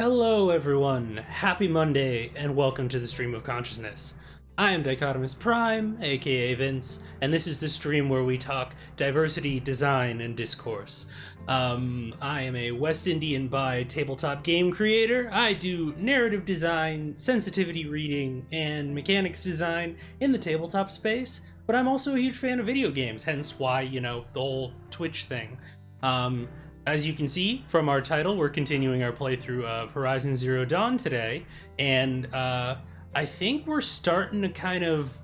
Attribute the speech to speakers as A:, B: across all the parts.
A: Hello everyone, happy Monday, and welcome to the Stream of Consciousness. I am Dichotomous Prime, aka Vince, and this is the stream where we talk diversity, design, and discourse. I am a West Indian bi tabletop game creator. I do narrative design, sensitivity reading, and mechanics design in the tabletop space, but I'm also a huge fan of video games, hence why, the whole Twitch thing. As you can see from our title, we're continuing our playthrough of Horizon Zero Dawn today, and I think we're starting to kind of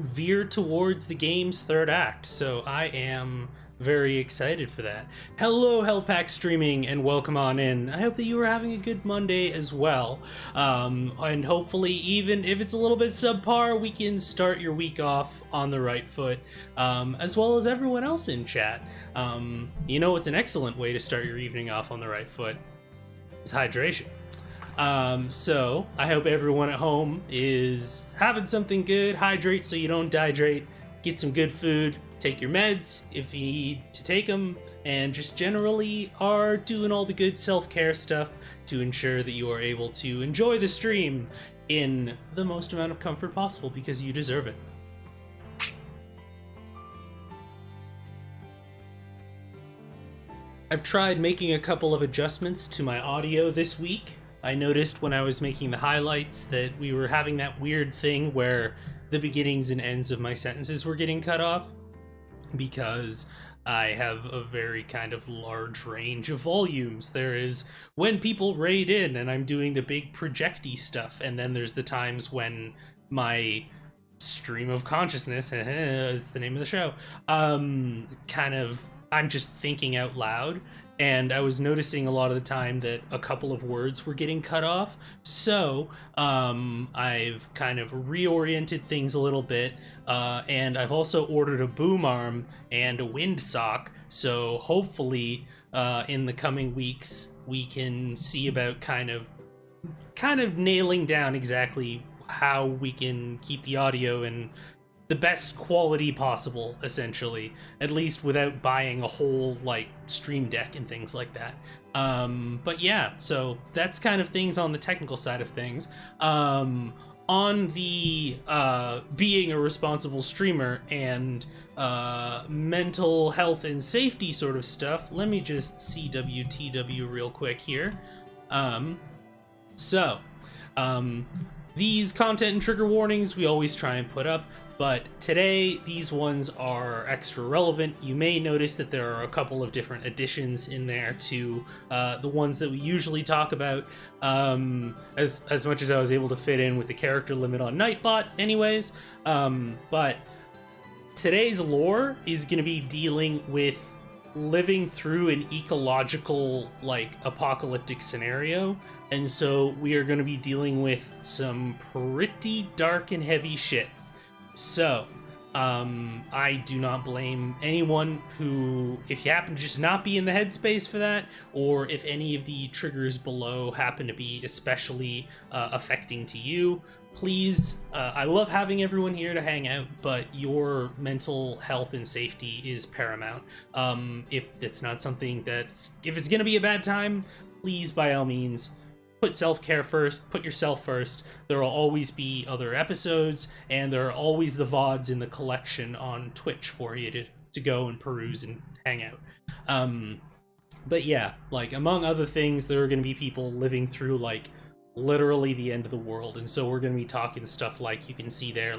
A: veer towards the game's third act, so I am very excited for that. Hello Hellpack Streaming, and welcome on in. I hope that you are having a good Monday as well, and hopefully even if it's a little bit subpar, we can start your week off on the right foot, as well as everyone else in chat. It's an excellent way to start your evening off on the right foot. It's hydration. So I hope everyone at home is having something good. Hydrate so you don't dehydrate. Get some good food. Take your meds if you need to take them, and just generally are doing all the good self-care stuff to ensure that you are able to enjoy the stream in the most amount of comfort possible, because you deserve it. I've tried making a couple of adjustments to my audio this week. I noticed when I was making the highlights that we were having that weird thing where the beginnings and ends of my sentences were getting cut off, because I have a very kind of large range of volumes. There is when people raid in and I'm doing the big projecty stuff, and then there's the times when my stream of consciousness, it's the name of the show, I'm just thinking out loud, and I was noticing a lot of the time that a couple of words were getting cut off, so I've kind of reoriented things a little bit, and I've also ordered a boom arm and a wind sock, so hopefully in the coming weeks we can see about kind of nailing down exactly how we can keep the audio in the best quality possible, essentially, at least without buying a whole stream deck and things like that. But yeah, so that's kind of things on the technical side of things. On the being a responsible streamer and mental health and safety sort of stuff, let me just CWTW real quick here. These content and trigger warnings we always try and put up, but today these ones are extra relevant. You may notice that there are a couple of different additions in there to the ones that we usually talk about, as much as I was able to fit in with the character limit on Nightbot anyways. But today's lore is going to be dealing with living through an ecological, apocalyptic scenario. And so we are going to be dealing with some pretty dark and heavy shit. So, I do not blame anyone who, if you happen to just not be in the headspace for that, or if any of the triggers below happen to be especially affecting to you, please, I love having everyone here to hang out, but your mental health and safety is paramount. If it's not something if it's going to be a bad time, please, by all means, put self-care first, put yourself first. There will always be other episodes, and there are always the VODs in the collection on Twitch for you to go and peruse and hang out. But yeah, among other things, there are going to be people living through, literally the end of the world, and so we're going to be talking stuff you can see there,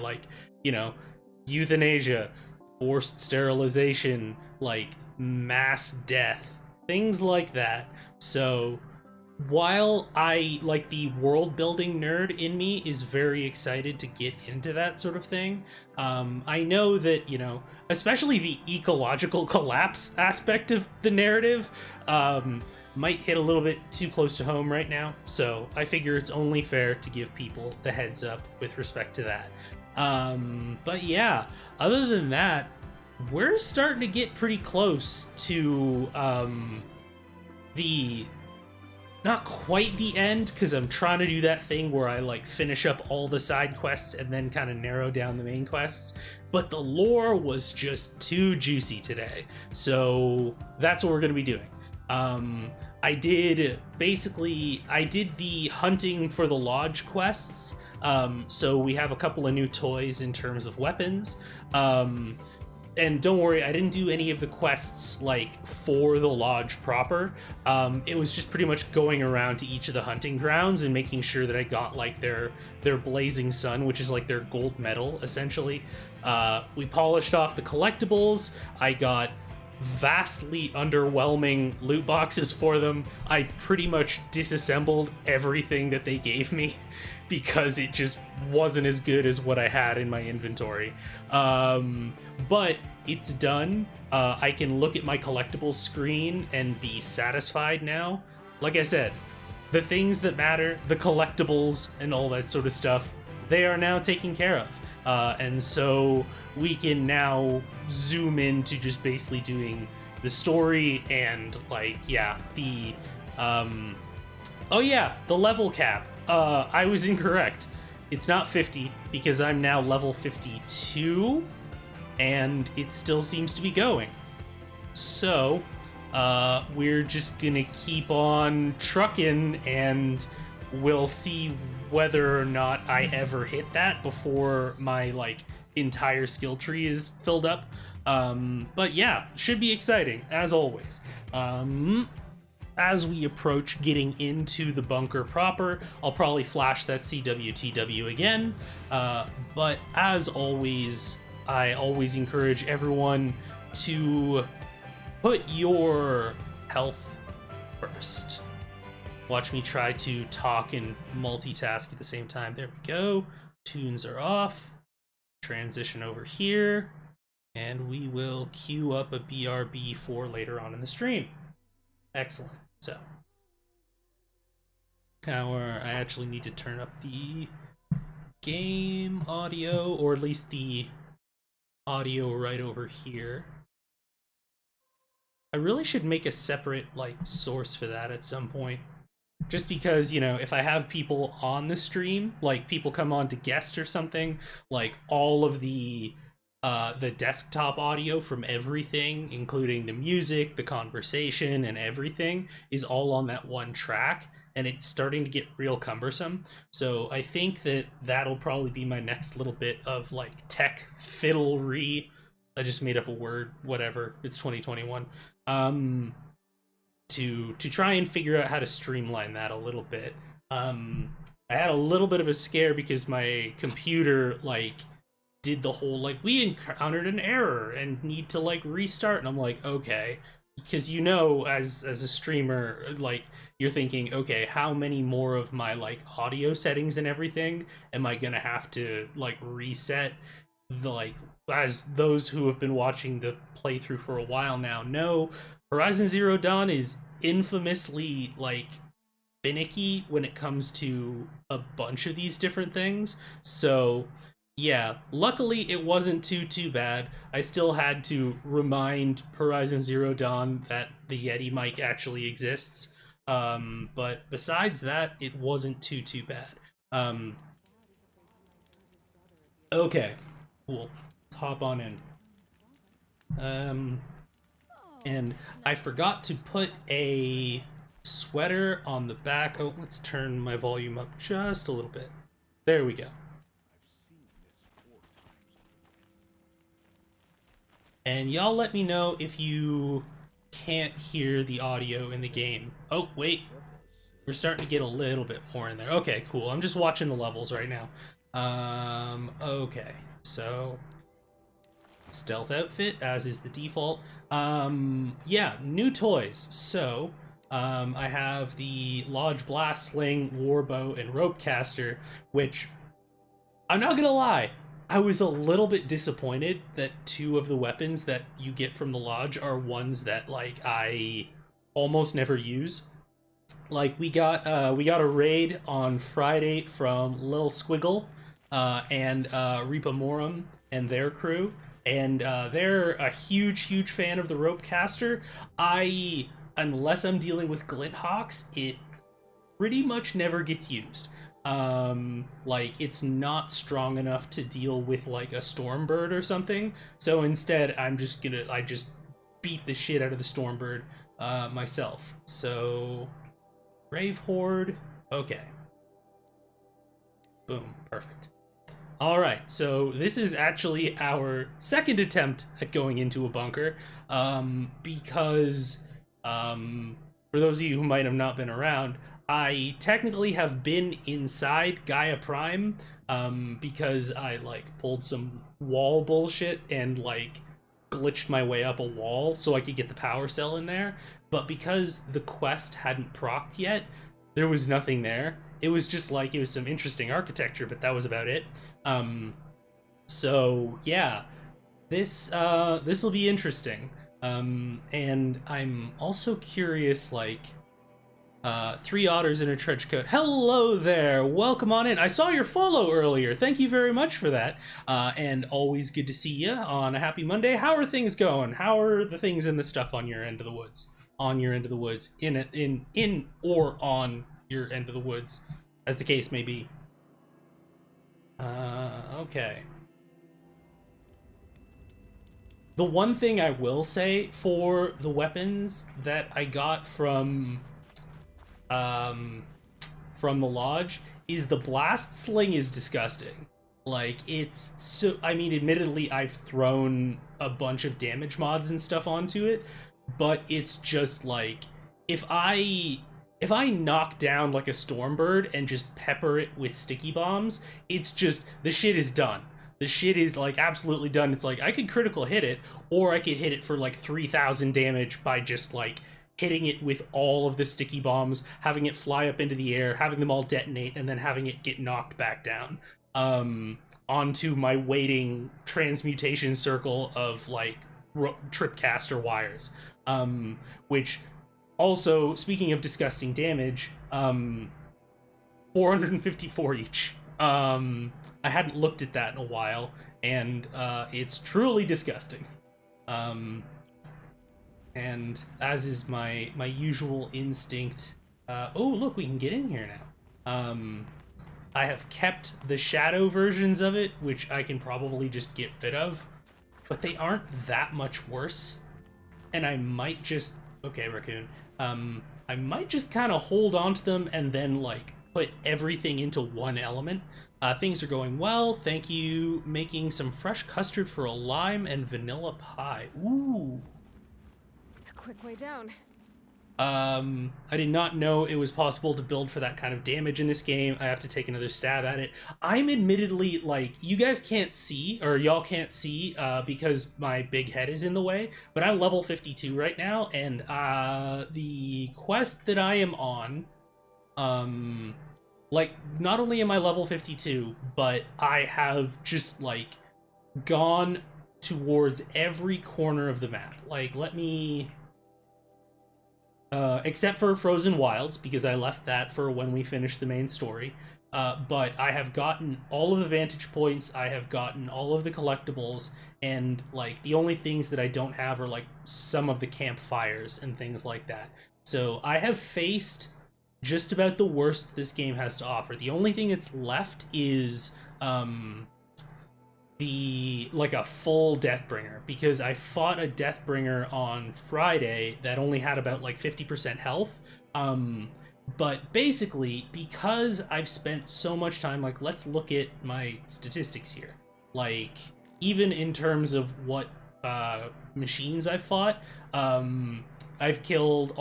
A: euthanasia, forced sterilization, mass death, things like that. So while I, the world-building nerd in me is very excited to get into that sort of thing, I know that, especially the ecological collapse aspect of the narrative, might hit a little bit too close to home right now, so I figure it's only fair to give people the heads up with respect to that. But yeah, other than that, we're starting to get pretty close to, not quite the end, because I'm trying to do that thing where I finish up all the side quests and then kind of narrow down the main quests, but the lore was just too juicy today, so that's what we're going to be doing. I did the hunting for the lodge quests. So we have a couple of new toys in terms of weapons. And don't worry, I didn't do any of the quests like for the lodge proper. It was just pretty much going around to each of the hunting grounds and making sure that I got like their blazing sun, which is like their gold medal essentially. We polished off the collectibles. I got vastly underwhelming loot boxes for them. I pretty much disassembled everything that they gave me because it just wasn't as good as what I had in my inventory. But it's done. I can look at my collectibles screen and be satisfied now. Like I said, the things that matter, the collectibles and all that sort of stuff, they are now taken care of. And so we can now zoom into just basically doing the story and like, yeah, the level cap. I was incorrect. It's not 50 because I'm now level 52 and it still seems to be going. So we're just gonna keep on trucking and we'll see whether or not I ever hit that before my like entire skill tree is filled up. But yeah, should be exciting as always. As we approach getting into the bunker proper, I'll probably flash that CWTW again. But as always, I always encourage everyone to put your health first. Watch me try to talk and multitask at the same time. There we go. Tunes are off. Transition over here. And we will queue up a BRB for later on in the stream. Excellent. So, now I actually need to turn up the game audio, or at least the audio right over here. I really should make a separate, like, source for that at some point. Just because, you know, if I have people on the stream, like people come on to guest or something, like all of the desktop audio from everything, including the music, the conversation, and everything, is all on that one track, and it's starting to get real cumbersome. So I think that that'll probably be my next little bit of like tech fiddlery. I just made up a word, whatever. It's 2021. To try and figure out how to streamline that a little bit. I had a little bit of a scare because my computer like did the whole like we encountered an error and need to like restart, and I'm like, okay, because you know, as a streamer, like you're thinking, okay, how many more of my like audio settings and everything am I gonna have to like reset? The like, as those who have been watching the playthrough for a while now know, Horizon Zero Dawn is infamously like finicky when it comes to a bunch of these different things. So yeah, luckily it wasn't too bad. I still had to remind Horizon Zero Dawn that the Yeti mic actually exists. But besides that, it wasn't too bad. Okay, cool. Let's hop on in. And I forgot to put a sweater on the back. Oh, let's turn my volume up just a little bit. There we go. And y'all let me know if you can't hear the audio in the game. Oh, wait. We're starting to get a little bit more in there. Okay, cool. I'm just watching the levels right now. Okay. So, stealth outfit, as is the default. Yeah, new toys. So, I have the Lodge Blast Sling, Warbow, and Rope Caster, which, I'm not gonna lie, I was a little bit disappointed that two of the weapons that you get from the Lodge are ones that, like, I almost never use. Like, we got a raid on Friday from Lil Squiggle, and Reapa Morum and their crew, and they're a huge fan of the Rope Caster. Unless I'm dealing with Glinthawks, it pretty much never gets used. Like, it's not strong enough to deal with like a Stormbird or something, so instead I just beat the shit out of the Stormbird, myself. So, Grave-Hoard, okay. Boom, perfect. Alright, so this is actually our second attempt at going into a bunker, because, for those of you who might have not been around, I technically have been inside Gaia Prime, because I, like, pulled some wall bullshit and, like, glitched my way up a wall so I could get the power cell in there, but because the quest hadn't procced yet, there was nothing there. It was just like, it was some interesting architecture, but that was about it. So yeah, this will be interesting. And I'm also curious, like, three otters in a trench coat. Hello there, welcome on in. I saw your follow earlier. Thank you very much for that. And always good to see you on a happy Monday. How are things going? How are the things in the stuff on your end of the woods? On your end of the woods, in or on your end of the woods, as the case may be. Okay. The one thing I will say for the weapons that I got from the lodge is the blast sling is disgusting. Like, it's so, I mean, admittedly, I've thrown a bunch of damage mods and stuff onto it, but it's just like, if I knock down like a stormbird and just pepper it with sticky bombs, it's just, the shit is done. The shit is like absolutely done. It's like I could critical hit it, or I could hit it for like 3,000 damage by just like hitting it with all of the sticky bombs, having it fly up into the air, having them all detonate, and then having it get knocked back down onto my waiting transmutation circle of like tripcaster wires, which also, speaking of disgusting damage, 454 each. I hadn't looked at that in a while, and it's truly disgusting. And as is my usual instinct, oh look, we can get in here now. I have kept the shadow versions of it, which I can probably just get rid of, but they aren't that much worse. And I might just, okay, raccoon. I might just kind of hold on to them and then like put everything into one element. Things are going well. Thank you. Making some fresh custard for a lime and vanilla pie. Ooh.
B: A quick way down.
A: I did not know it was possible to build for that kind of damage in this game. I have to take another stab at it. I'm admittedly, like, you guys can't see, or y'all can't see, because my big head is in the way, but I'm level 52 right now, and, the quest that I am on, like, not only am I level 52, but I have just, like, gone towards every corner of the map. Like, let me... except for Frozen Wilds, because I left that for when we finish the main story. But I have gotten all of the vantage points, I have gotten all of the collectibles, and, like, the only things that I don't have are, like, some of the campfires and things like that. So I have faced just about the worst this game has to offer. The only thing that's left is, like a full Deathbringer, because I fought a Deathbringer on Friday that only had about like 50% health. But basically, because I've spent so much time, like, let's look at my statistics here. Like, even in terms of what machines I've fought, I've killed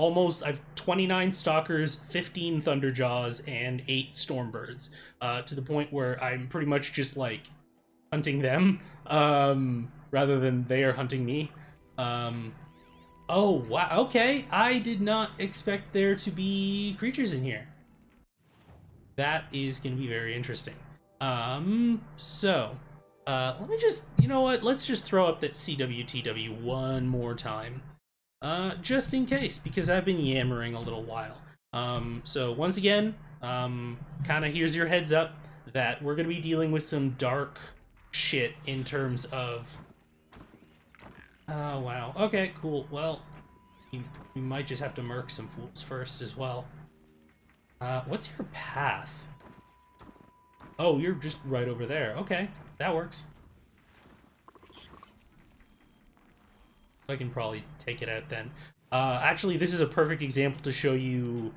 A: I've 29 Stalkers, 15 Thunderjaws, and 8 Stormbirds, to the point where I'm pretty much just, like, hunting them, rather than they are hunting me. Oh, wow, okay. I did not expect there to be creatures in here. That is going to be very interesting. So, let me just, you know what, let's just throw up that CWTW one more time. Just in case, because I've been yammering a little while. So once again, kind of here's your heads up that we're going to be dealing with some dark shit in terms of... Oh, wow. Okay, cool. Well, you might just have to murk some fools first as well. What's your path? Oh, you're just right over there. Okay, that works. I can probably take it out then. Actually, this is a perfect example to show you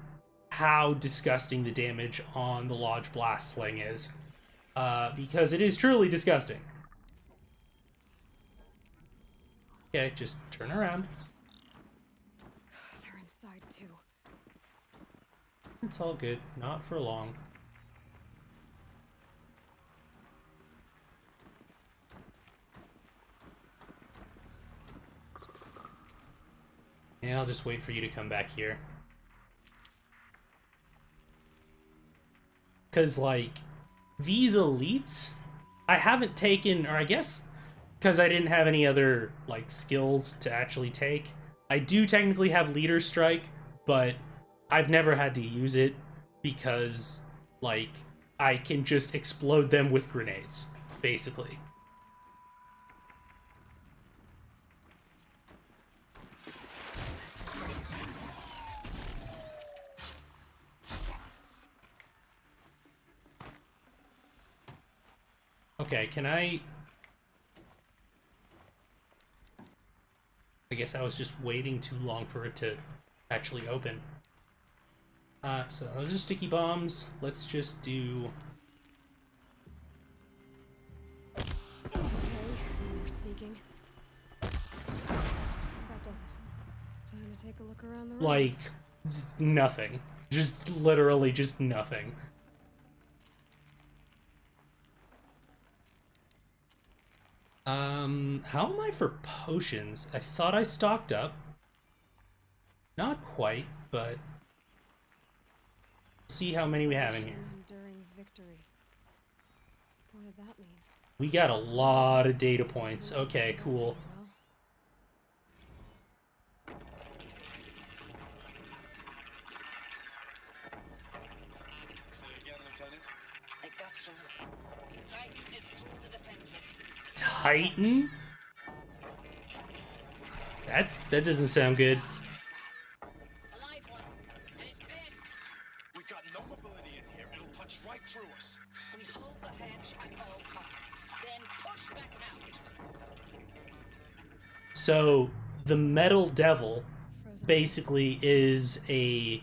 A: how disgusting the damage on the Lodge Blast Sling is. Because it is truly disgusting. Okay, just turn around.
B: They're inside too.
A: It's all good. Not for long. Yeah, I'll just wait for you to come back here. Because, like, these elites, I haven't taken, or I guess because I didn't have any other, like, skills to actually take. I do technically have Leader Strike, but I've never had to use it because, like, I can just explode them with grenades, basically. Okay, can I guess I was just waiting too long for it to actually open. So those are sticky bombs. Let's just do...
B: Okay, we're sneaking. That does it. Time to take a look around the room.
A: like, nothing. Just literally just nothing. How am I for potions? I thought I stocked up. Not quite, but see how many we have in here.
B: Enduring victory. What did that mean?
A: We got a lot of data points. Okay, cool.
C: Say again, Lieutenant.
D: I got some. Titan is through the defenses.
A: Titan? That doesn't sound good.
D: Alive one. And it's pissed.
C: We've got no mobility in here. It'll punch right through us.
D: We hold the hedge at all costs. Then push back out.
A: So the Metal Devil
B: Frozen.
A: basically is a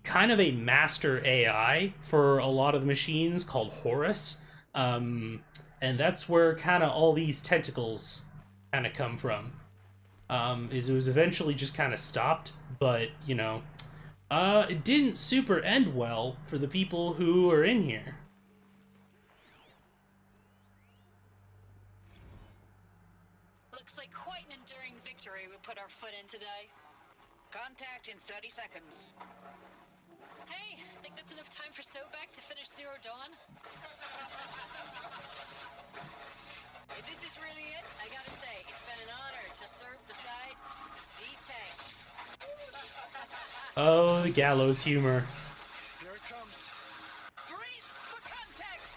A: kind of a master AI for a lot of the machines called Horus. And that's where kind of all these tentacles kind of come from. Is it was eventually just kind of stopped, but, you know, it didn't super end well for the people who are in here.
D: Looks like quite an enduring victory we put our foot in today. Contact in 30 seconds. Hey, think that's enough time for Sobek to finish Zero Dawn? If this is really it, I gotta say, it's been an honor to serve beside these tanks.
A: Oh, the gallows humor.
C: Here it comes.
D: Brace for contact!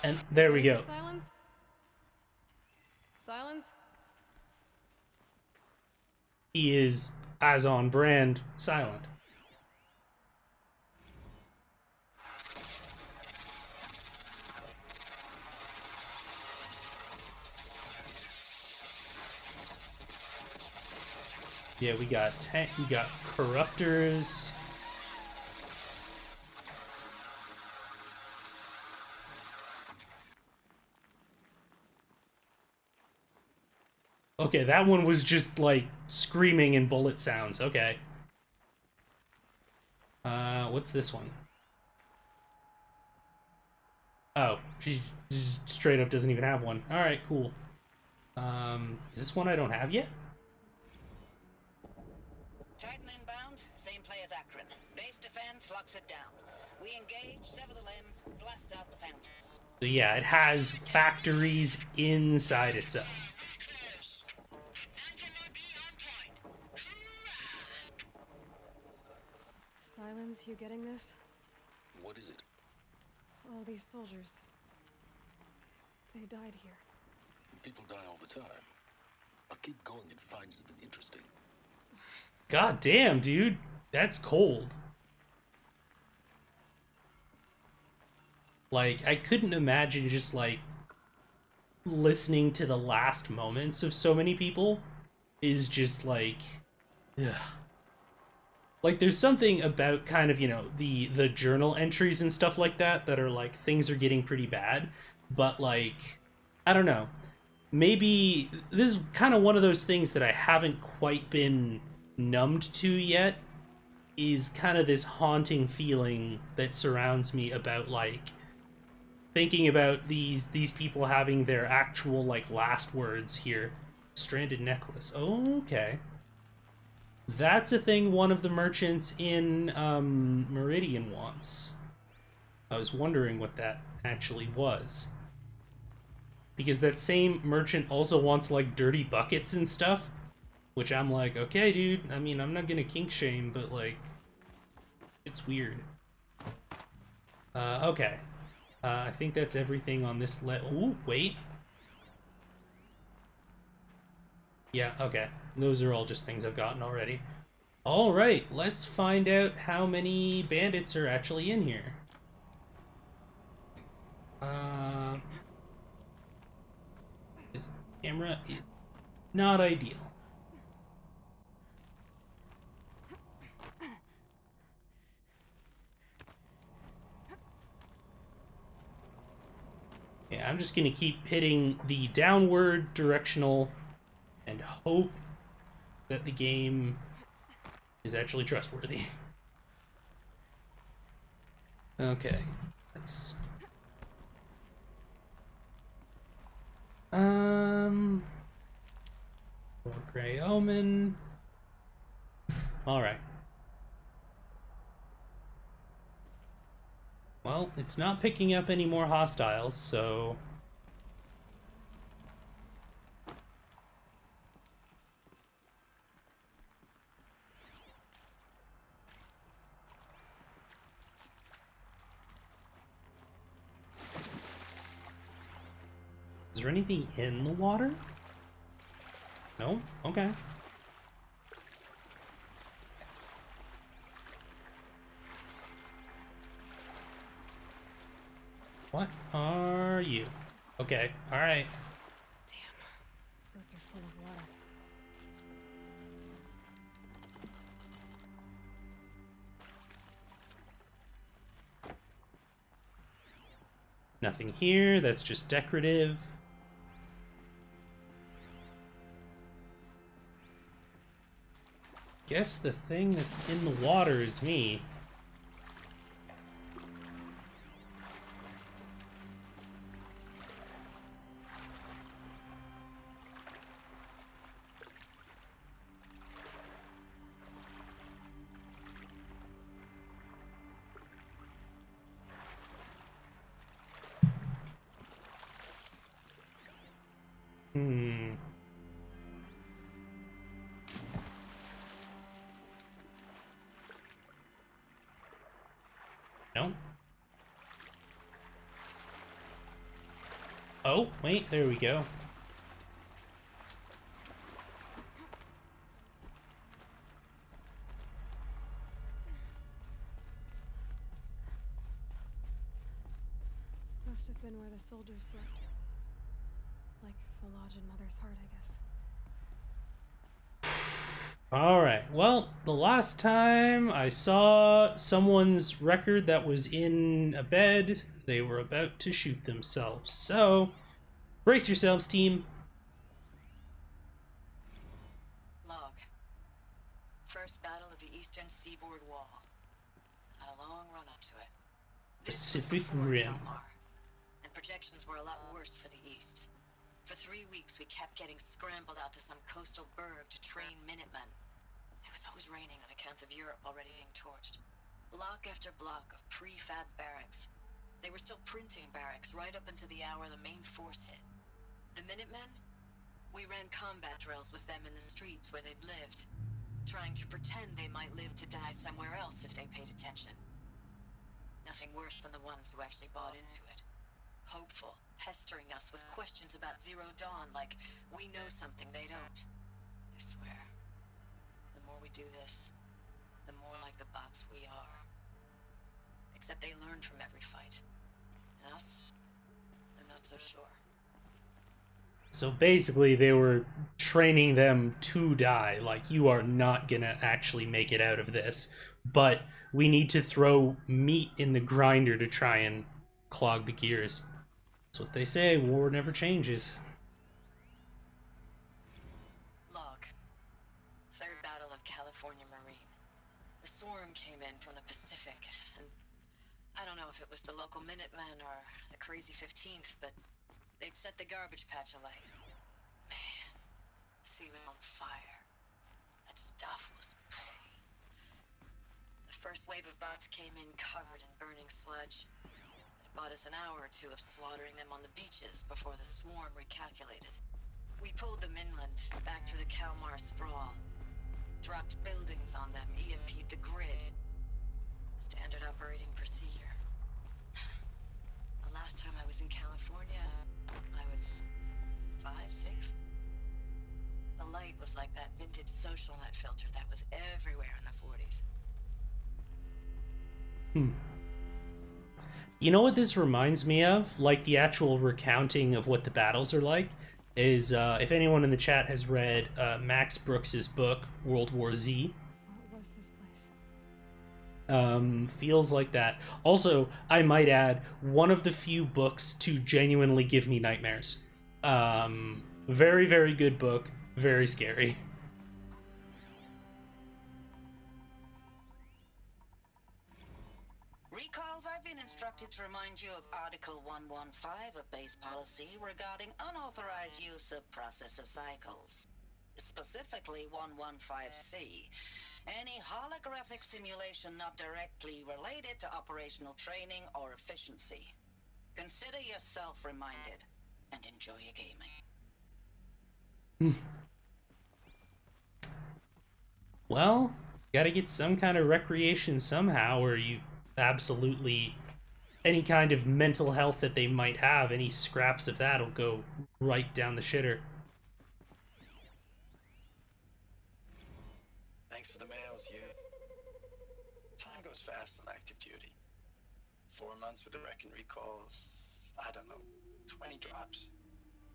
A: And there we go.
B: Silence? Silence?
A: He is, as on brand, silent. Yeah, we got corruptors. Okay, that one was just like screaming and bullet sounds. Okay. What's this one? Oh, she just straight up doesn't even have one. All right, cool. Is this one I don't have yet?
D: Titan inbound, same play as Akron. Base defense locks it down. We engage, sever the limbs, blast out the foundries.
A: So yeah, it has factories inside itself.
B: Silence, you getting this?
C: What is it?
B: All these soldiers. They died here.
C: People die all the time. I'll keep going and find something interesting.
A: God damn, dude. That's cold. Like, I couldn't imagine just, like, listening to the last moments of so many people is just, like, ugh. Like, there's something about kind of, you know, the journal entries and stuff like that that are, like, things are getting pretty bad, but, like, I don't know. Maybe this is kind of one of those things that I haven't quite been numbed to yet, is kind of this haunting feeling that surrounds me about, like, thinking about these people having their actual, like, last words here. Stranded necklace. Oh, okay. That's a thing one of the merchants in Meridian wants. I was wondering what that actually was. Because that same merchant also wants, like, dirty buckets and stuff. Which I'm like, okay, dude. I mean, I'm not gonna kink shame, but, like, it's weird. Okay. I think that's everything on this ooh, wait. Yeah, okay. Those are all just things I've gotten already. Alright, let's find out how many bandits are actually in here. This camera is not ideal. Yeah, I'm just gonna keep hitting the downward directional and hope that the game is actually trustworthy. Okay, let's... Gray Omen. Alright. Well, it's not picking up any more hostiles, so... Is there anything in the water? No? Okay. What are you? Okay, alright.
B: Damn. Boats are full of water.
A: Nothing here, that's just decorative. Guess the thing that's in the water is me. No? Oh, wait, there we go.
B: Must have been where the soldiers slept. Like the lodge in Mother's Heart, I guess.
A: Alright, well, the last time I saw someone's record that was in a bed, they were about to shoot themselves. So, brace yourselves, team.
D: Log. First battle of the eastern seaboard wall. Had a long run up to it.
A: Pacific
D: This was before
A: Rim.
D: Kalmar, and projections were a lot worse for the east. For 3 weeks, we kept getting scrambled out to some coastal burg to train Minutemen. It was always raining on account of Europe already being torched. Block after block of prefab barracks. They were still printing barracks right up until the hour the main force hit. The Minutemen? We ran combat drills with them in the streets where they'd lived, trying to pretend they might live to die somewhere else if they paid attention. Nothing worse than the ones who actually bought into it. Hopeful, pestering us with questions about Zero Dawn like we know something they don't. I swear, the more we do this, the more like the bots we are. Except they learn from every fight. And Us? I'm not so sure.
A: So basically, they were training them to die. Like, you are not gonna actually make it out of this, but we need to throw meat in the grinder to try and clog the gears. That's what they say. War never changes.
D: Log. Third Battle of California Marine. The swarm came in from the Pacific, and I don't know if it was the local Minutemen or the crazy 15th, but they'd set the garbage patch alight. Man, the sea was on fire. That stuff was... The first wave of bots came in covered in burning sludge. It bought us an hour or two of slaughtering them on the beaches before the swarm recalculated. We pulled them inland, back through the Kalmar sprawl. Dropped buildings on them, EMP'd the grid. Standard operating procedure. The last time I was in California, I was 5, 6. The light was like that vintage social net filter that was everywhere in the 40s.
A: You know what this reminds me of? Like the actual recounting of what the battles are like is, if anyone in the chat has read Max Brooks's book, World War Z.
B: What was this place?
A: Feels like that. Also, I might add, one of the few books to genuinely give me nightmares. Very, very good book. Very scary.
D: Recalls, I've been instructed to remind you of Article 115 of base policy regarding unauthorized use of processor cycles. Specifically 115C. Any holographic simulation not directly related to operational training or efficiency. Consider yourself reminded and enjoy your gaming.
A: Well, gotta get some kind of recreation somehow, or you absolutely... Any kind of mental health that they might have, any scraps of that'll go right down the shitter.
E: Thanks for the mails, you. Time goes fast on active duty. 4 months with the wrecking recalls, I don't know, 20 drops.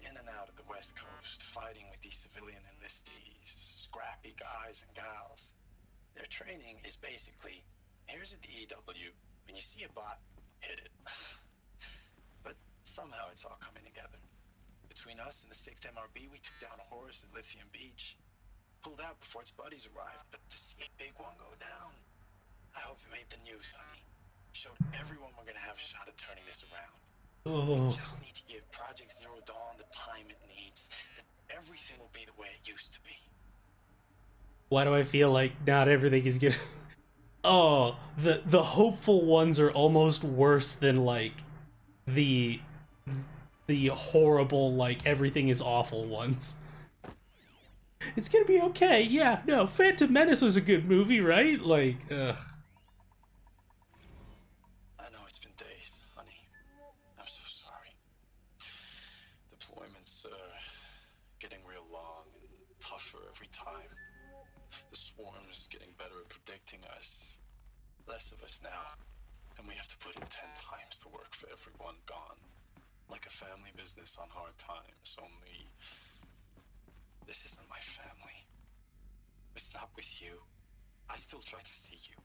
E: In and out of the West Coast, fighting with these civilian enlistees, scrappy guys and gals. Their training is basically, here's a DEW, when you see a bot, hit it. But somehow it's all coming together. Between us and the 6th MRB, we took down a horse at Lithium Beach. Pulled out before its buddies arrived, but to see a big one go down, I hope it made the news, honey. Showed everyone we're gonna have a shot at turning this around.
A: Oh.
E: We just need to give Project Zero Dawn the time it needs. That everything will be the way it used to be.
A: Why do I feel like not everything is good? Oh, the hopeful ones are almost worse than like the horrible, like everything is awful ones. It's gonna be okay. Yeah, no, Phantom Menace was a good movie, right? Like, ugh.
E: I know it's been days, honey. I'm so sorry. Deployments are getting real long and tougher every time. The swarm's getting better at predicting us. Less of us now. And we have to put in 10 times the work for everyone gone. Like a family business on hard times, only... This isn't my family. It's not with you. I still try to see you.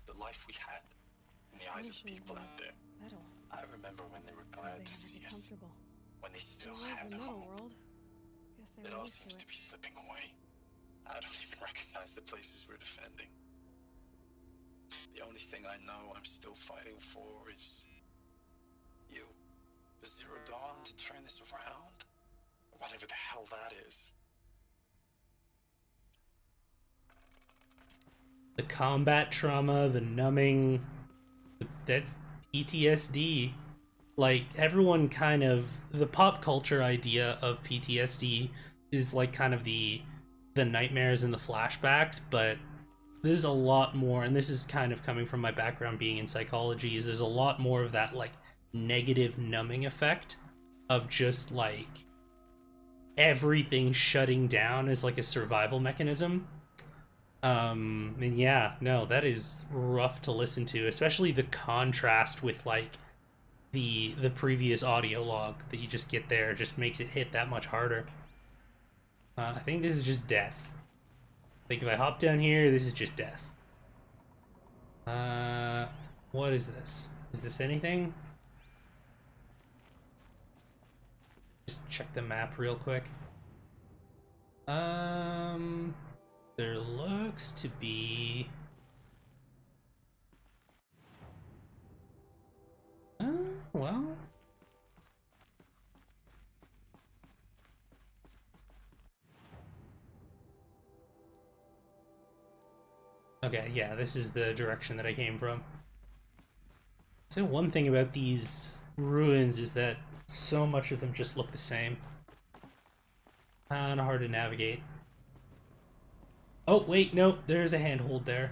E: The life we had. In the eyes of people out there.
B: Metal.
E: I remember when they were glad to
B: They had to
E: see
B: be
E: us.
B: comfortable.
E: When they still
B: It was
E: had
B: the metal
E: hope.
B: world. Guess they
E: It
B: were
E: all
B: used
E: seems
B: to
E: to
B: it.
E: be slipping away. I don't even recognize the places we're defending. The only thing I know I'm still fighting for is... you. The Zero Dawn to turn this around? Whatever the hell that is.
A: The combat trauma, the numbing, that's PTSD. Like, everyone kind of, the pop culture idea of PTSD is like kind of the nightmares and the flashbacks, but there's a lot more, and this is kind of coming from my background being in psychology, is there's a lot more of that like negative numbing effect of just like everything shutting down as like a survival mechanism. And yeah, no, that is rough to listen to, especially the contrast with like the previous audio log that you just get there. It just makes it hit that much harder. I think this is just death. I think if I hop down here, this is just death. What is this? Is this anything? Just check the map real quick. There looks to be... well... Okay, yeah, this is the direction that I came from. So one thing about these ruins is that so much of them just look the same. Kinda hard to navigate. Oh, wait, no, there's a handhold there.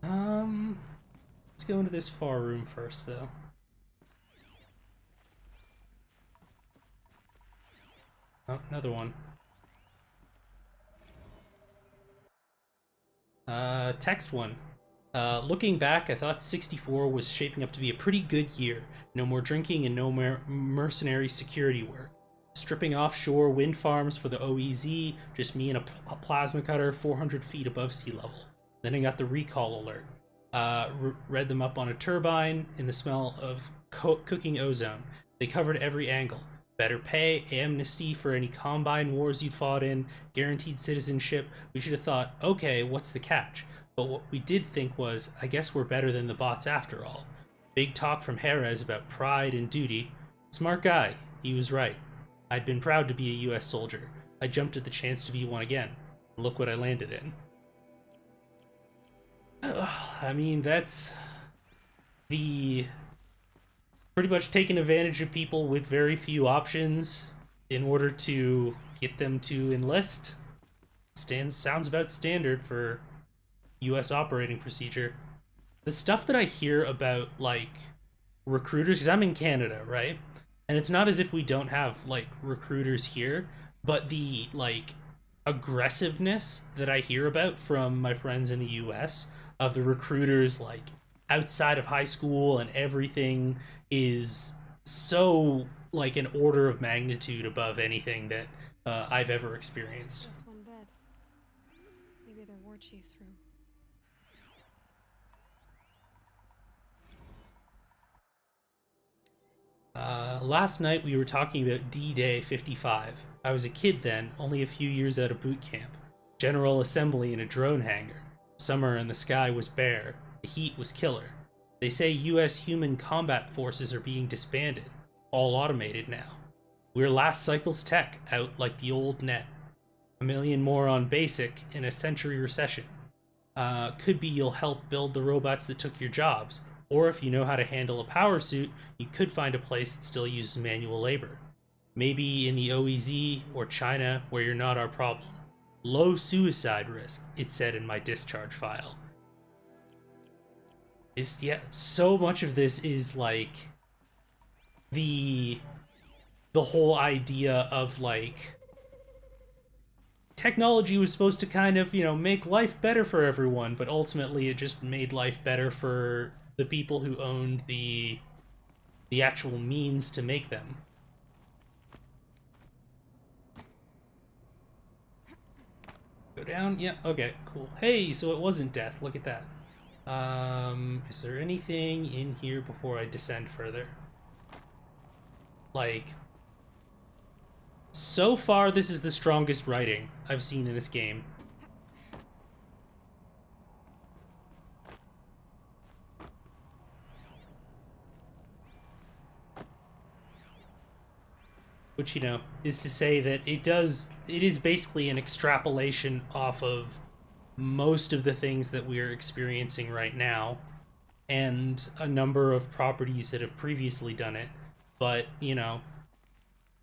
A: Let's go into this far room first, though. Oh, another one. Text one. Looking back, I thought 64 was shaping up to be a pretty good year. No more drinking and no more mercenary security work. Stripping offshore wind farms for the OEZ, just me and a plasma cutter 400 feet above sea level. Then I got the recall alert. Read them up on a turbine in the smell of cooking ozone. They covered every angle. Better pay, amnesty for any combine wars you'd fought in, guaranteed citizenship. We should have thought, okay, what's the catch? But what we did think was, I guess we're better than the bots after all. Big talk from Jerez about pride and duty. Smart guy, he was right. I'd been proud to be a US soldier. I jumped at the chance to be one again. Look what I landed in. I mean, that's the... pretty much taking advantage of people with very few options in order to get them to enlist. Sounds about standard for US operating procedure. The stuff that I hear about, like, recruiters, because I'm in Canada, right? And it's not as if we don't have, like, recruiters here, but the, like, aggressiveness that I hear about from my friends in the US of the recruiters, like, outside of high school and everything is so, like, an order of magnitude above anything that I've ever experienced.
B: Just one bed. Maybe their war chief's room.
A: Last night we were talking about D-Day 55. I was a kid then, only a few years out of boot camp. General assembly in a drone hangar. Summer and the sky was bare. The heat was killer. They say US human combat forces are being disbanded. All automated now. We're last cycle's tech, out like the old net. 1 million more on basic in a century recession. Could be you'll help build the robots that took your jobs. Or if you know how to handle a power suit, you could find a place that still uses manual labor. Maybe in the OEZ or China where you're not our problem. Low suicide risk, it said in my discharge file. Yeah, so much of this is like the whole idea of like technology was supposed to kind of, you know, make life better for everyone, but ultimately it just made life better for the people who owned the actual means to make them. Go down? Yeah, okay, cool. Hey, so it wasn't death. Look at that. Is there anything in here before I descend further? Like, so far this is the strongest writing I've seen in this game. Which, you know, is to say that it is basically an extrapolation off of most of the things that we are experiencing right now, and a number of properties that have previously done it. But, you know,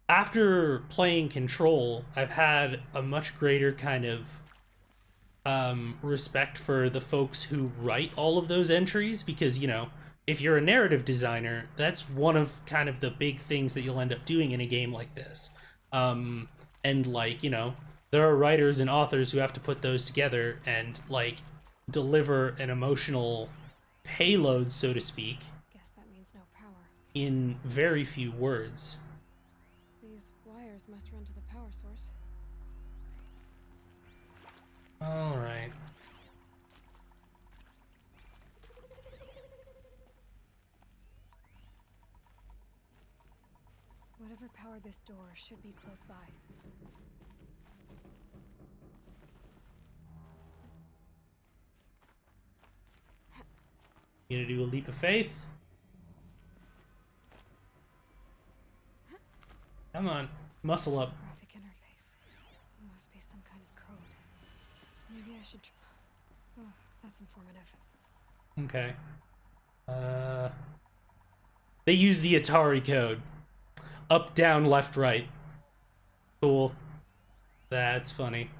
A: after playing Control, I've had a much greater kind of respect for the folks who write all of those entries, because, you know, if you're a narrative designer, that's one of kind of the big things that you'll end up doing in a game like this. And, like, you know, there are writers and authors who have to put those together and, like, deliver an emotional payload, so to speak.
B: Guess that means no power
A: in very few words.
B: These wires must run to the power source.
A: All right.
B: Whatever powered this door should be close by.
A: You gonna do a leap of faith? Come on, muscle up.
B: Graphic interface. Must be some kind of code. Maybe I should. Oh, that's informative.
A: Okay. They use the Atari code. Up, down, left, right. Cool. That's funny.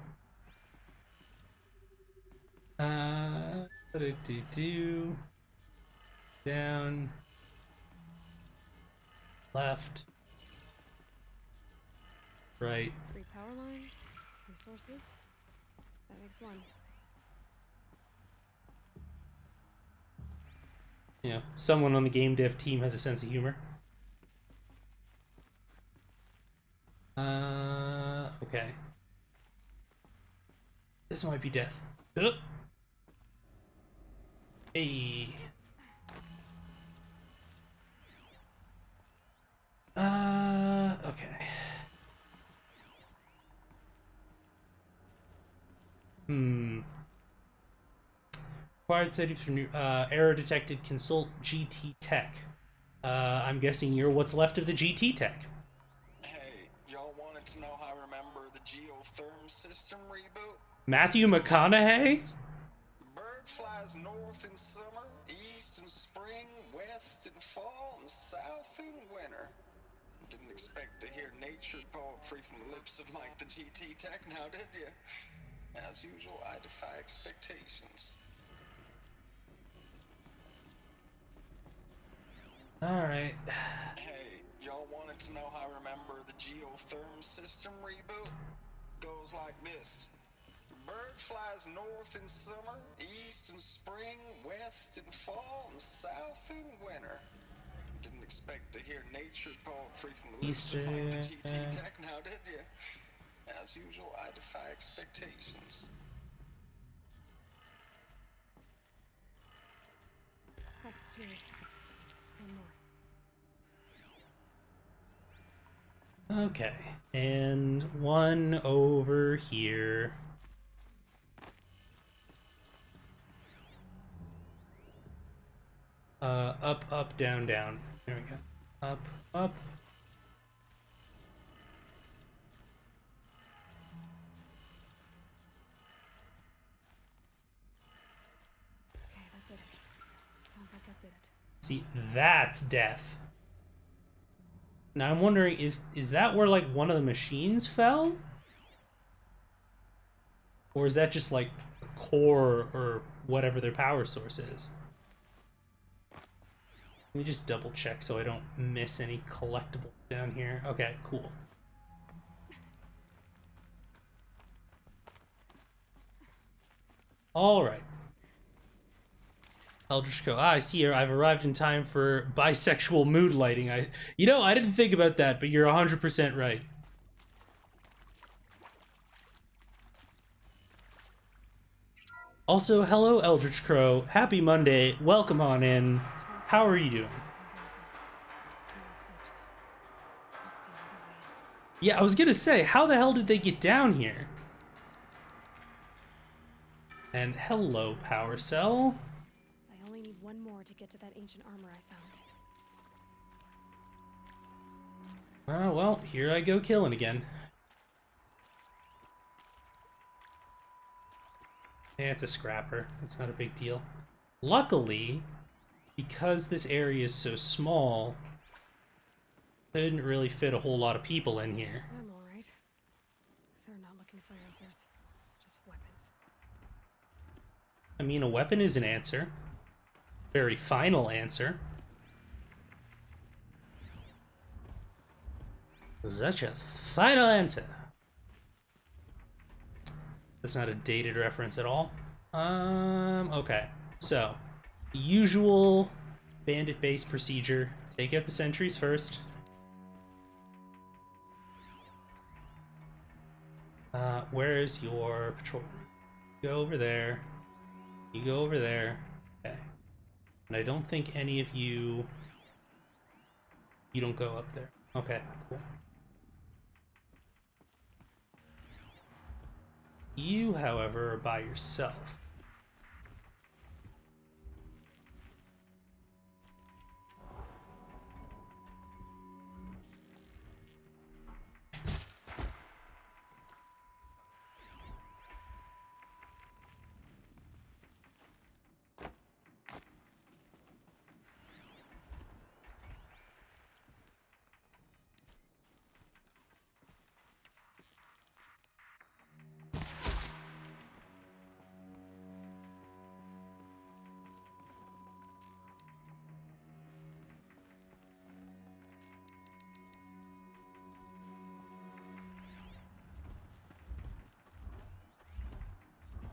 A: Do down, left, right.
B: 3 power lines, 3 sources. That makes 1.
A: You know, someone on the game dev team has a sense of humor. Okay. This might be death. Hey. Okay. Acquired settings for new error detected. Consult GT Tech. I'm guessing you're what's left of the GT Tech.
E: Hey, y'all wanted to know how I remember the geotherm system reboot?
A: Matthew McConaughey?
E: Bird flies north in summer, east in spring, west in fall, and south in winter. Didn't expect to hear nature poetry from the lips of Mike the GT Tech now, did you? As usual, I defy expectations.
A: Alright.
E: Hey, y'all wanted to know how I remember the geotherm system reboot? Goes like this. Bird flies north in summer, east in spring, west in fall, and south in winter. Didn't expect to hear nature poetry from the lips of Mike the GT Tech now, did you? As usual, I defy expectations.
B: That's 2. 1 more.
A: Okay. And 1 over here. Up, up, down, down. There we go. Up, up.
B: Okay, that did it. Sounds like that did it.
A: See, that's death. Now I'm wondering, is that where like one of the machines fell? Or is that just like a core or whatever their power source is? Let me just double check so I don't miss any collectibles down here. Okay, cool. Alright. Eldritch Co. I see her. I've arrived in time for bisexual mood lighting. I didn't think about that, but you're 100% right. Also, hello, Eldritch Crow. Happy Monday. Welcome on in. How are you doing? Yeah, I was gonna say, how the hell did they get down here? And hello, Power Cell.
B: I only need 1 more to get to that ancient armor I found.
A: Well, here I go killing again. Yeah, it's a scrapper. It's not a big deal. Luckily, because this area is so small, couldn't really fit a whole lot of people in here.
B: I'm alright. They're not looking for answers. Just weapons.
A: I mean, a weapon is an answer. Very final answer. Such a final answer. That's not a dated reference at all. Okay. So, usual bandit-based procedure. Take out the sentries first. Where's your patrol? Go over there. You go over there. Okay. And I don't think any of you... You don't go up there. Okay, cool. You, however, are by yourself.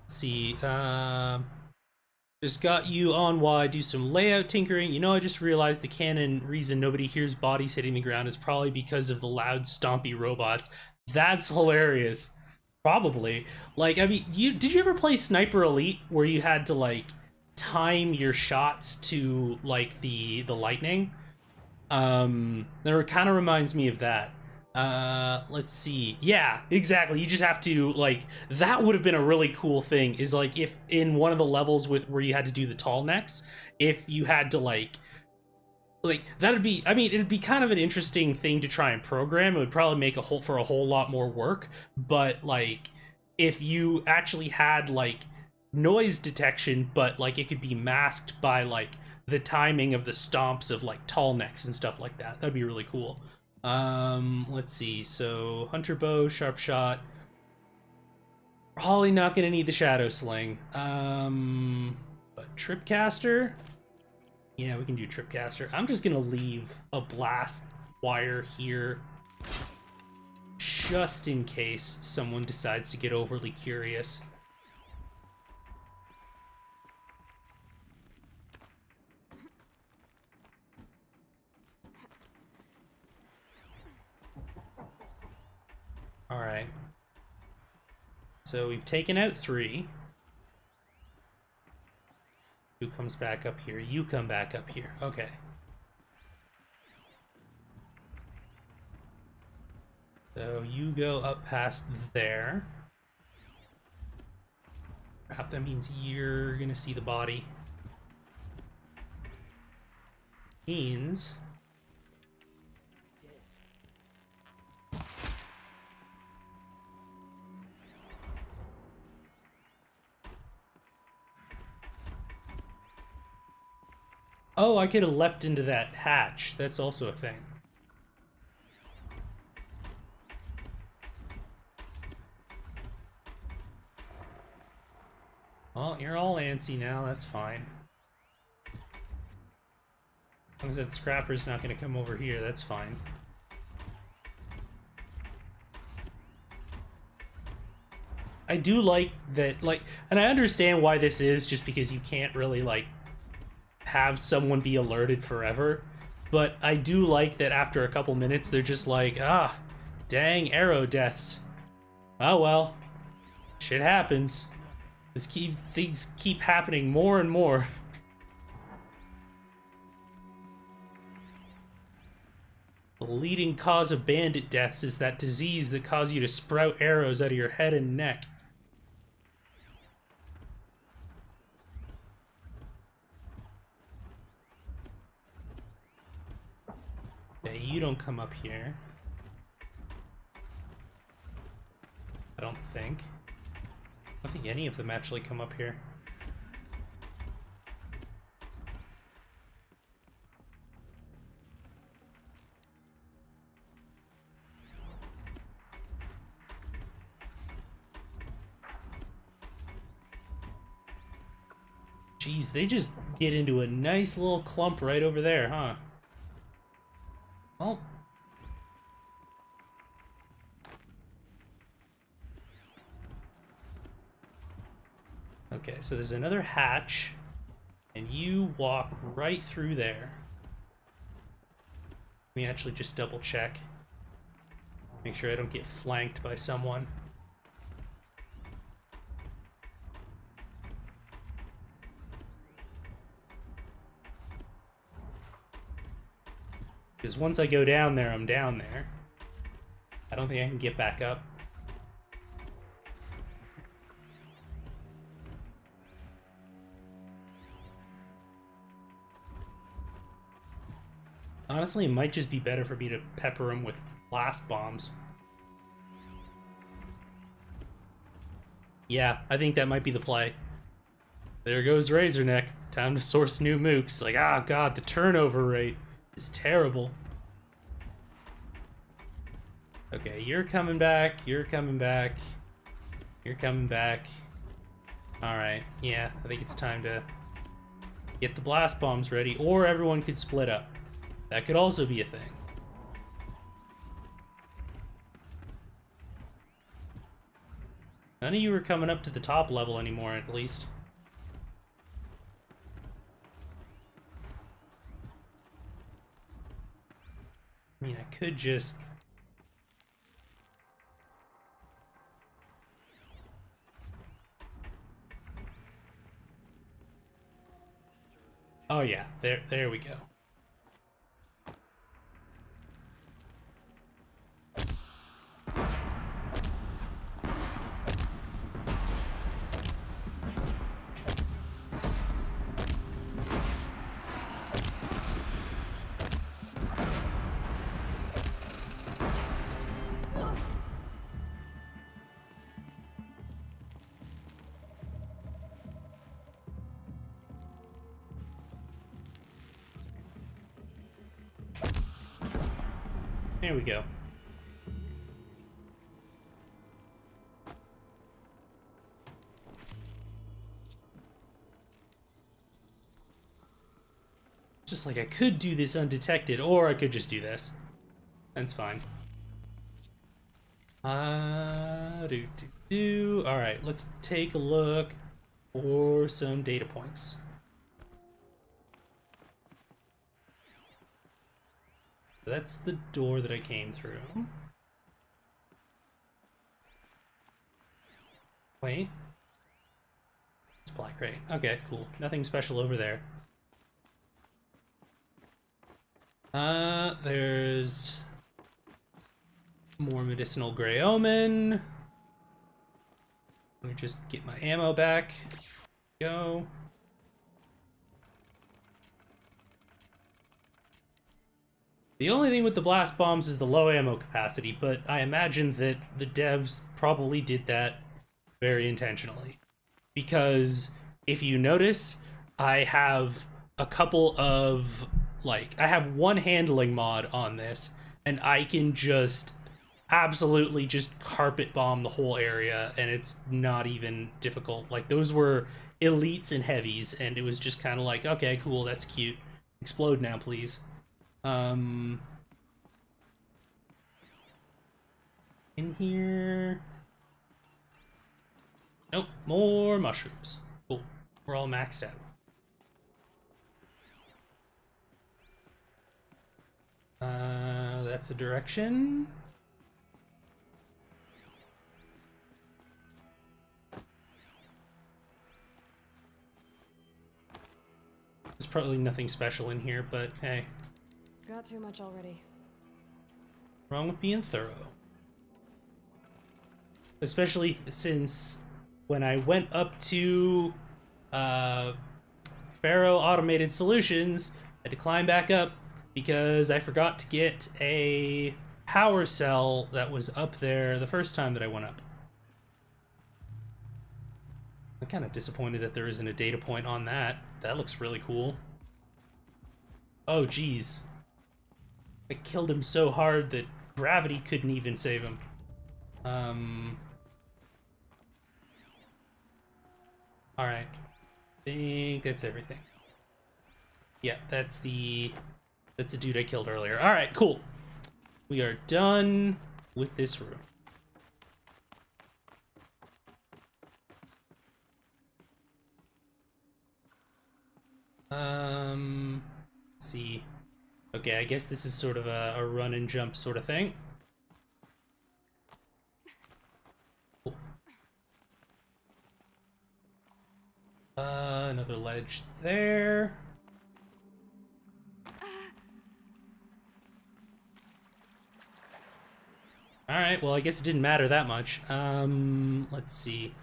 A: Let's see, just got you on while I do some layout tinkering. You know, I just realized the canon reason nobody hears bodies hitting the ground is probably because of the loud stompy robots. That's hilarious. Probably. Like, I mean, did you ever play Sniper Elite where you had to, like, time your shots to, like, the lightning? That kind of reminds me of that. Let's see. Yeah, exactly. You just have to, like, that would have been a really cool thing, is like if in one of the levels where you had to do the tall necks, if you had to like that'd be, I mean, it'd be kind of an interesting thing to try and program. It would probably make a whole lot more work, but like if you actually had like noise detection, but like it could be masked by like the timing of the stomps of like tall necks and stuff like that. That'd be really cool. Let's see. So hunter bow, sharp shot. Probably not gonna need the shadow sling. But tripcaster. Yeah, we can do tripcaster. I'm just gonna leave a blast wire here, just in case someone decides to get overly curious. All right. So we've taken out 3. Who comes back up here? You come back up here. Okay. So you go up past there. Crap, that means you're gonna see the body. Means... Oh, I could have leapt into that hatch. That's also a thing. Well, you're all antsy now, that's fine. As long as that scrapper's not gonna come over here, that's fine. I do like that, like, and I understand why this is, just because you can't really, like, have someone be alerted forever, but I do like that after a couple minutes they're just like, ah, dang arrow deaths. Oh well, shit happens. Things keep happening more and more. The leading cause of bandit deaths is that disease that causes you to sprout arrows out of your head and neck. Okay, you don't come up here. I don't think. I don't think any of them actually come up here. Jeez, they just get into a nice little clump right over there, huh? Well. Okay, so there's another hatch, And you walk right through there. Let me actually just double check. Make sure I don't get flanked by someone. Because once I go down there, I'm down there. I don't think I can get back up. Honestly, it might just be better for me to pepper him with blast bombs. Yeah, I think that might be the play. There goes Razorneck. Time to source new mooks. Like, ah, god, the turnover rate is terrible. Okay, you're coming back, you're coming back, you're coming back. Alright, yeah, I think it's time to get the blast bombs ready, or everyone could split up. That could also be a thing. None of you are coming up to the top level anymore, at least. I mean, I could just... Oh yeah, there we go. There we go. Just like I could do this undetected, or I could just do this. That's fine. Alright, let's take a look for some data points. That's the door that I came through. Wait. It's black crate. Okay, cool. Nothing special over there. There's more medicinal gray omen. Let me just get my ammo back. Go. The only thing with the blast bombs is the low ammo capacity, but I imagine that the devs probably did that very intentionally. Because if you notice, I have a couple of, like, I have one handling mod on this, and I can just absolutely just carpet bomb the whole area, and it's not even difficult. Like, those were elites and heavies, and it was just kind of like, okay, cool, that's cute. Explode now, please. In here... Nope, more mushrooms. Cool, we're all maxed out. That's a direction. There's probably nothing special in here, but hey.
B: Got too much already.
A: Wrong with being thorough. Especially since when I went up to Pharaoh Automated Solutions, I had to climb back up because I forgot to get a power cell that was up there the first time that I went up. I'm kind of disappointed that there isn't a data point on that. That looks really cool. Oh, geez. I killed him so hard that gravity couldn't even save him. Alright. I think that's everything. Yeah, that's the dude I killed earlier. Alright, cool. We are done with this room. Let's see. Okay, I guess this is sort of a run and jump sort of thing. Another ledge there. Alright, well, I guess it didn't matter that much. Let's see.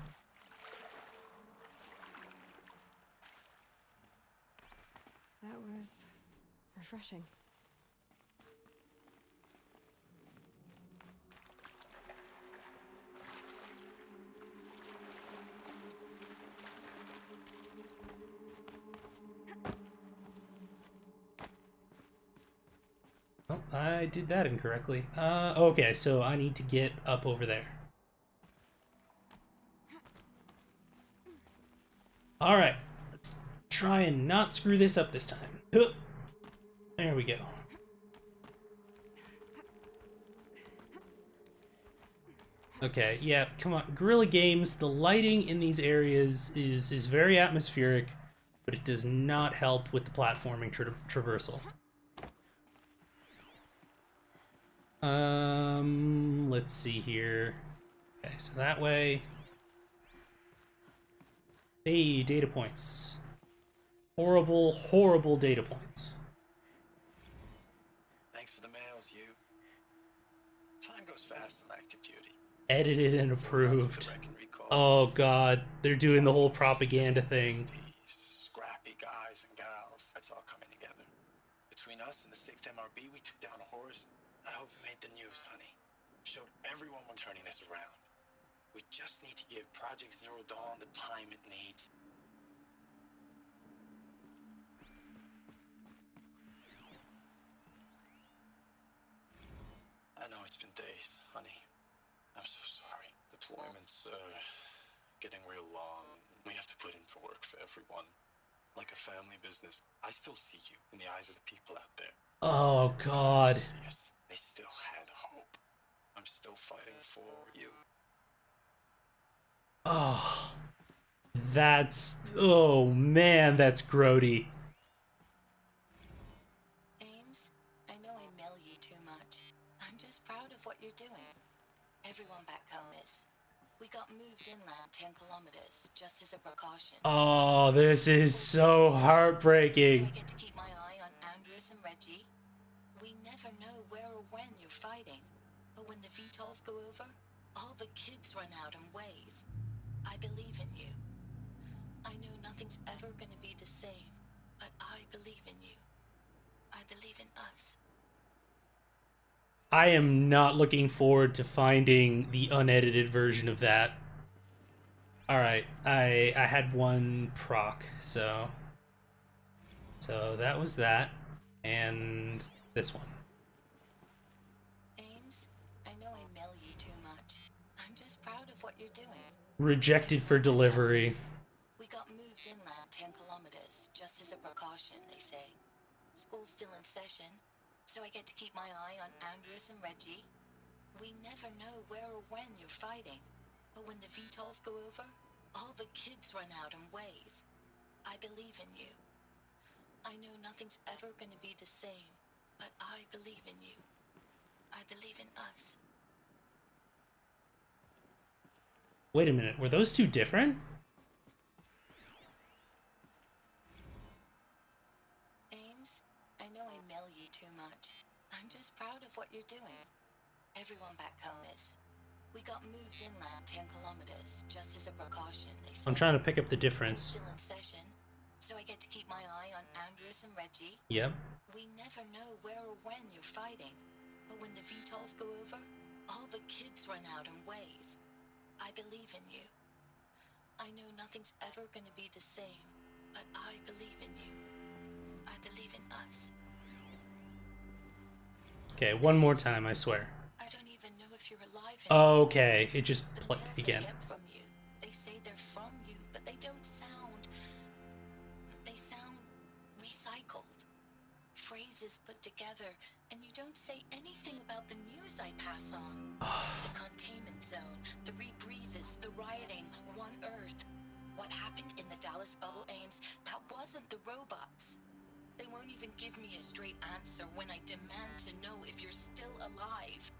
B: That was refreshing.
A: Oh, I did that incorrectly. Okay, so I need to get up over there. Alright, let's try and not screw this up this time. There we go. Okay, yeah, come on. Guerrilla Games, the lighting in these areas is very atmospheric, but it does not help with the platforming traversal. Let's see here. Okay, so that way. Hey, data points. Horrible, horrible data points.
E: Thanks for the mails, you. Time goes fast on active duty.
A: Edited and
E: 4 months with
A: approved.
E: the wreck and recalls.
A: Oh god, they're doing the whole propaganda thing.
E: These scrappy guys and gals, that's all coming together. Between us and the 6th MRB, we took down a horse. I hope we made the news, honey. Showed everyone we're turning this around. We just need to give Project Zero Dawn the time it needs. I know it's been days, honey. I'm so sorry. Deployments are getting real long. We have to put in for work for everyone. Like a family business. I still see you in the eyes of the people out there.
A: Oh god.
E: Yes, they still had hope. I'm still fighting for you.
A: Oh. That's... Oh man, that's grody.
D: Ames, I know I mail you too much. I'm just proud of what you're doing. Everyone back home is. We got moved inland 10 kilometers, just as a precaution.
A: Oh, this is so
D: So
A: heartbreaking.
D: I get to keep my eye on Andres and Reggie. We never know where or when you're fighting. But when the VTOLs go over, all the kids run out and wave. I believe in you. I know nothing's ever gonna be the same, but I believe in you. I believe in us.
A: I am not looking forward to finding the unedited version of that. Alright, I had one proc, so that was that, and this one.
D: Ames, I know I mail you too much. I'm just proud of what you're doing.
A: Rejected for delivery.
D: We got moved inland 10 kilometers, just as a precaution, they say. School's still in session, so I get to keep my eye on Andres and Reggie. We never know where or when you're fighting, but when the VTOLs go over, all the kids run out and wave. I believe in you. I know nothing's ever gonna be the same, but I believe in you. I believe in us.
A: Wait a minute, were those two different?
D: Ames, I know I mail you too much. I'm just proud of what you're doing. Everyone back home is. We got moved inland 10 kilometers, just as a precaution, they say.
A: I'm trying to pick up the difference.
D: Still in session, so I get to keep my eye on Andres and Reggie.
A: Yep.
D: We never know where or when you're fighting, but when the VTOLs go over, all the kids run out and wave. I believe in you. I know nothing's ever gonna be the same, but I believe in you. I believe in us.
A: Okay, one more time, I swear.
D: I don't even know if you're alive anymore.
A: Okay, it just
D: The
A: played
D: mails I
A: again.
D: get from you, they say they're from you, but they don't sound. They sound recycled. Phrases put together, and you don't say anything about the news I pass on. The containment zone, the rebreathers, the rioting, One Earth. What happened in the Dallas bubble aims, that wasn't the robots. They won't even give me a straight answer when I demand to know if you're still alive.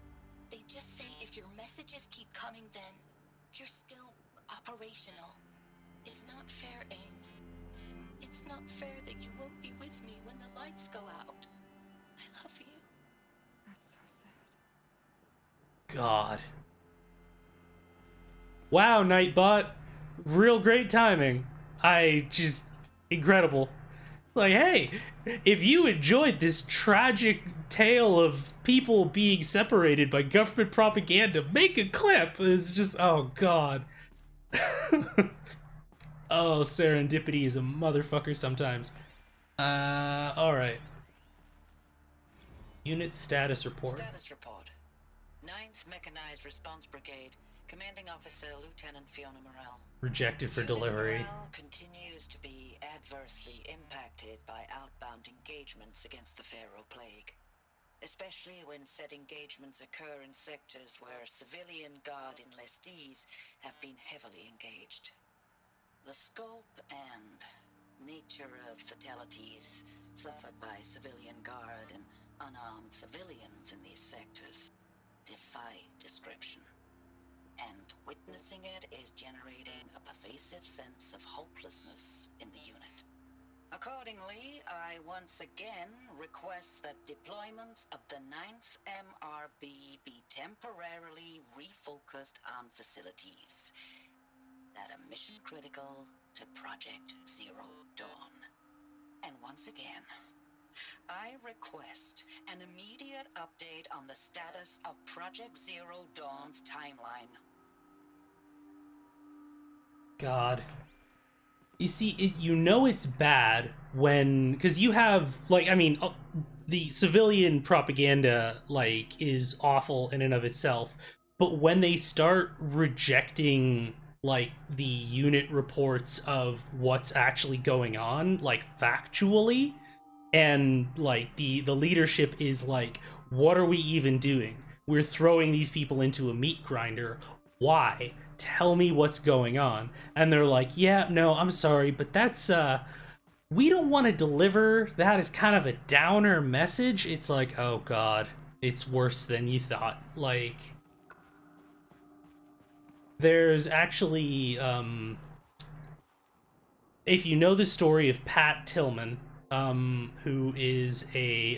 D: They just say if your messages keep coming, then you're still operational. It's not fair, Ames. It's not fair that you won't be with me when the lights go out. I love you.
B: That's so sad.
A: God. Wow, Nightbot. Real great timing. Incredible. Like, hey, if you enjoyed this tragic tale of people being separated by government propaganda, make a clip. It's just, oh God. Oh, serendipity is a motherfucker sometimes. Alright. Unit status report.
D: Status report. 9th Mechanized Response Brigade, Commanding Officer Lieutenant Fiona Morrell.
A: Rejected for
D: Unit
A: delivery.
D: morale continues to be adversely impacted by outbound engagements against the Pharaoh Plague, especially when said engagements occur in sectors where civilian guard enlistees have been heavily engaged. The scope and nature of fatalities suffered by civilian guard and unarmed civilians in these sectors defy description. And witnessing it is generating a pervasive sense of hopelessness in the unit. Accordingly, I once again request that deployments of the 9th MRB be temporarily refocused on facilities that are mission critical to Project Zero Dawn. And once again, I request an immediate update on the status of Project Zero Dawn's timeline.
A: God. You see, you know it's bad when, because you have, like, I mean, the civilian propaganda, like, is awful in and of itself, but when they start rejecting, like, the unit reports of what's actually going on, like, factually, and, like, the leadership is like, what are we even doing? We're throwing these people into a meat grinder. Why? Tell me what's going on. And they're like, yeah, no, I'm sorry, but that's, we don't want to deliver that as kind of a downer message. It's like, oh God, it's worse than you thought. Like, there's actually, if you know the story of Pat Tillman, who is a,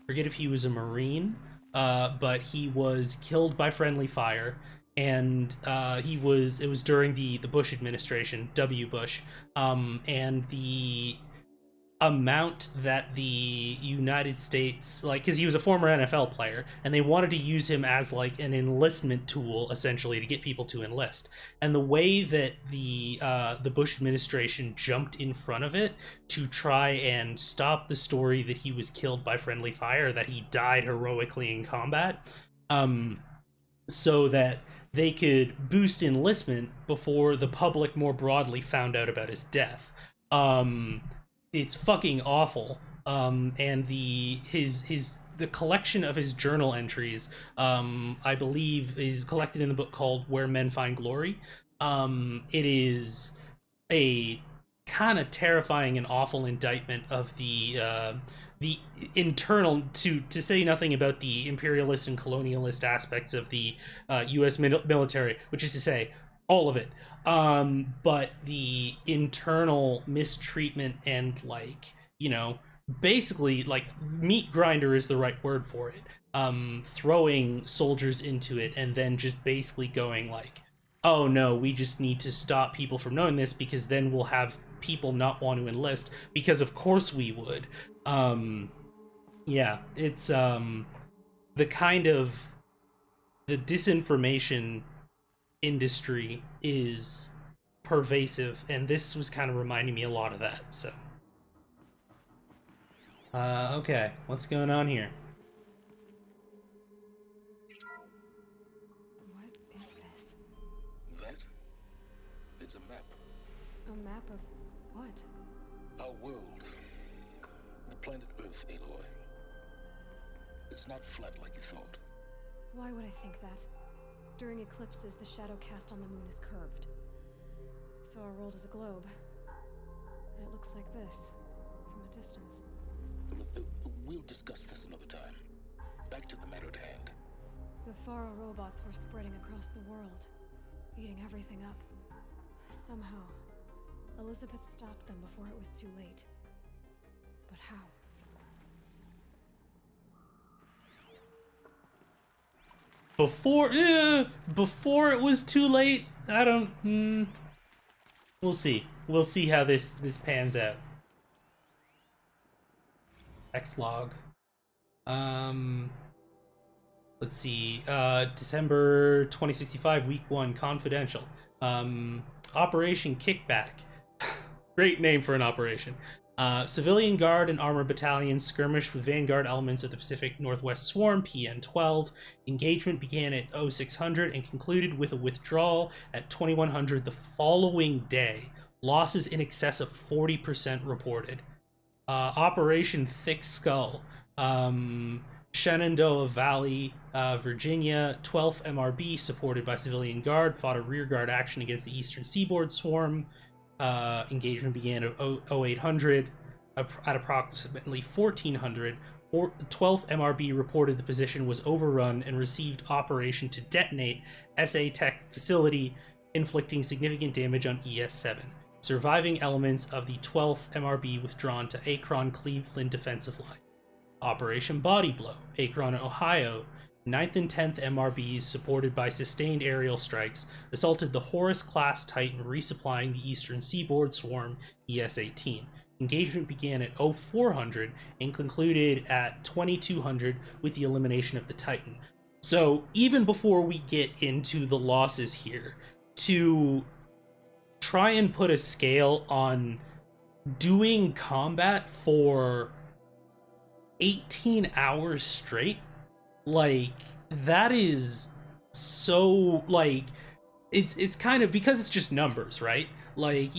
A: forget if he was a Marine, but he was killed by friendly fire, and it was during the Bush administration, W. Bush, and the amount that the United States, like, because he was a former NFL player, and they wanted to use him as, like, an enlistment tool, essentially, to get people to enlist. And the way that the Bush administration jumped in front of it to try and stop the story that he was killed by friendly fire, that he died heroically in combat, so that they could boost enlistment before the public more broadly found out about his death. It's fucking awful. And the collection of his journal entries, I believe, is collected in a book called Where Men Find Glory. It is a kind of terrifying and awful indictment of the internal, to say nothing about the imperialist and colonialist aspects of the U.S. military, which is to say, all of it. But the internal mistreatment and, like, you know, basically, like, meat grinder is the right word for it. Throwing soldiers into it and then just basically going like, oh no, we just need to stop people from knowing this because then we'll have people not want to enlist, because of course we would. Yeah, it's, the kind of, the disinformation industry is pervasive, and this was kind of reminding me a lot of that, so. Okay, what's going on here?
B: What is this?
C: That? It's a map.
B: A map of what?
C: Our world. The planet Earth, Aloy. It's not flat like you thought.
B: Why would I think that? During eclipses, the shadow cast on the moon is curved. saw our world as a globe. And it looks like this, from a distance.
C: We'll discuss this another time. Back to the matter at hand.
B: The Faro robots were spreading across the world, eating everything up. Somehow, Elizabeth stopped them before it was too late. But how?
A: Before it was too late. I don't. We'll see. We'll see how this pans out. Xlog. Let's see. December 2065, week 1, confidential. Operation Kickback. Great name for an operation. Civilian Guard and Armor Battalions skirmished with Vanguard elements of the Pacific Northwest Swarm, PN-12. Engagement began at 0600 and concluded with a withdrawal at 2100 the following day. Losses in excess of 40% reported. Operation Thick Skull. Shenandoah Valley, Virginia, 12th MRB, supported by Civilian Guard, fought a rearguard action against the Eastern Seaboard Swarm. Engagement began at 0800. At approximately 1400, 12th MRB reported the position was overrun and received operation to detonate SA Tech facility, inflicting significant damage on ES-7. Surviving elements of the 12th MRB withdrawn to Akron, Cleveland defensive line. Operation Body Blow, Akron, Ohio. 9th and 10th MRBs, supported by sustained aerial strikes, assaulted the Horus-class Titan, resupplying the Eastern Seaboard Swarm ES-18. Engagement began at 0400 and concluded at 2200 with the elimination of the Titan. So even before we get into the losses here, to try and put a scale on doing combat for 18 hours straight, like, that is so, like, it's kind of, because it's just numbers, right? Like,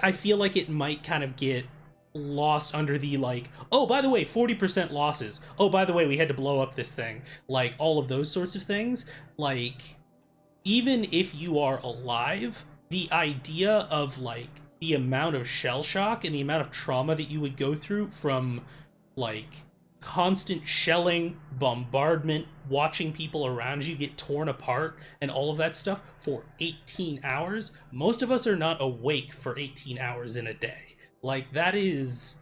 A: I feel like it might kind of get lost under the, like, oh, by the way, 40% losses. Oh, by the way, we had to blow up this thing. Like, all of those sorts of things. Like, even if you are alive, the idea of, like, the amount of shell shock and the amount of trauma that you would go through from, like, constant shelling, bombardment, watching people around you get torn apart, and all of that stuff for 18 hours. Most of us are not awake for 18 hours in a day. Like, that's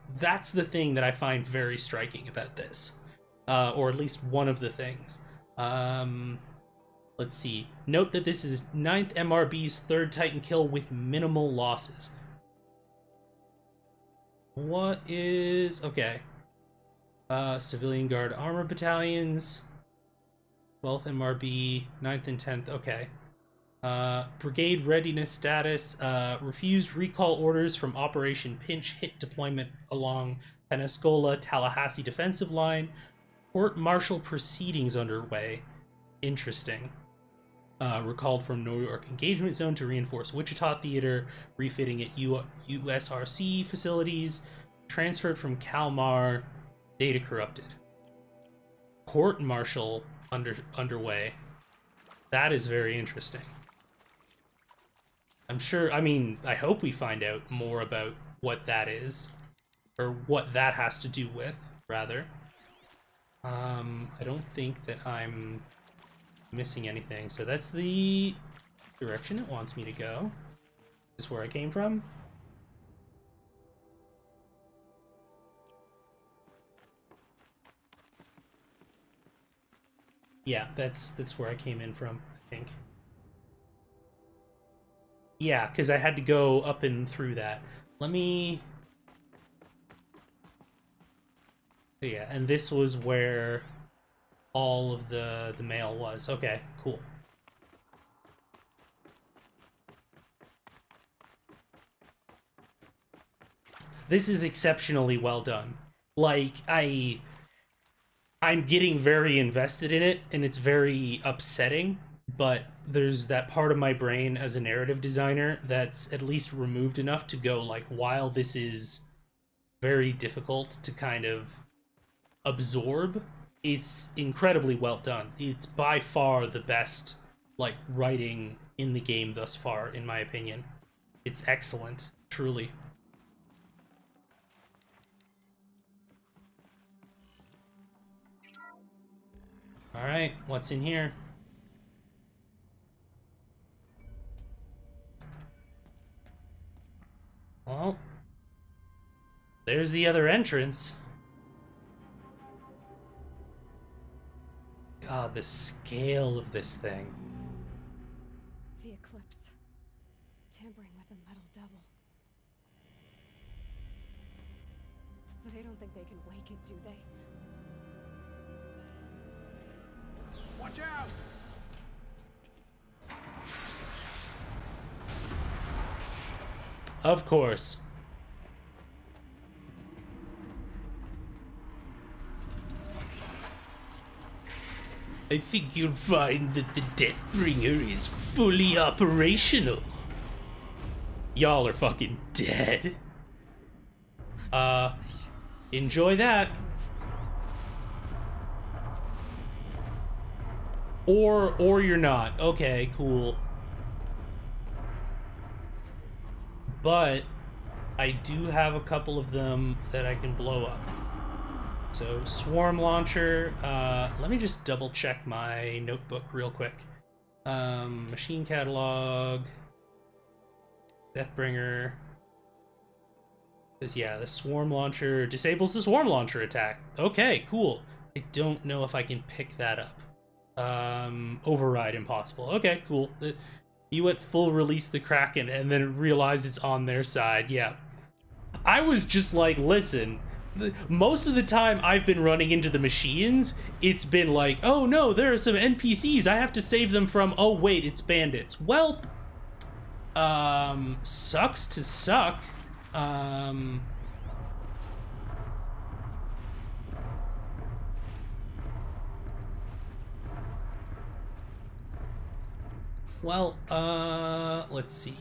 A: the thing that I find very striking about this. Or at least one of the things. Let's see. Note that this is 9th MRB's third Titan kill with minimal losses. What is... okay. Civilian Guard Armor Battalions, 12th MRB, 9th and 10th, okay. Brigade Readiness Status, refused recall orders from Operation Pinch Hit deployment along Pensacola-Tallahassee defensive line. Court-martial proceedings underway. Interesting. Recalled from New York engagement zone to reinforce Wichita Theater, refitting at USRC facilities, transferred from Kalmar. Data corrupted. Court-martial underway. That is very interesting. I'm sure, I mean, I hope we find out more about what that is. Or what that has to do with, rather. I don't think that I'm missing anything. So that's the direction it wants me to go. Is this where I came from? Yeah, that's where I came in from, I think. Yeah, because I had to go up and through that. Let me... yeah, and this was where all of the mail was. Okay, cool. This is exceptionally well done. Like, I'm getting very invested in it, and it's very upsetting, but there's that part of my brain as a narrative designer that's at least removed enough to go, like, while this is very difficult to kind of absorb, it's incredibly well done. It's by far the best, like, writing in the game thus far, in my opinion. It's excellent, truly. All right, what's in here? Well, there's the other entrance. God, the scale of this thing.
B: The eclipse. Tampering with the metal devil. They don't think they can wake it, do they?
F: Watch out!
A: Of course. I think you'll find that the Deathbringer is fully operational. Y'all are fucking dead. Enjoy that. Or you're not. Okay, cool. But I do have a couple of them that I can blow up. So, swarm launcher. Let me just double check my notebook real quick. Machine catalog. Deathbringer. Because, yeah, the swarm launcher disables the swarm launcher attack. Okay, cool. I don't know if I can pick that up. Override impossible. Okay, cool. You went full release the Kraken and then realized it's on their side. Yeah. I was just like, listen, most of the time I've been running into the machines, it's been like, oh no, there are some NPCs I have to save them from. Oh wait, it's bandits. Well, sucks to suck. Well, let's see.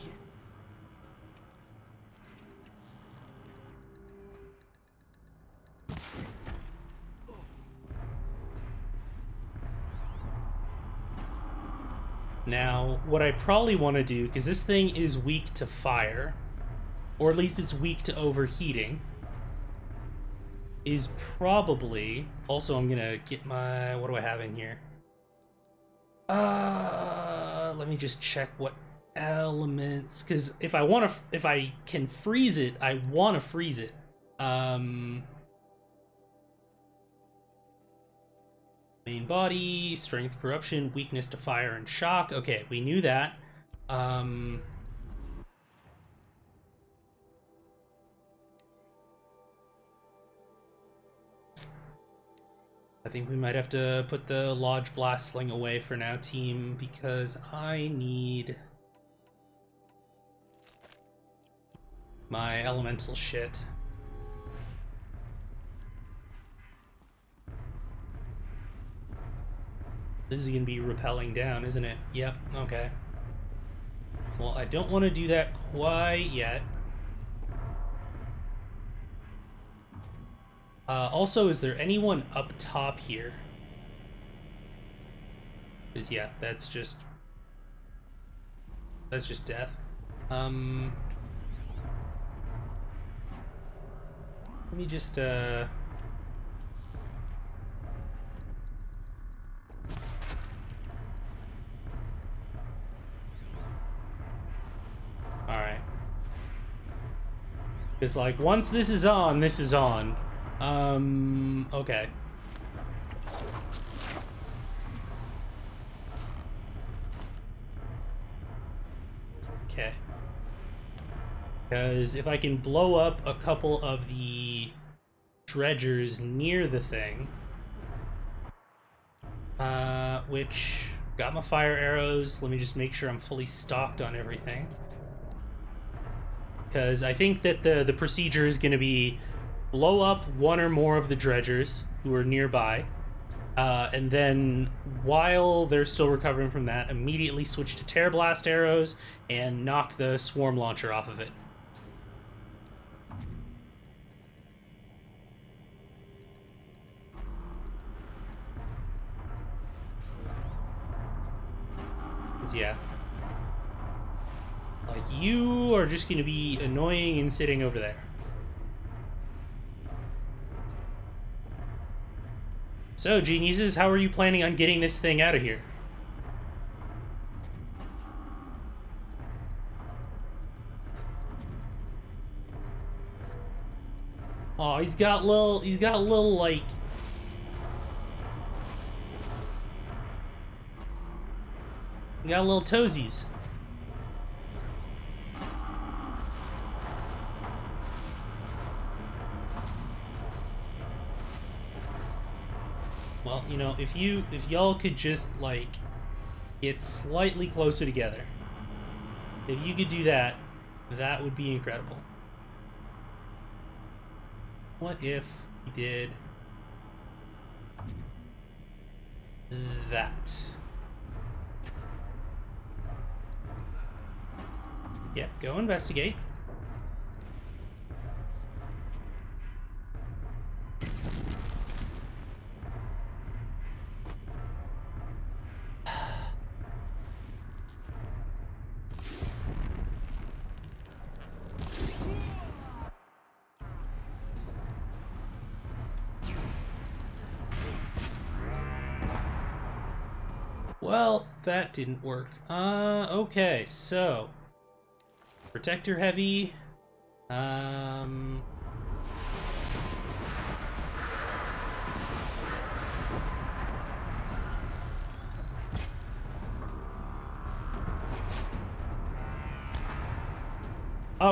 A: Now, what I probably want to do, because this thing is weak to fire, or at least it's weak to overheating, is probably... Also, I'm gonna get my... What do I have in here? Let me just check what elements, because if I can freeze it, I want to freeze it. Main body, strength, corruption, weakness to fire and shock. Okay, we knew that. I think we might have to put the Lodge Blast Sling away for now, team, because I need my elemental shit. This is gonna be rappelling down, isn't it? Yep, okay. Well, I don't want to do that quite yet. Also, is there anyone up top here? Because, yeah, that's just death. Let me just, Alright. It's like, once this is on, this is on. Okay. Okay. Because if I can blow up a couple of the dredgers near the thing, which got my fire arrows. Let me just make sure I'm fully stocked on everything. Because I think that the procedure is going to be blow up one or more of the dredgers who are nearby, and then while they're still recovering from that, immediately switch to Tear Blast arrows and knock the swarm launcher off of it. Yeah. Like, you are just gonna be annoying and sitting over there. So, geniuses, how are you planning on getting this thing out of here? Oh, he's got little, like... He got little toesies. Well, you know, if y'all could just, like, get slightly closer together. If you could do that, that would be incredible. What if we did that? Yeah, go investigate. Well, that didn't work. Okay, so protector heavy. Oh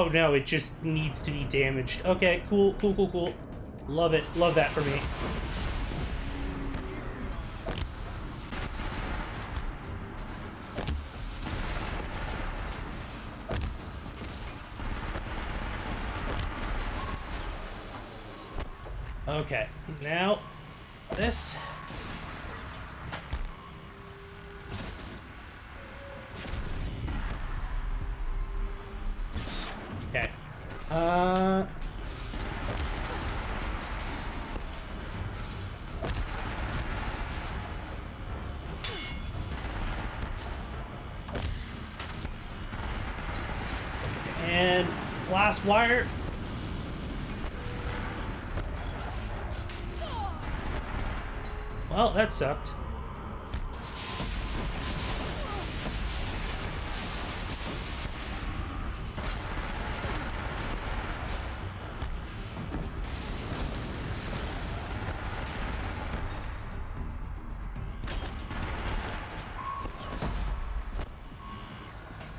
A: no, it just needs to be damaged. Okay, cool, cool, cool, cool. Love it. Love that for me. Okay, now this. Okay. And last wire. Well, that sucked.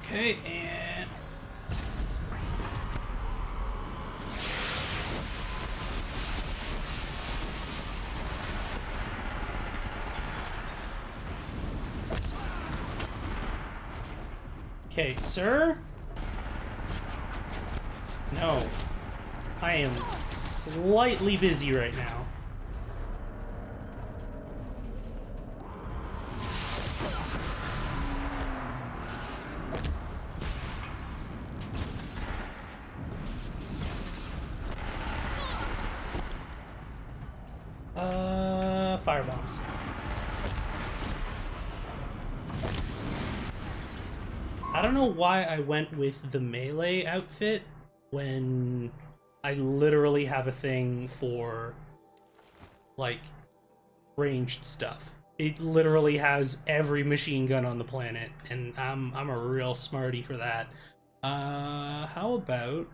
A: Okay, and... Okay, sir? No. I am slightly busy right now. Firebombs. I don't know why I went with the melee outfit when I literally have a thing for, like, ranged stuff. It literally has every machine gun on the planet, and I'm a real smarty for that. How about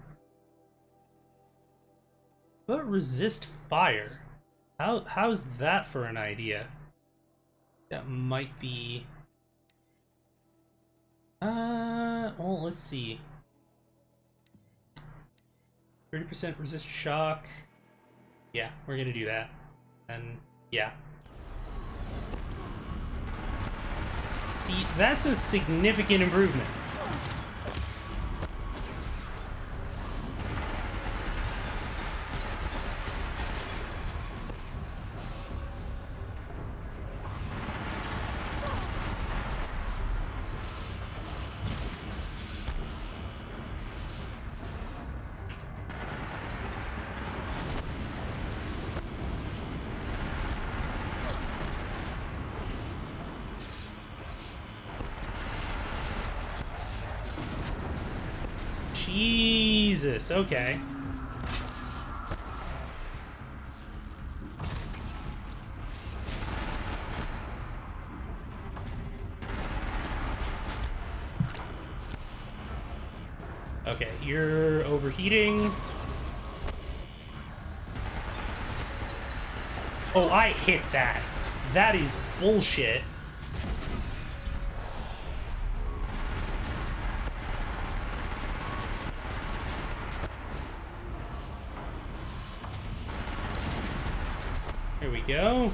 A: resist fire? How's that for an idea? That might be... well, let's see. 30% resist shock. Yeah, we're gonna do that. And, yeah. See, that's a significant improvement. Jesus, okay. Okay, you're overheating. Oh, I hit that. That is bullshit. Here we go.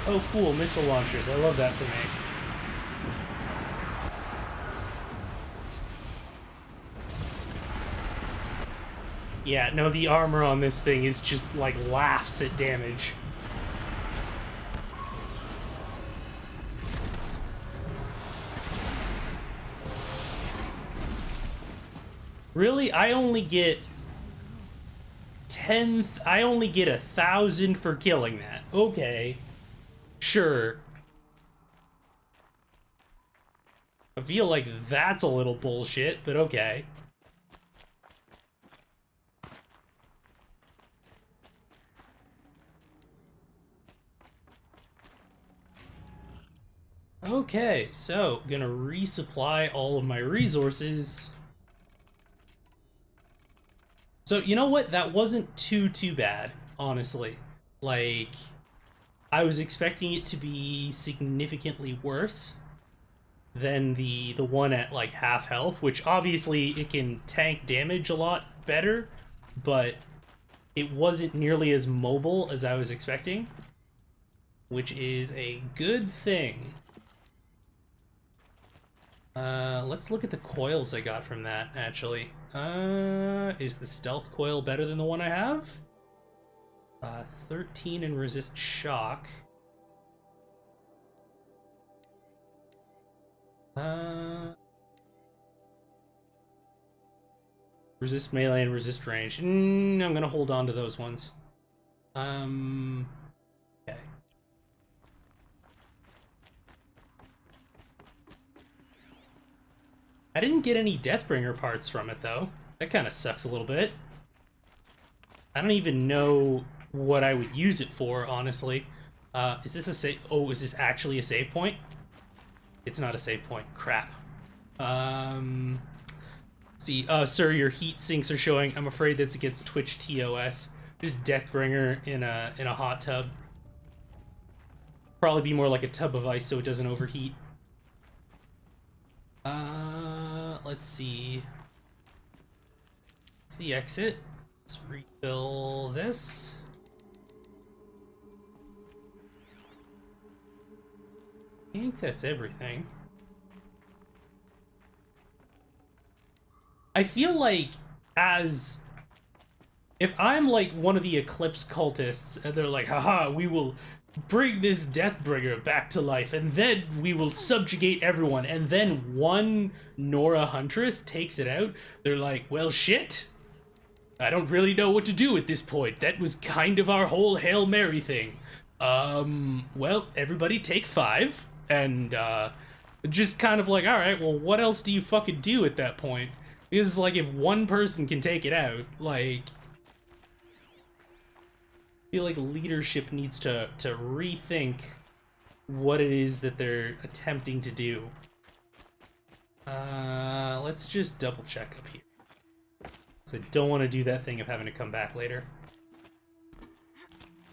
A: Oh, cool, missile launchers. I love that for me. Yeah, no, the armor on this thing is just, like, laughs at damage. Really? I only get 1,000 for killing that. Okay. Sure. I feel like that's a little bullshit, but okay. Okay, so gonna resupply all of my resources. So you know what? That wasn't too bad, honestly. Like, I was expecting it to be significantly worse than the one at like half health, which obviously it can tank damage a lot better, but it wasn't nearly as mobile as I was expecting, which is a good thing. Let's look at the coils I got from that, actually. Is the stealth coil better than the one I have? 13 and resist shock. Resist melee and resist range. I'm gonna hold on to those ones. Okay. I didn't get any Deathbringer parts from it, though. That kind of sucks a little bit. I don't even know what I would use it for, honestly. Is this a save? Oh, is this actually a save point? It's not a save point. Crap. See, sir, your heat sinks are showing. I'm afraid that's against Twitch TOS. Just Deathbringer in a hot tub. Probably be more like a tub of ice so it doesn't overheat. Let's see. It's the exit. Let's refill this. I think that's everything. I feel like if I'm like one of the Eclipse cultists and they're like, haha, we will bring this Deathbringer back to life and then we will subjugate everyone, and then one Nora Huntress takes it out, they're like, well, shit. I don't really know what to do at this point. That was kind of our whole Hail Mary thing. Well, everybody take 5, and, just kind of like, alright, well, what else do you fucking do at that point? Because, like, if one person can take it out, like, I feel like leadership needs to rethink what it is that they're attempting to do. Let's just double check up here. So I don't want to do that thing of having to come back later.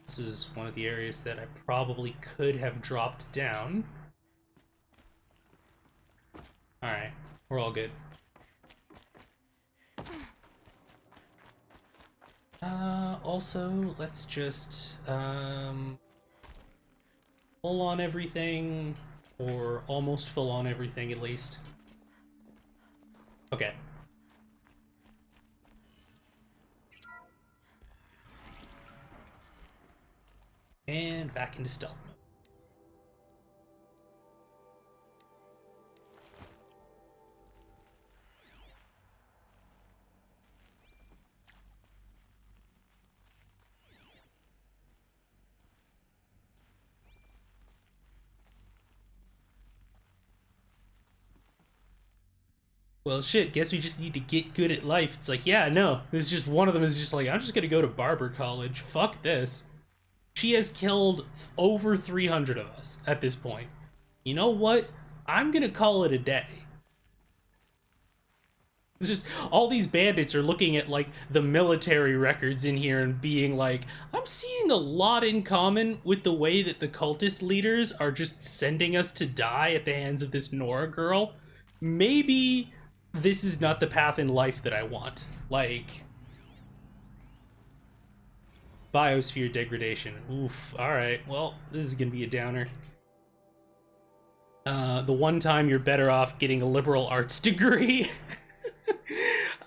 A: This is one of the areas that I probably could have dropped down. Alright, we're all good. Also, let's just, full on everything, or almost full on everything at least. Okay. And back into stealth mode. well, shit, guess we just need to get good at life. It's like, yeah, no. This is just one of them is just like, I'm just gonna go to barber college. Fuck this. She has killed over 300 of us at this point. You know what? I'm gonna call it a day. It's just, all these bandits are looking at, like, the military records in here and being like, I'm seeing a lot in common with the way that the cultist leaders are just sending us to die at the hands of this Nora girl. Maybe this is not the path in life that I want. Like, biosphere degradation. Oof, alright, well, this is gonna be a downer. The one time you're better off getting a liberal arts degree.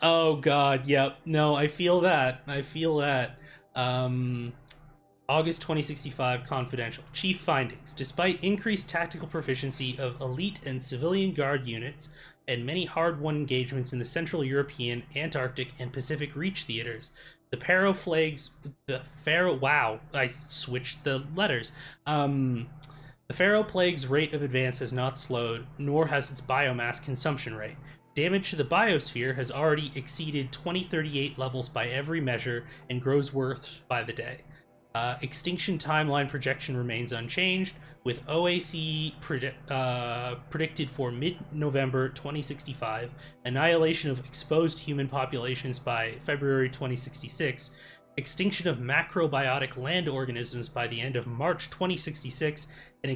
A: Oh god, yep. No, I feel that. I feel that. August 2065, confidential. Chief findings. Despite increased tactical proficiency of elite and civilian guard units, and many hard-won engagements in the Central European, Antarctic, and Pacific Reach theaters, wow, I switched the letters. The Pharaoh Plague's rate of advance has not slowed, nor has its biomass consumption rate. Damage to the biosphere has already exceeded 2038 levels by every measure and grows worse by the day. Extinction timeline projection remains unchanged, with OAC predicted for mid-November 2065, annihilation of exposed human populations by February 2066, extinction of macrobiotic land organisms by the end of March 2066, and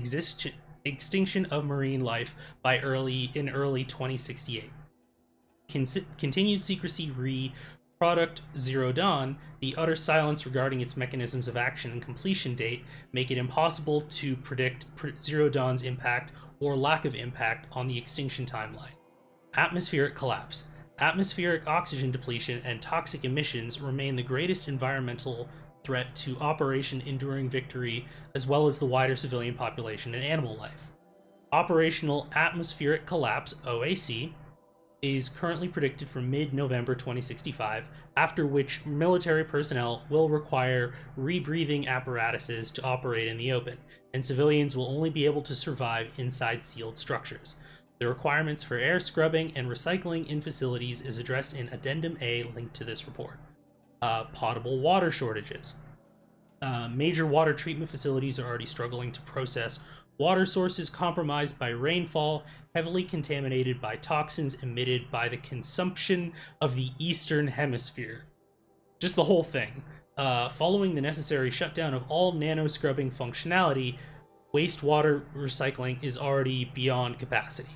A: extinction of marine life by early 2068. Continued secrecy Product Zero Dawn, the utter silence regarding its mechanisms of action and completion date make it impossible to predict Zero Dawn's impact or lack of impact on the extinction timeline. Atmospheric collapse. Atmospheric oxygen depletion and toxic emissions remain the greatest environmental threat to Operation Enduring Victory, as well as the wider civilian population and animal life. Operational Atmospheric Collapse, OAC, is currently predicted for mid-November 2065, after which military personnel will require rebreathing apparatuses to operate in the open, and civilians will only be able to survive inside sealed structures. The requirements for air scrubbing and recycling in facilities is addressed in Addendum A linked to this report. Potable water shortages. Major water treatment facilities are already struggling to process water sources compromised by rainfall, heavily contaminated by toxins emitted by the consumption of the Eastern Hemisphere. Just the whole thing. Following the necessary shutdown of all nano-scrubbing functionality, wastewater recycling is already beyond capacity.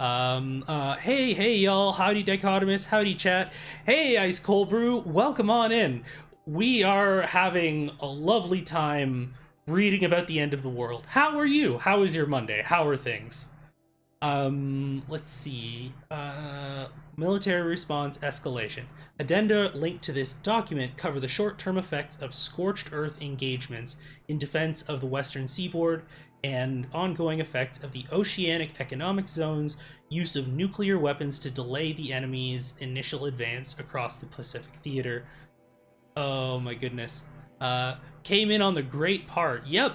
A: Hey y'all, howdy dichotomous, howdy chat, hey Ice Cold Brew, welcome on in. We are having a lovely time reading about the end of the world. How are you? How is your Monday? How are things? Let's see. Military response escalation. Addenda linked to this document cover the short-term effects of scorched earth engagements in defense of the western seaboard and ongoing effects of the oceanic economic zone's use of nuclear weapons to delay the enemy's initial advance across the Pacific theater. Oh my goodness. Came in on the great part. Yep.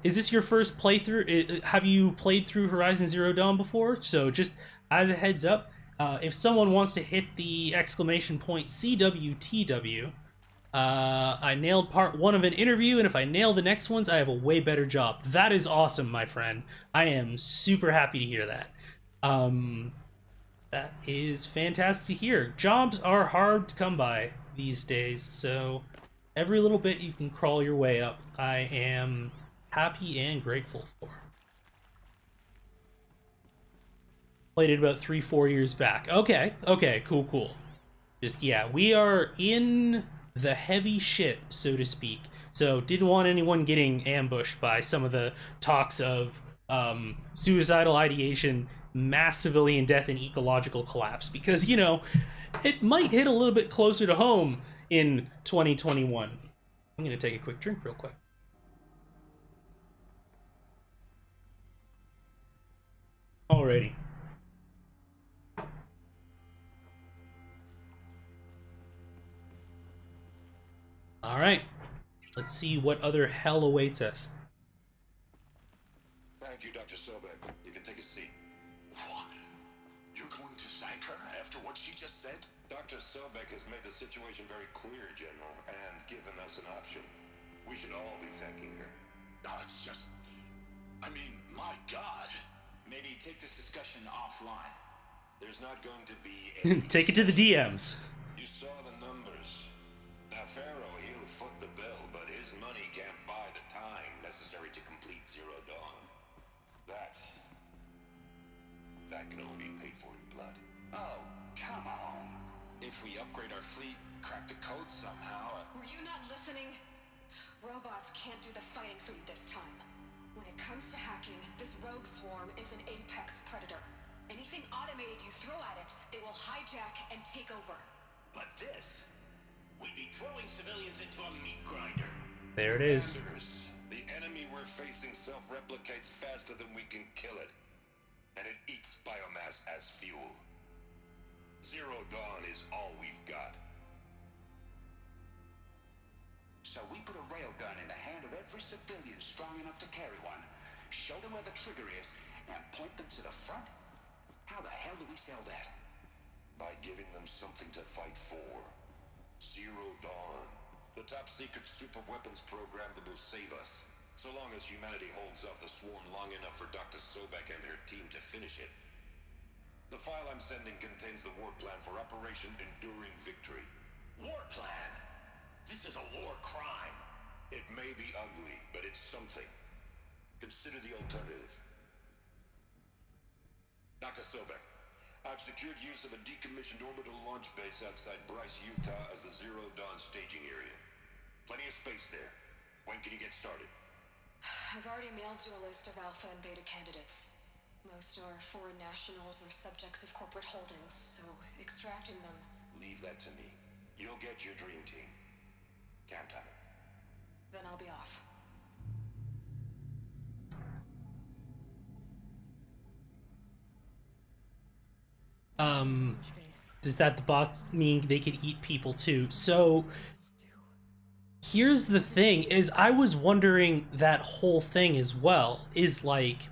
A: Is this your first playthrough? Have you played through Horizon Zero Dawn before? So just as a heads up, if someone wants to hit the exclamation point CWTW, I nailed part 1 of an interview, and if I nail the next ones, I have a way better job. That is awesome, my friend. I am super happy to hear that. That is fantastic to hear. Jobs are hard to come by these days, so every little bit you can crawl your way up, I am happy and grateful for. Played it about 3-4 years back. Okay, cool. Just, yeah, we are in the heavy shit, so to speak. So, didn't want anyone getting ambushed by some of the talks of suicidal ideation, mass civilian death, and ecological collapse, because, you know, it might hit a little bit closer to home in 2021. I'm gonna take a quick drink real quick. Alrighty. Alright. Let's see what other hell awaits us.
C: Thank you, Dr. Sobek. You can take a seat. What? You're going to her after what she just said?
G: Dr. Sobek has made the situation very clear, General, and given us an option. We should all be thanking her.
C: Oh, it's just... I mean, my God.
F: Maybe take this discussion offline.
G: There's not going to be any...
A: Take it to the DMs.
G: You saw the numbers. Now, Pharaoh, he'll foot the bill, but his money can't buy the time necessary to complete Zero Dawn. That can only be paid for in blood.
F: Oh, come on. If we upgrade our fleet, crack the code somehow...
B: Were you not listening? Robots can't do the fighting for you this time. When it comes to hacking, this rogue swarm is an apex predator. Anything automated you throw at it, they will hijack and take over.
F: But this... We'd be throwing civilians into a meat grinder.
A: There it is.
G: Commanders, the enemy we're facing self-replicates faster than we can kill it. And it eats biomass as fuel. Zero Dawn is all we've got.
F: So we put a railgun in the hand of every civilian strong enough to carry one, show them where the trigger is, and point them to the front? How the hell do we sell that?
G: By giving them something to fight for. Zero Dawn. The top-secret super-weapons program that will save us. So long as humanity holds off the swarm long enough for Dr. Sobek and her team to finish it. The file I'm sending contains the war plan for Operation Enduring Victory.
F: War plan? This is a war crime.
G: It may be ugly, but it's something. Consider the alternative. Dr. Sobek, I've secured use of a decommissioned orbital launch base outside Bryce, Utah as the Zero Dawn staging area. Plenty of space there. When can you get started?
B: I've already mailed you a list of alpha and beta candidates. Most are foreign nationals or subjects of corporate holdings, so extracting them...
G: Leave that to me. You'll get your dream team. Count on it.
B: Then I'll be off.
A: Does that the bots mean they could eat people too? So here's the thing, is I was wondering that whole thing as well, is like,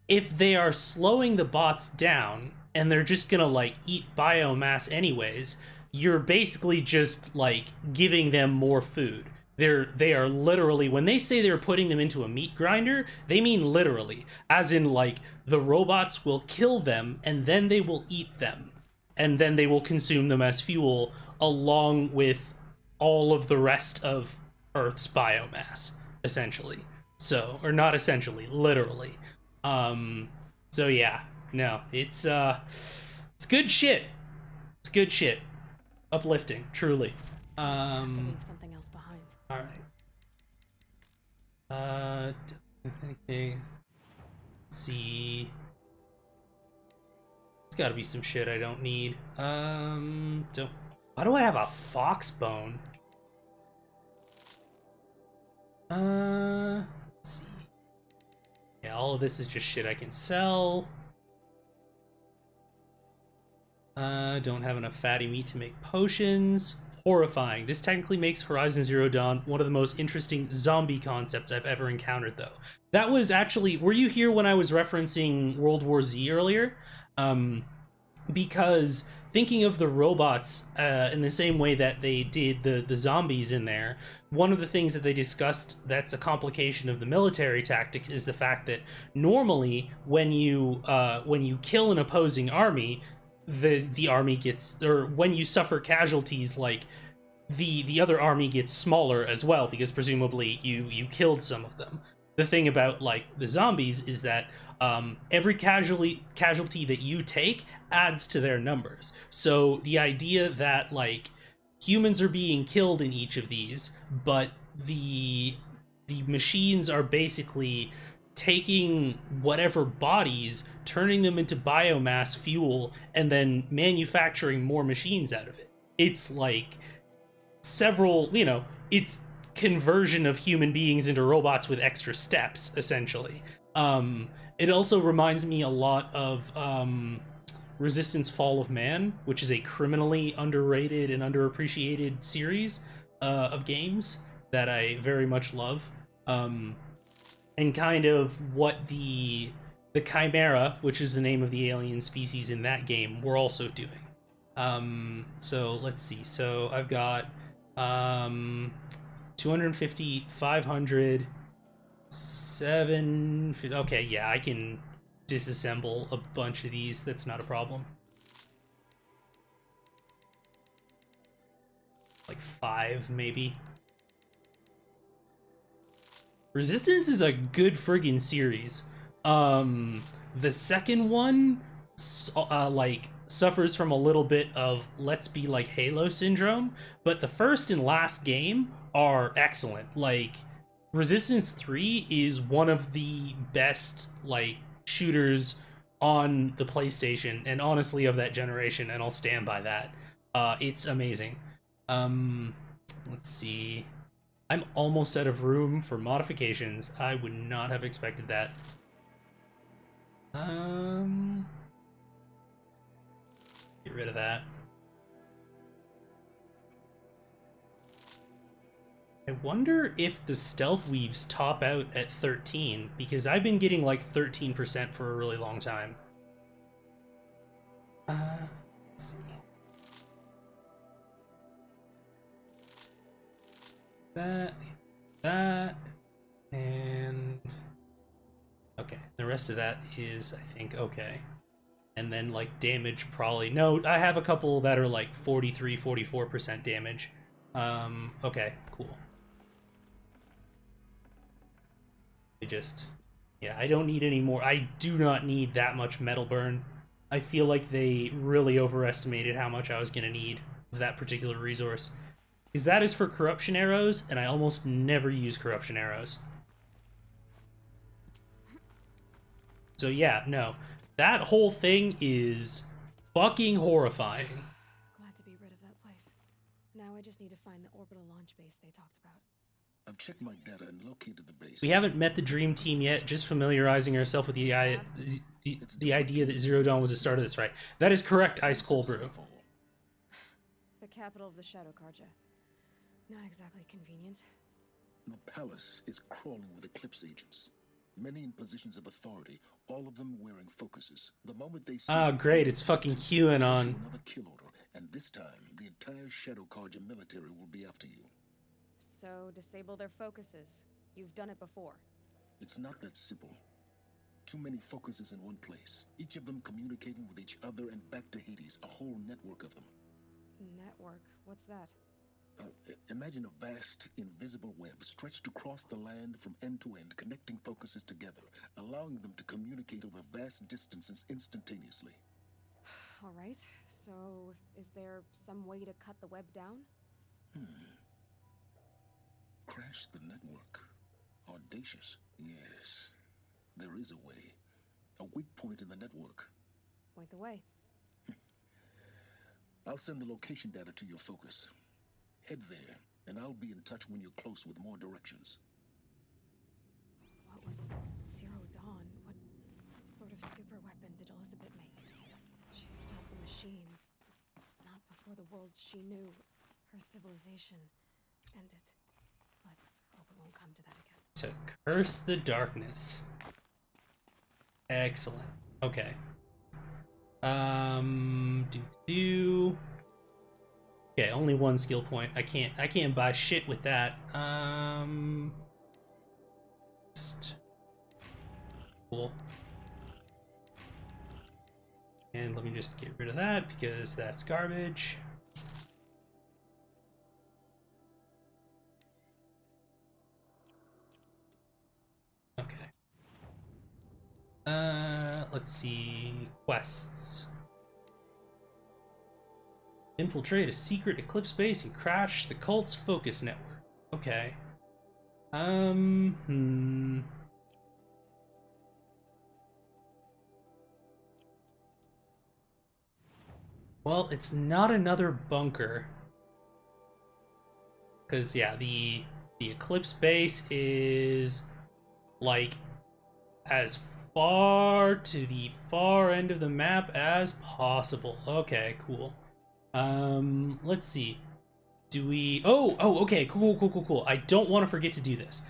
A: if they are slowing the bots down and they're just gonna like eat biomass anyways, you're basically just like giving them more food. They are literally, when they say they're putting them into a meat grinder, they mean literally, as in like the robots will kill them and then they will eat them, and then they will consume them as fuel along with all of the rest of Earth's biomass, essentially. So, or not essentially, literally. So yeah, no, it's good shit. It's good shit. Uplifting, truly.
B: Leave something else behind.
A: Alright. Okay. Let's see. There's gotta be some shit I don't need. Why do I have a fox bone? Let's see. Yeah, all of this is just shit I can sell. Don't have enough fatty meat to make potions. Horrifying. This technically makes Horizon Zero Dawn one of the most interesting zombie concepts I've ever encountered, though. That was actually... Were you here when I was referencing World War Z earlier? Because thinking of the robots in the same way that they did the zombies in there, one of the things that they discussed that's a complication of the military tactics is the fact that normally when you kill an opposing army, the army gets, or when you suffer casualties, like the other army gets smaller as well, because presumably you killed some of them. The thing about like the zombies is that every casualty that you take adds to their numbers. So the idea that like humans are being killed in each of these, but the machines are basically taking whatever bodies, turning them into biomass fuel, and then manufacturing more machines out of it. It's like several, it's conversion of human beings into robots with extra steps, essentially. It also reminds me a lot of Resistance Fall of Man, which is a criminally underrated and underappreciated series of games that I very much love. And kind of what the the Chimera, which is the name of the alien species in that game, we're also doing. So let's see. So I've got 250, 500, 750. Okay, yeah, I can disassemble a bunch of these. That's not a problem. Like 5, maybe. Resistance is a good friggin' series. The second one, like, suffers from a little bit of let's be like Halo syndrome, but the first and last game are excellent. Like, Resistance 3 is one of the best, like, shooters on the PlayStation, and honestly of that generation, and I'll stand by that. It's amazing. Let's see. I'm almost out of room for modifications. I would not have expected that. Get rid of that. I wonder if the stealth weaves top out at 13, because I've been getting like 13% for a really long time. Let's see. That, and okay, the rest of that is, I think, okay. And then, like, damage probably, no, I have a couple that are like 43, 44% damage. Okay, cool. Yeah, I don't need any more. I do not need that much metal burn. I feel like they really overestimated how much I was gonna need of that particular resource. Because that is for corruption arrows, and I almost never use corruption arrows. So yeah, no. That whole thing is fucking horrifying.
B: Glad to be rid of that place. Now I just need to find the orbital launch base they talked about.
C: I've checked my data and located the base.
A: We haven't met the dream team yet, just familiarizing ourselves with the idea that Zero Dawn was the start of this, right? That is correct, Ice Cold Brew.
B: The capital of the Shadow Carja. Not exactly convenient.
C: The palace is crawling with Eclipse agents. Many in positions of authority, all of them wearing focuses. The moment they see
A: Great, it's fucking QAnon.
C: another kill order, and this time the entire Shadow Carja military will be after you.
B: So disable their focuses. You've done it before.
C: It's not that simple. Too many focuses in one place, each of them communicating with each other and back to Hades, a whole network of them.
B: Network? What's that?
C: Imagine a vast, invisible web stretched across the land from end to end, connecting focuses together, allowing them to communicate over vast distances instantaneously.
B: All right, so is there some way to cut the web down?
C: Crash the network. Audacious. Yes, there is a way. A weak point in the network.
B: Point the way.
C: I'll send the location data to your focus. Head there, and I'll be in touch when you're close with more directions.
B: What was Zero Dawn? What sort of super weapon did Elizabeth make? She stopped the machines, but not before the world she knew, her civilization, ended. Let's hope it won't come to that again.
A: To curse the darkness. Excellent. Okay. Okay, only one skill point. I can't buy shit with that. Cool. And let me just get rid of that because that's garbage. Okay. Let's see. Quests. Infiltrate a secret Eclipse base and crash the cult's focus network. Okay. Well, it's not another bunker. Because, yeah, the Eclipse base is, like, as far to the far end of the map as possible. Okay, cool. Let's see. Do we... Oh, okay, cool. I don't want to forget to do this.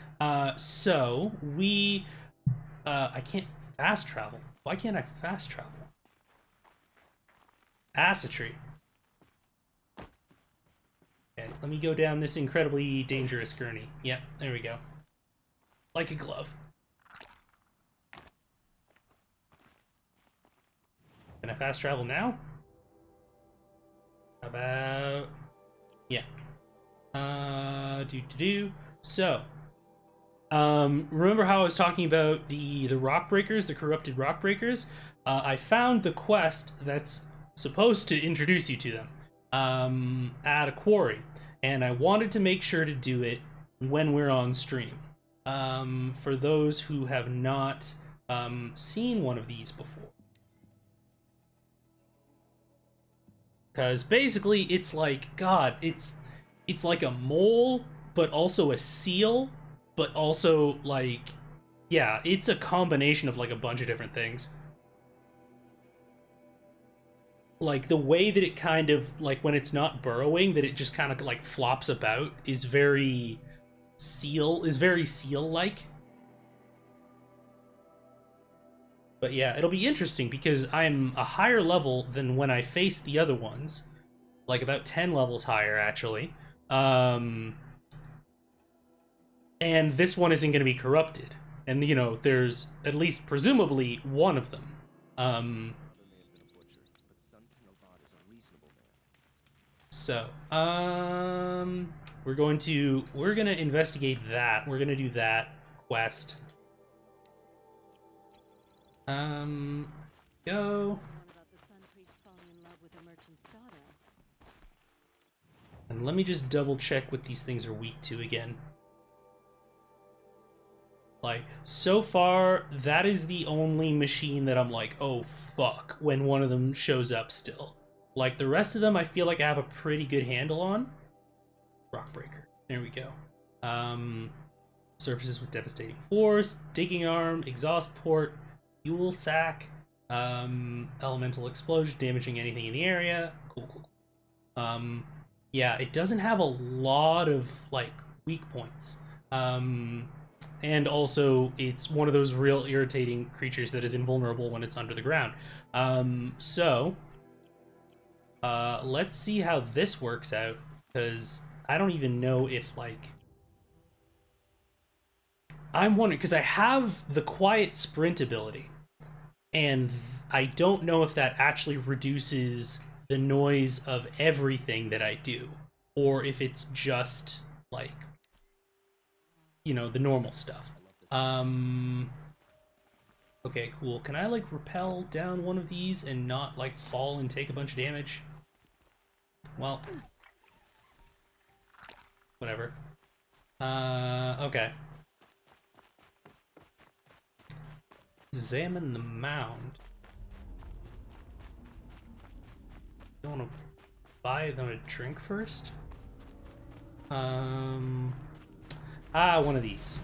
A: So, we... I can't Fast travel? Why can't I fast travel? Assetry. Okay, let me go down this incredibly dangerous gurney. Yep, there we go. Like a glove. Can I fast travel now? How about... Yeah. So, remember how I was talking about the rock breakers, the corrupted rock breakers? I found the quest that's supposed to introduce you to them at a quarry, and I wanted to make sure to do it when we're on stream. For those who have not seen one of these before. Because basically it's like, God, it's like a mole, but also a seal, but also like, yeah, it's a combination of like a bunch of different things. Like the way that it kind of, like when it's not burrowing, that it just kind of like flops about is very seal-like. But yeah, it'll be interesting because I'm a higher level than when I faced the other ones. Like about 10 levels higher, actually. And this one isn't going to be corrupted. And, you know, there's at least presumably one of them. So, we're gonna investigate that. We're gonna do that quest. Go. And let me just double check what these things are weak to again. Like, so far, that is the only machine that I'm like, oh fuck, when one of them shows up still. Like, the rest of them I feel like I have a pretty good handle on. Rockbreaker. There we go. Surfaces with devastating force, digging arm, exhaust port, fuel sac, elemental explosion, damaging anything in the area. Cool. Yeah, it doesn't have a lot of, like, weak points. And also, it's one of those real irritating creatures that is invulnerable when it's under the ground. Let's see how this works out, because I don't even know if, like... I'm wondering, because I have the quiet sprint ability, and I don't know if that actually reduces the noise of everything that I do, or if it's just, like, you know, the normal stuff. Okay, cool. Can I, like, rappel down one of these and not, like, fall and take a bunch of damage? Well, whatever. Okay. Examine the mound. Don't want to buy them a drink first? One of these.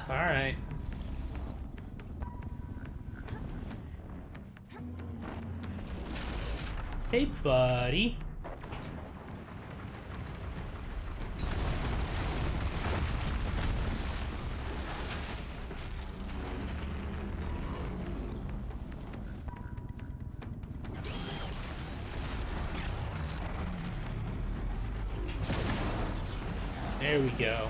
A: Alright. Hey, buddy. There we go.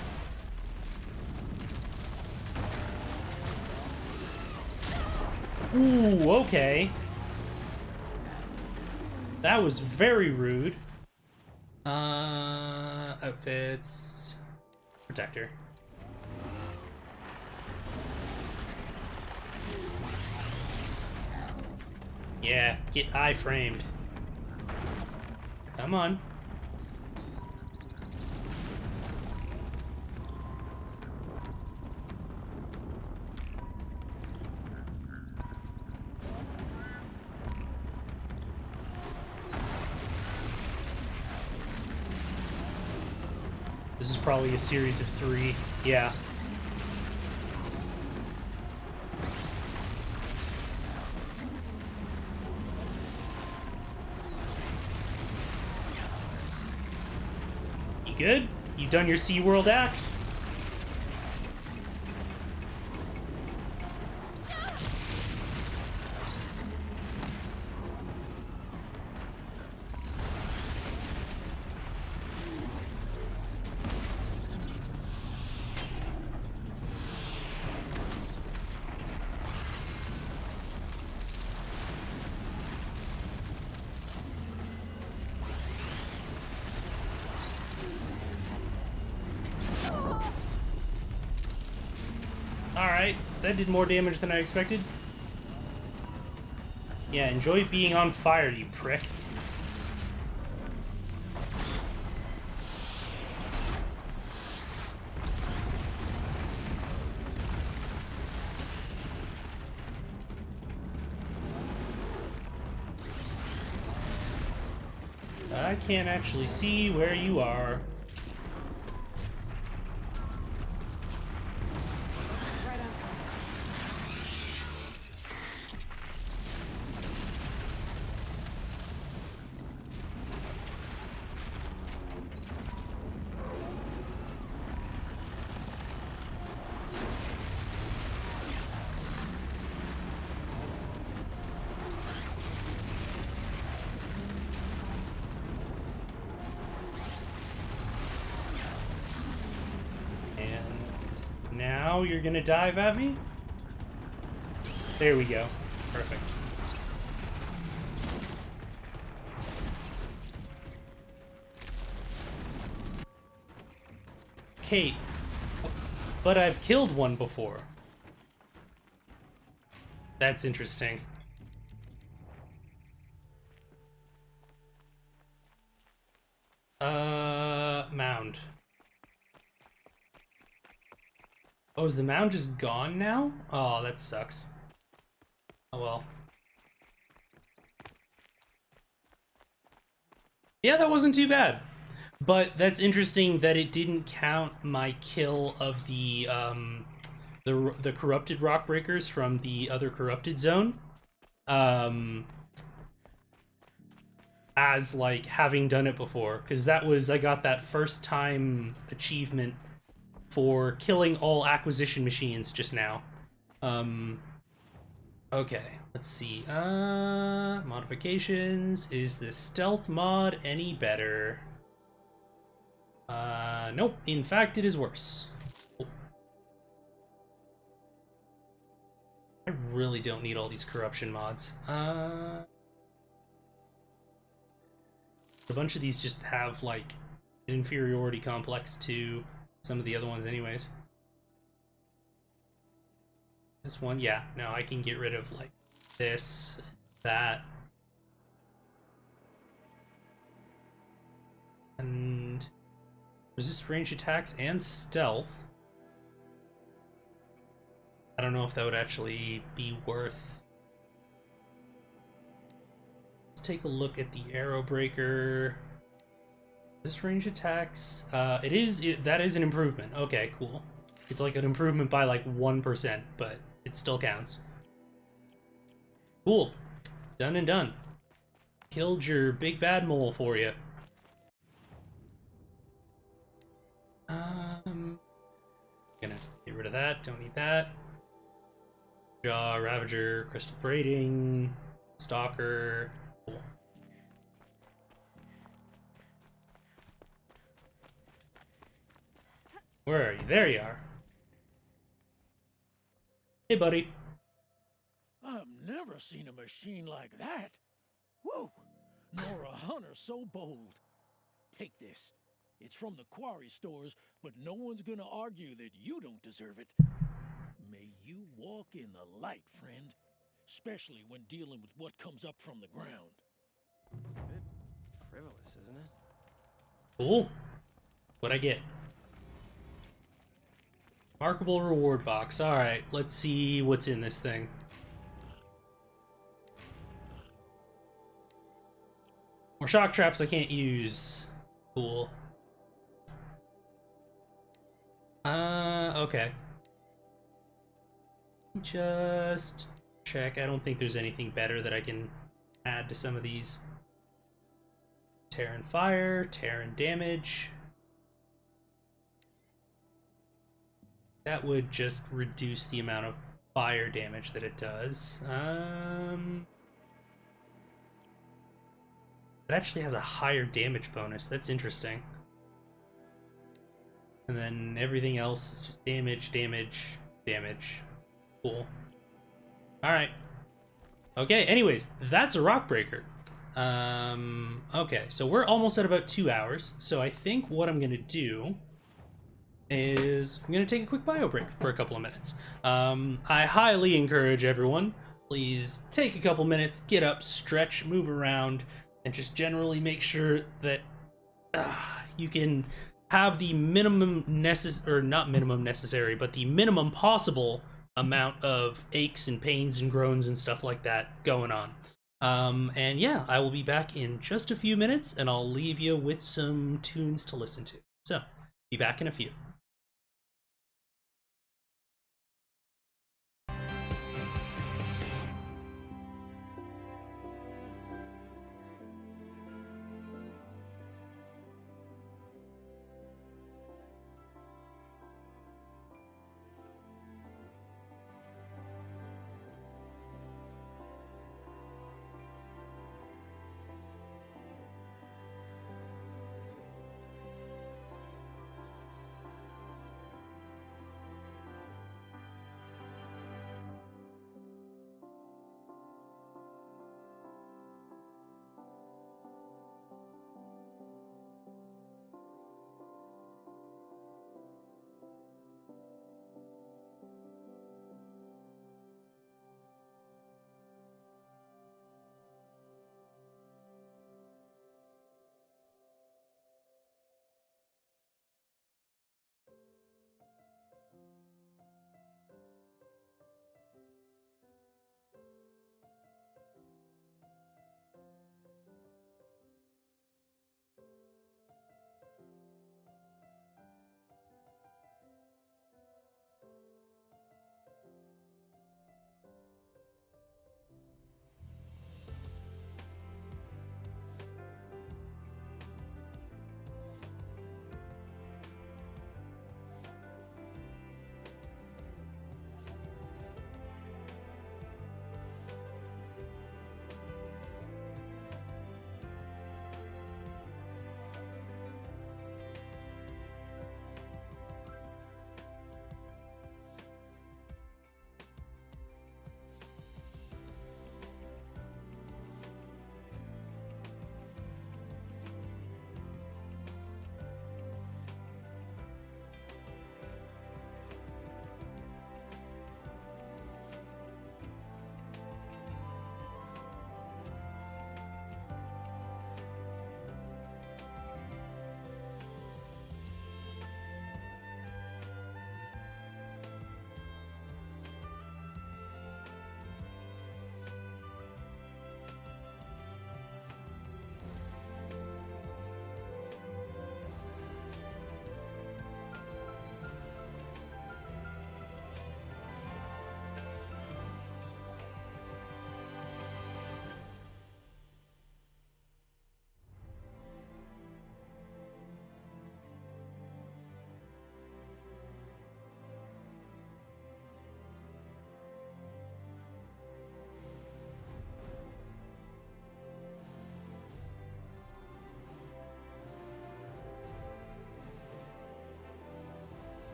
A: Ooh, okay. That was very rude. Outfits. Protector. Yeah, get iframed. Come on. This is probably a series of 3. Yeah. You good? You done your SeaWorld act? Alright, that did more damage than I expected. Yeah, enjoy being on fire, you prick. I can't actually see where you are.
B: Right on time.
A: Now you're gonna dive at me? There we go. Perfect. Kate. But I've killed one before. That's interesting. Mound. Oh, is the mound just gone now? Oh, that sucks. Oh well. Yeah, that wasn't too bad. But that's interesting that it didn't count my kill of the corrupted rock breakers from the other corrupted zone. As like having done it before, because that was, I got that first time achievement for killing all acquisition machines just now. Okay, let's see. Modifications. Is this stealth mod any better? Nope. In fact, it is worse. Oh. I really don't need all these corruption mods. A bunch of these just have, like, an inferiority complex to some of the other ones anyways. This one, yeah, no, I can get rid of, like, this, that. And resist range attacks and stealth. I don't know if that would actually be worth. Let's take a look at the arrow breaker. This range attacks, that is an improvement. Okay, cool. It's like an improvement by like 1%, but it still counts. Cool. Done and done. Killed your big bad mole for you. Gonna get rid of that, don't need that. Jaw, Ravager, Crystal Braiding, Stalker. Cool. Where are you? There you are. Hey, buddy.
H: I've never seen a machine like that. Whoa! Nor a hunter so bold. Take this. It's from the quarry stores, but no one's gonna argue that you don't deserve it. May you walk in the light, friend. Especially when dealing with what comes up from the ground.
I: It's a bit frivolous, isn't it?
A: Cool. What'd I get? Remarkable reward box. Alright, let's see what's in this thing. More shock traps I can't use. Cool. Okay. Just check. I don't think there's anything better that I can add to some of these. Tear and fire, tear and damage. That would just reduce the amount of fire damage that it does. It actually has a higher damage bonus. That's interesting. And then everything else is just damage, damage, damage. Cool. Alright. Okay, anyways, that's a rock breaker. Okay, so we're almost at about 2 hours. So I think what I'm gonna do is I'm going to take a quick bio break for a couple of minutes. I highly encourage everyone, please take a couple minutes, get up, stretch, move around, and just generally make sure that you can have the minimum not minimum necessary, but the minimum possible amount of aches and pains and groans and stuff like that going on. And yeah, I will be back in just a few minutes, and I'll leave you with some tunes to listen to. So, be back in a few.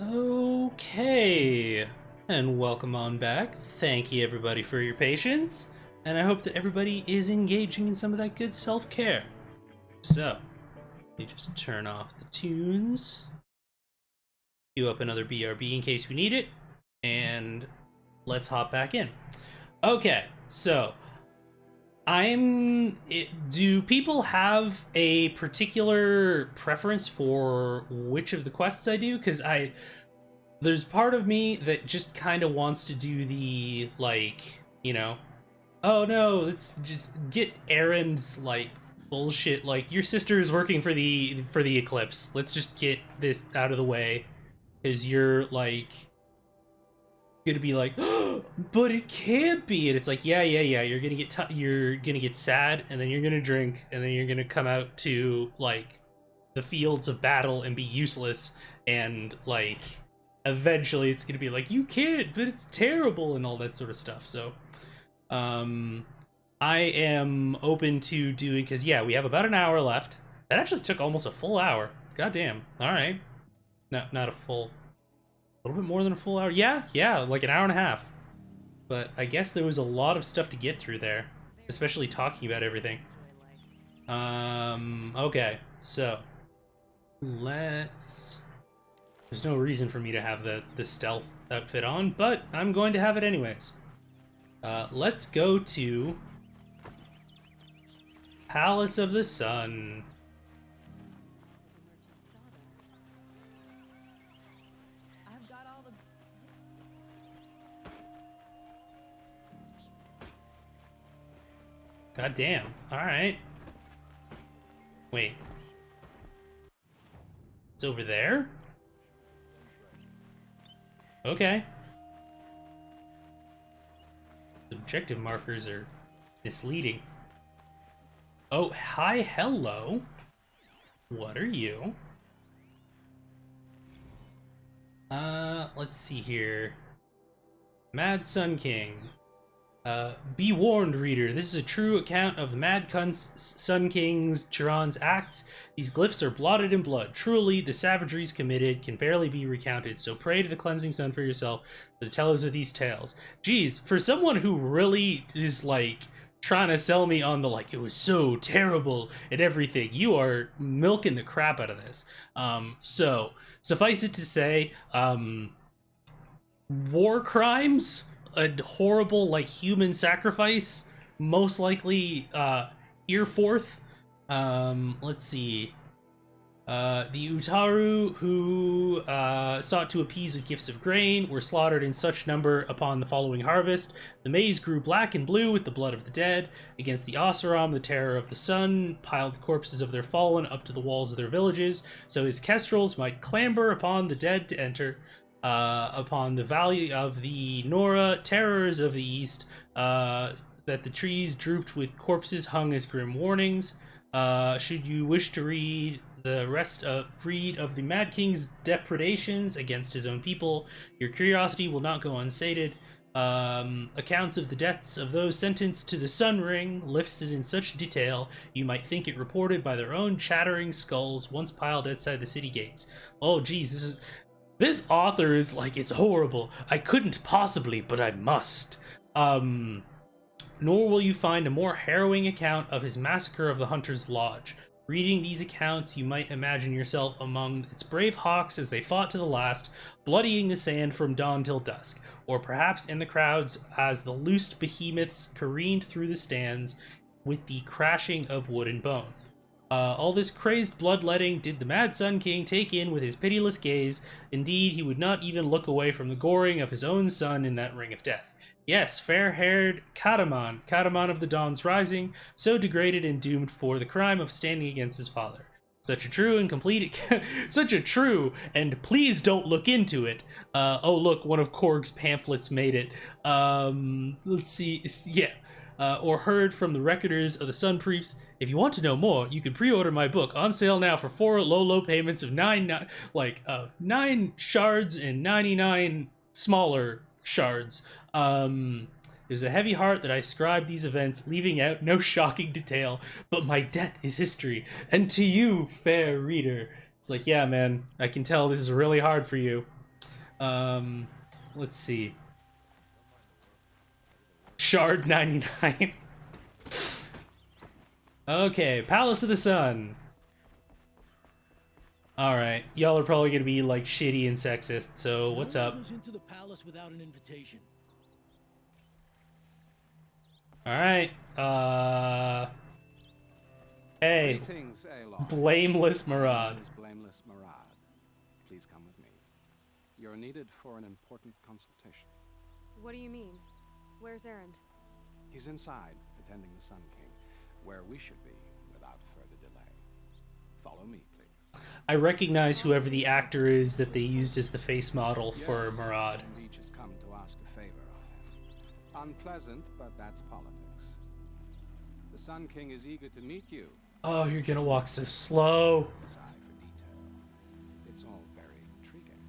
A: Okay, and welcome on back. Thank you everybody for your patience, and I hope that everybody is engaging in some of that good self-care. So, let me just turn off the tunes, queue up another BRB in case we need it, and let's hop back in. Okay, so Do people have a particular preference for which of the quests I do? Because there's part of me that just kind of wants to do the, like, you know, oh no, let's just get errands, like, bullshit, like, your sister is working for the eclipse. Let's just get this out of the way, because you're, like, gonna be like, oh, but it can't be, and it's like, yeah, you're gonna get sad, and then you're gonna drink, and then you're gonna come out to, like, the fields of battle and be useless, and, like, eventually it's gonna be like, you can't, but it's terrible, and all that sort of stuff. So I am open to doing, because yeah, we have about an hour left. That actually took almost a full hour. Goddamn. All right. No, not a full, a little bit more than a full hour. Yeah, like an hour and a half. But I guess there was a lot of stuff to get through there, especially talking about everything. Okay, so let's, there's no reason for me to have the stealth outfit on, but I'm going to have it anyways. Let's go to Palace of the Sun. God damn. Alright. Wait. It's over there? Okay. The objective markers are misleading. Oh, hi, hello. What are you? Let's see here. Mad Sun King. Be warned, reader, this is a true account of the Mad Sun King's Chiron's acts. These glyphs are blotted in blood. Truly, the savageries committed can barely be recounted, so pray to the cleansing sun for yourself, for the tellers of these tales. Geez, for someone who really is, like, trying to sell me on the, like, it was so terrible and everything, you are milking the crap out of this. So, suffice it to say, war crimes, a horrible, like, human sacrifice, most likely here forth. Let's see. The Utaru, who sought to appease with gifts of grain, were slaughtered in such number upon the following harvest. The maize grew black and blue with the blood of the dead. Against the Oseram, the terror of the sun, piled the corpses of their fallen up to the walls of their villages, so his kestrels might clamber upon the dead to enter. Upon the valley of the Nora, terrors of the east, that the trees drooped with corpses hung as grim warnings. Should you wish to read the rest of the Mad King's depredations against his own people, your curiosity will not go unsated. Accounts of the deaths of those sentenced to the Sun Ring, listed in such detail, you might think it reported by their own chattering skulls once piled outside the city gates. Oh geez, this author is like, it's horrible. I couldn't possibly, but I must. Nor will you find a more harrowing account of his massacre of the Hunter's Lodge. Reading these accounts, you might imagine yourself among its brave hawks as they fought to the last, bloodying the sand from dawn till dusk, or perhaps in the crowds as the loosed behemoths careened through the stands with the crashing of wood and bone. All this crazed bloodletting did the Mad Sun King take in with his pitiless gaze. Indeed, he would not even look away from the goring of his own son in that ring of death. Yes, fair-haired Kataman of the Dawn's Rising, so degraded and doomed for the crime of standing against his father. Such a true and please don't look into it. Oh look, one of Korg's pamphlets made it. Let's see, yeah. Or heard from the recorders of the Sun Priests. If you want to know more, you can pre-order my book, on sale now for 4 low payments of 9 shards and 99 smaller shards. There's a heavy heart that I scribe these events, leaving out no shocking detail, but my debt is history, and to you, fair reader. It's like, yeah, man, I can tell this is really hard for you. Let's see. Shard 99. Okay, Palace of the Sun. Alright, y'all are probably gonna be, like, shitty and sexist, so what's up?
H: Into the palace without an invitation.
A: Alright, Hey,
J: Greetings, Aloy.
A: blameless
J: My
A: Murad.
J: name is Blameless Murad. Please come with me. You're needed for an important consultation.
K: What do you mean? Where's Erend?
J: He's inside, attending the Sun King, where we should be without further delay. Follow me, please.
A: I recognize whoever the actor is that they used as the face model for
J: Yes,
A: Murad.
J: Reach has come to ask a favor of him. Unpleasant, but that's politics. The Sun King is eager to meet you.
A: Oh, you're gonna walk so slow.
J: His eye for detail. It's all very intriguing.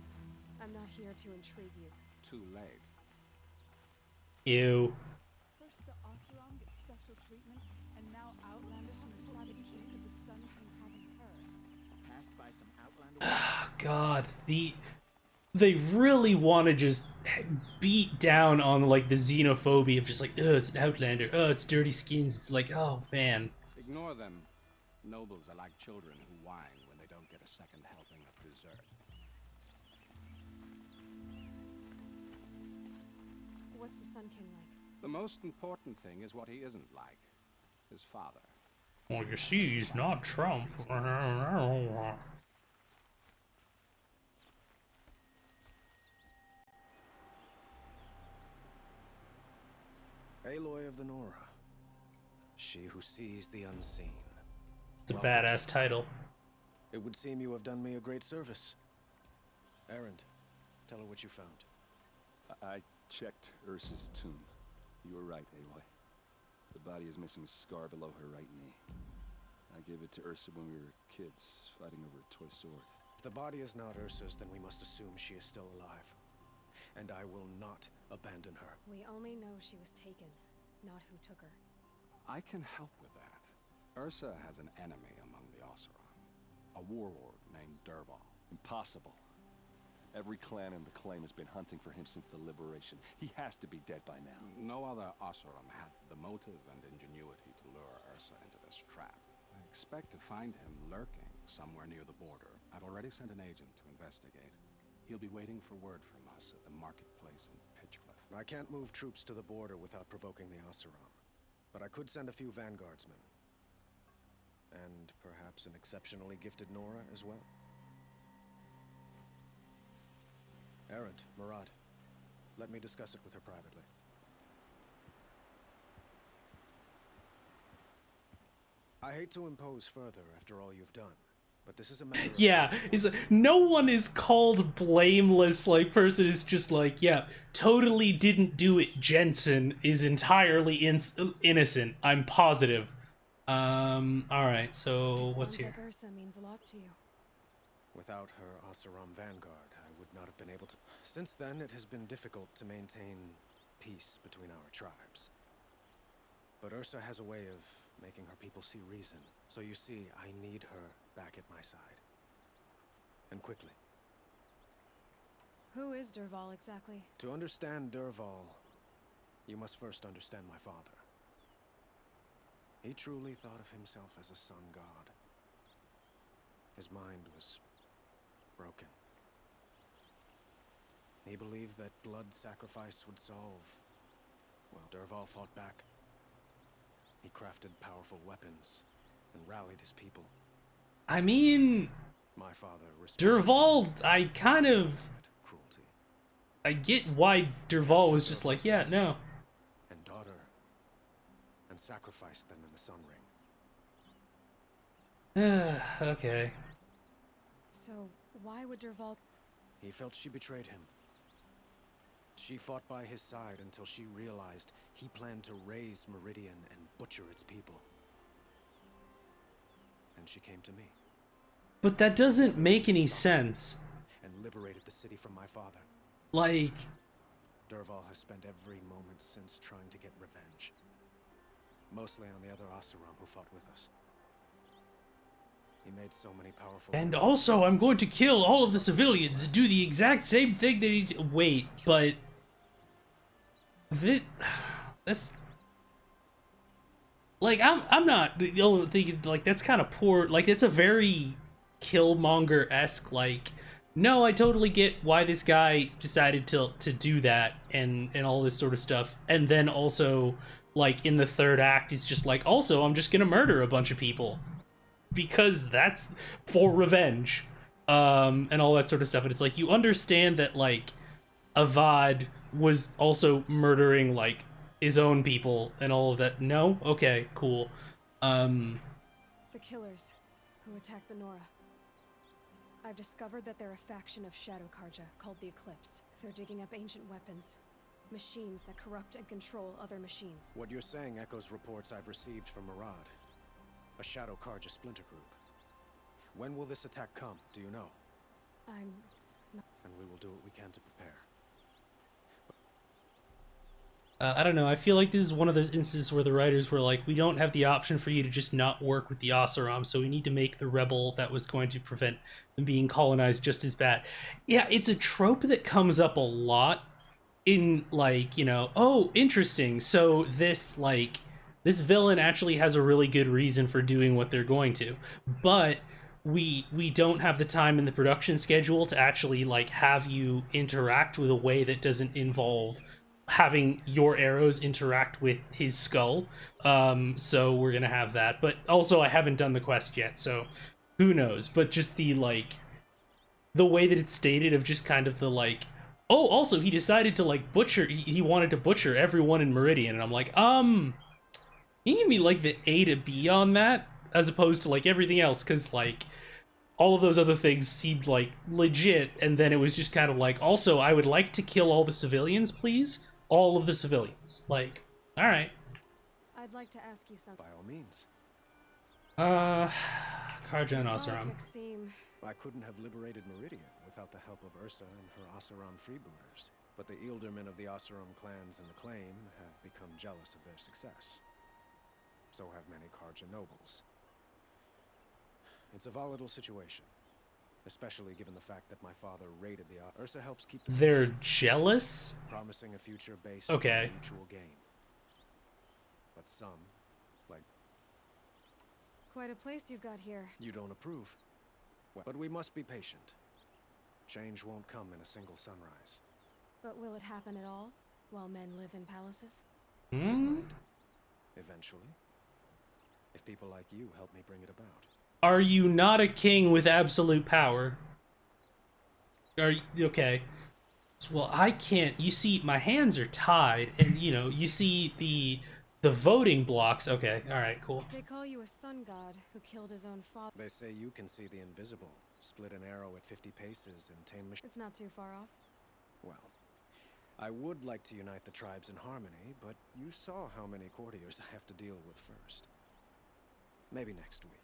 K: I'm not here to intrigue you.
J: Too late.
A: Ew.
L: First the Oseram gets special treatment, and now Outlanders from the Savage just because the Sun King hadn't heard. Passed by some Outlander.
A: God, they really want to just beat down on like the xenophobia of just like, oh, it's an Outlander, oh, it's dirty skins. It's like, oh man.
J: Ignore them. Nobles are like children who whine when they don't get a second helping of dessert.
K: What's the Sun King like?
J: The most important thing is what he isn't like. His father.
A: Well, you see, he's not Trump.
M: Aloy of the Nora. She who sees the unseen.
A: It's a badass title.
M: It would seem you have done me a great service. Erend, tell her what you found.
N: I checked Ursa's tomb. You were right, Aloy. The body is missing a scar below her right knee. I gave it to Ursa when we were kids, fighting over a toy sword.
M: If the body is not Ursa's, then we must assume she is still alive. And I will not abandon her.
K: We only know she was taken, not who took her.
J: I can help with that. Ursa has an enemy among the Oseram. A warlord named Dervahl.
N: Impossible. Every clan in the claim has been hunting for him since the liberation. He has to be dead by now.
J: No other Oseram had the motive and ingenuity to lure Ursa into this trap. I expect to find him lurking somewhere near the border. I've already sent an agent to investigate. He'll be waiting for word from us at the marketplace in Pitchcliff.
M: I can't move troops to the border without provoking the Oseram. But I could send a few vanguardsmen. And perhaps an exceptionally gifted Nora as well. Erend, Murad, let me discuss it with her privately. I hate to impose further after all you've done, but this is a matter of...
A: Yeah, no one is called blameless, like, person is just like, yeah, totally didn't do it, Jensen is entirely innocent, I'm positive. Alright, so what's here?
K: Sounds like Ursa means a lot to you.
M: Without her Oseram vanguard, I would not have been able to... Since then, it has been difficult to maintain peace between our tribes. But Ursa has a way of making her people see reason. So you see, I need her back at my side. And quickly.
K: Who is Dervahl exactly?
M: To understand Dervahl, you must first understand my father. He truly thought of himself as a sun god. His mind was broken. He believed that blood sacrifice would solve. Well, Dervahl fought back. He crafted powerful weapons and rallied his people.
A: I mean,
M: My father
A: Dervahl, I kind of...
M: cruelty.
A: I get why Dervahl was just like, yeah, no.
M: And daughter, and sacrificed them in the Sun Ring.
A: Okay.
K: So, why would Dervahl...
M: He felt she betrayed him. She fought by his side until she realized he planned to raise Meridian and butcher its people. And she came to me.
A: But that doesn't make any sense.
M: And liberated the city from my father.
A: Like...
M: Dervahl has spent every moment since trying to get revenge. Mostly on the other Oseram who fought with us. He made so many powerful...
A: And also, I'm going to kill all of the civilians and do the exact same thing that he... Wait, but... That's... Like, I'm not the only thinking, like, that's kind of poor... Like, it's a very Killmonger-esque, like... No, I totally get why this guy decided to do that and all this sort of stuff. And then also like in the third act is just like, also I'm just gonna murder a bunch of people because that's for revenge, and all that sort of stuff. And it's like, you understand that like Avad was also murdering like his own people and all of that. No? Okay, cool.
K: The killers who attacked the Nora. I've discovered that they're a faction of Shadow Karja called the Eclipse. They're digging up ancient weapons. Machines that corrupt and control other machines.
M: What you're saying echoes reports I've received from Murad, a Shadow Karja splinter group. When will this attack come? Do you know?
K: I'm not...
M: And we will do what we can to prepare.
A: I don't know, I feel like this is one of those instances where the writers were like, we don't have the option for you to just not work with the Oseram, so we need to make the rebel that was going to prevent them being colonized just as bad. Yeah, it's a trope that comes up a lot in, like, you know, oh, interesting, so this, like, this villain actually has a really good reason for doing what they're going to, but we don't have the time in the production schedule to actually, like, have you interact with a way that doesn't involve having your arrows interact with his skull, so we're gonna have that. But also, I haven't done the quest yet, so who knows. But just the, like, the way that it's stated of just kind of the, like, oh, also he decided to, like, butcher, he wanted to butcher everyone in Meridian, and I'm like, you give me, like, the A to B on that, as opposed to, like, everything else, because, like, all of those other things seemed, like, legit, and then it was just kind of like, also, I would like to kill all the civilians, please? All of the civilians. Like, alright.
K: I'd like to ask you something.
M: By all means.
A: Karja and Oseram.
M: I couldn't have liberated Meridian without the help of Ursa and her Oseram freebooters. But the ealdormen of the Oseram clans in the claim have become jealous of their success. So have many Karja nobles. It's a volatile situation. Especially given the fact that my father raided the Ursa helps keep the
A: They're jealous?
M: promising a future based
A: okay.
M: on mutual gain. But some, like...
K: Quite a place you've got here.
M: You don't approve. Well, but we must be patient. Change won't come in a single sunrise.
K: But will it happen at all, while men live in palaces?
M: Eventually. If people like you help me bring it about.
A: Are you not a king with absolute power? Are you, okay. Well, I can't, you see, my hands are tied, and, you know, you see the voting blocks. Okay, alright, cool.
K: They call you a sun god who killed his own father.
M: They say you can see the invisible, split an arrow at 50 paces, and tame machines.
K: It's not too far off.
M: Well, I would like to unite the tribes in harmony, but you saw how many courtiers I have to deal with first. Maybe next week.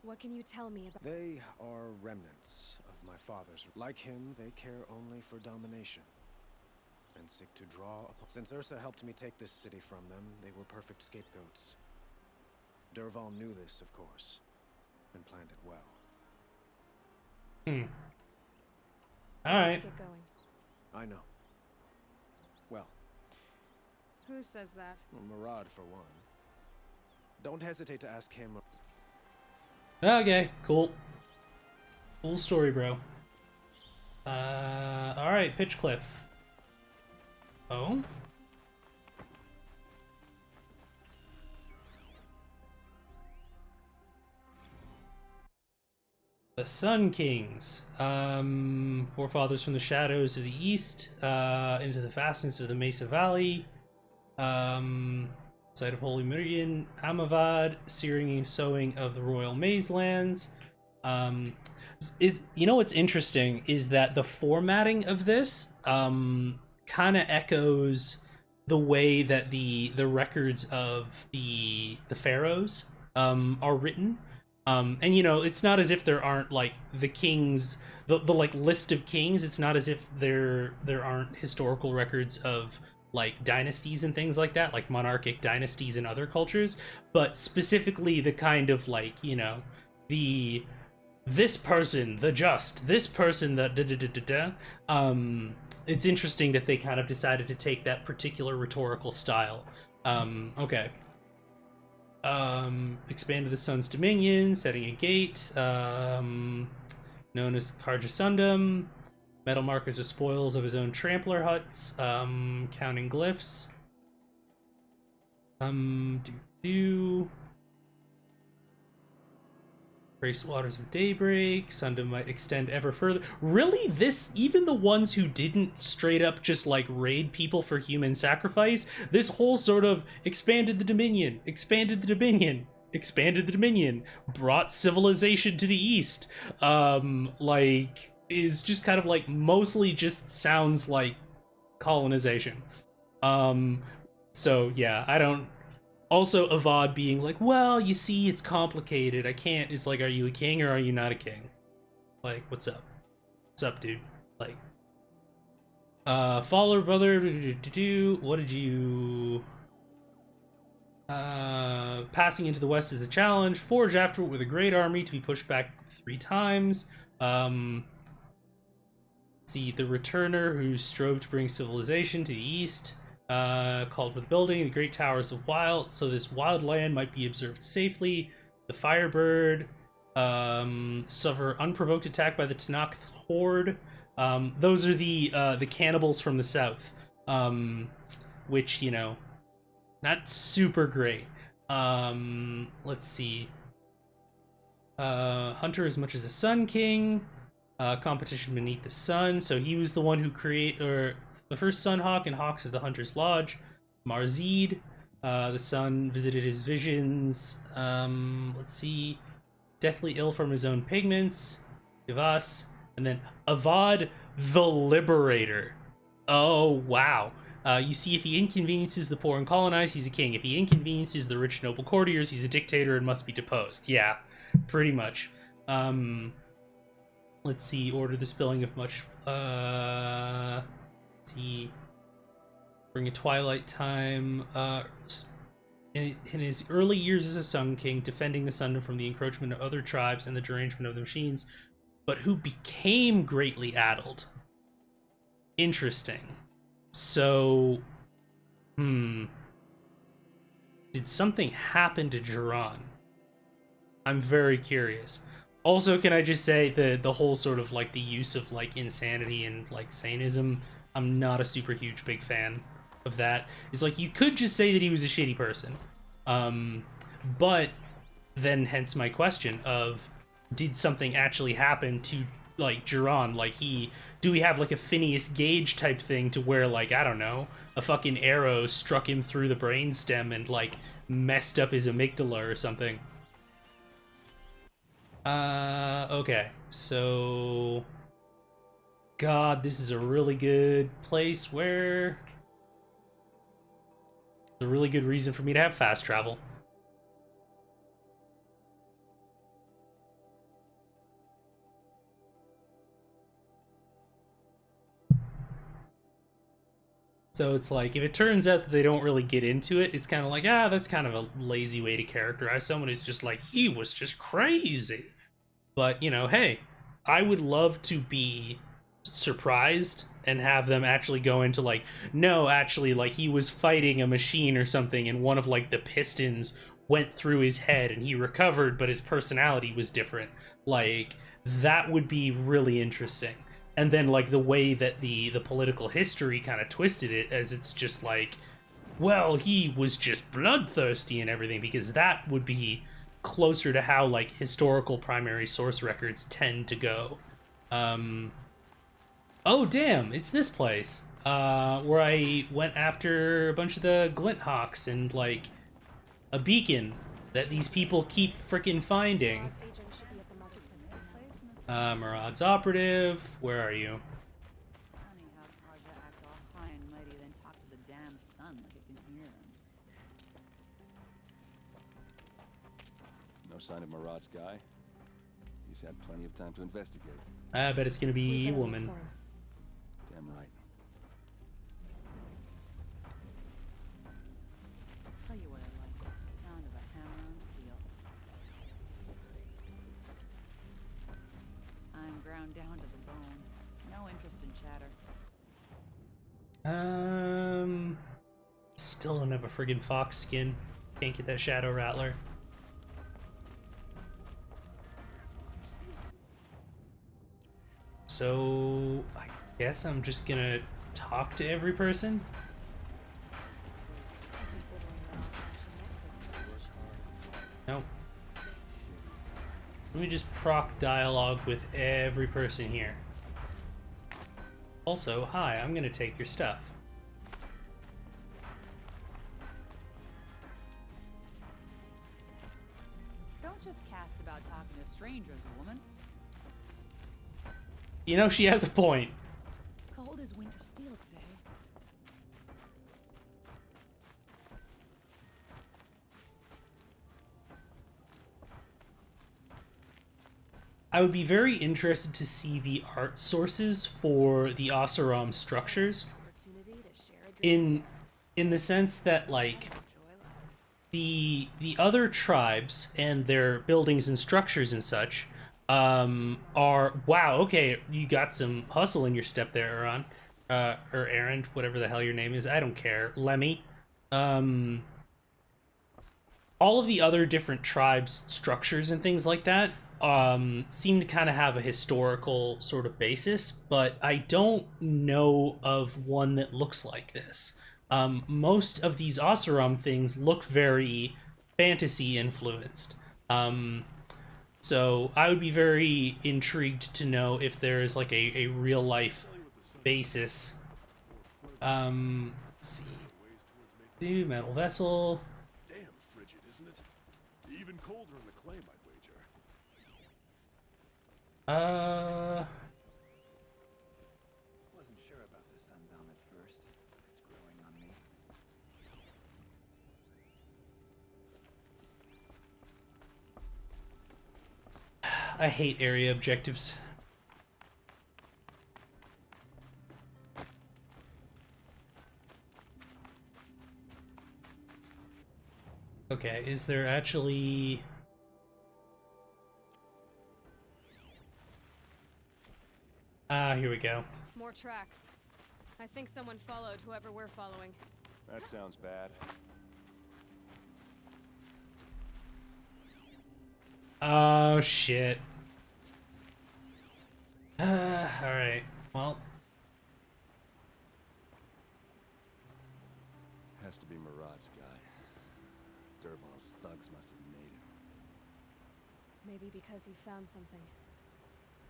K: What can you tell me about...
M: They are remnants of my father's. Like him, they care only for domination. And seek to draw upon... Since Ursa helped me take this city from them, they were perfect scapegoats. Dervahl knew this, of course, and planned it well.
A: Alright.
K: Let's get going.
M: I know. Well.
K: Who says that?
M: Well, Murad, for one. Don't hesitate to ask him...
A: Okay, cool. Cool story, bro. Alright, Pitchcliff. Oh? The Sun Kings. Forefathers from the shadows of the east, into the fastness of the Mesa Valley. Site of Holy Meridian, Amavad, searing and sowing of the Royal Maze Lands. You know what's interesting is that the formatting of this kind of echoes the way that the records of the pharaohs are written. And you know, it's not as if there aren't like the kings, the like list of kings. It's not as if there aren't historical records of like dynasties and things like that, like monarchic dynasties in other cultures, but specifically the kind of like, you know, this person, the just, this person, the it's interesting that they kind of decided to take that particular rhetorical style. Okay. Expanded the sun's dominion, setting a gate, known as Karjasundum. Metal markers are spoils of his own trampler huts, counting glyphs. Grace waters of daybreak, Sundom might extend ever further. Really? This, even the ones who didn't straight up just like raid people for human sacrifice, this whole sort of expanded the Dominion, brought civilization to the east, like, is just kind of like mostly just sounds like colonization. So yeah, I don't. Also, Avad being like, well, you see, it's complicated. I can't. It's like, are you a king or are you not a king? Like, what's up? What's up, dude? Like, follower brother. What did you? Passing into the west is a challenge. Forge afterward with a great army to be pushed back 3 times. See, the returner who strove to bring civilization to the east. Called for the building the great towers of wild, so this wild land might be observed safely. The Firebird, suffer unprovoked attack by the Tanakh horde. Those are the cannibals from the south, which, you know, not super great. Let's see. Hunter as much as a Sun King. Competition beneath the sun. So he was the one who created the first Sun Hawk and Hawks of the Hunter's Lodge. Marzid, the sun visited his visions. Let's see. Deathly ill from his own pigments. Ivas. And then Avad the Liberator. Oh, wow. You see, if he inconveniences the poor and colonized, he's a king. If he inconveniences the rich noble courtiers, he's a dictator and must be deposed. Yeah, pretty much. Let's see, order the spilling of much, let's see, bring a twilight time, in his early years as a Sun King, defending the Sun from the encroachment of other tribes and the derangement of the machines, but who became greatly addled. Interesting. So, did something happen to Jiran? I'm very curious. Also, can I just say the whole sort of like the use of like insanity and like sanism, I'm not a super huge big fan of that. It's like, you could just say that he was a shitty person. But then hence my question of, did something actually happen to like Jiran? Like, do we have like a Phineas Gage type thing to where, like, I don't know, a fucking arrow struck him through the brainstem and like messed up his amygdala or something? Okay, so, God, this is a really good place where it's a really good reason for me to have fast travel. So it's like, if it turns out that they don't really get into it, it's kind of like, that's kind of a lazy way to characterize someone who's just like, he was just crazy. But, you know, hey, I would love to be surprised and have them actually go into like, no, actually, like, he was fighting a machine or something and one of like the pistons went through his head and he recovered, but his personality was different. Like, that would be really interesting. And then like the way that the political history kind of twisted it, as it's just like, well, he was just bloodthirsty and everything, because that would be closer to how like historical primary source records tend to go. Oh damn, it's this place where I went after a bunch of the Glint Hawks and like a beacon that these people keep freaking finding. Murad's operative, where are you?
L: Funny how Karja act all high and mighty, then talk to the damn sun like it can hear him.
N: No sign of Murad's guy. He's had plenty of time to investigate.
A: I bet it's gonna be a woman.
N: Damn right.
L: I'll tell you what I like. The sound of a hammer on steel. I'm ground down to the bone. No interest in chatter.
A: Still don't have a friggin' fox skin. Can't get that Shadow Rattler. So, I guess I'm just gonna talk to every person? Nope. Let me just proc dialogue with every person here. Also, hi, I'm gonna take your stuff.
L: Don't just cast about talking to strangers, woman.
A: You know, she has a point.
L: Cold as winter steel today.
A: I would be very interested to see the art sources for the Oseram structures. In the sense that, like, the other tribes and their buildings and structures and such are, wow, okay, you got some hustle in your step there, Aaron, or Aaron, whatever the hell your name is, I don't care, Lemmy. All of the other different tribes' structures and things like that seem to kind of have a historical sort of basis, but I don't know of one that looks like this. Most of these Oseram things look very fantasy influenced. So I would be very intrigued to know if there is like a real life basis. Let's see. New metal vessel.
O: Damn frigid, isn't it? Even colder in the claim, I'd wager.
E: Wasn't sure about the sundown at first. It's growing on me.
A: I hate area objectives. Okay, is there actually... here we go.
K: More tracks. I think someone followed whoever we're following.
N: That sounds bad.
A: Oh, shit. Alright. Well.
N: Has to be Murad's guy. Dervahl's thugs must have made him.
K: Maybe because he found something.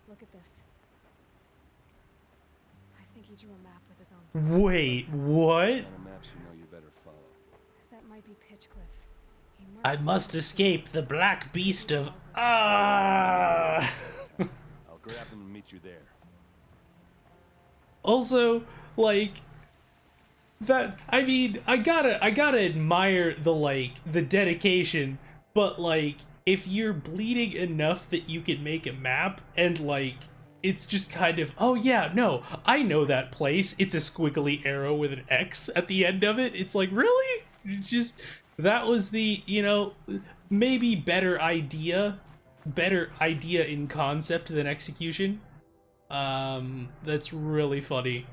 K: Look at this. I think he drew a map with his own.
A: Wait, what?
N: Kind of maps you know you better follow.
K: That might be Pitchcliff. He
A: I must escape the black beast of... Ah!
N: I'll grab him and meet you there.
A: Also, like... that, I mean, I gotta admire the dedication, but, like, if you're bleeding enough that you can make a map, and, like, it's just kind of, oh yeah, no, I know that place, it's a squiggly arrow with an X at the end of it, it's like, really? It's just, that was the, you know, maybe better idea in concept than execution. That's really funny.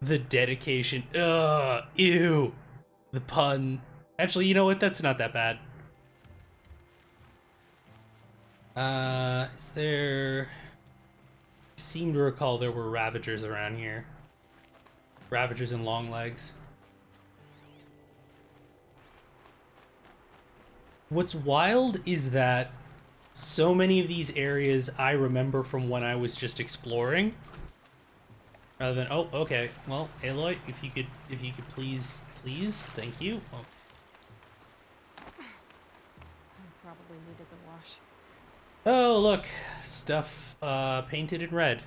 A: The dedication. Ugh, ew. The pun. Actually, you know what? That's not that bad. Is there... I seem to recall there were Ravagers around here. Ravagers and Longlegs. What's wild is that so many of these areas I remember from when I was just exploring. Rather than, oh, okay. Well, Aloy, if you could please, thank you. Oh.
K: I probably needed the wash.
A: Oh, look, stuff painted in red.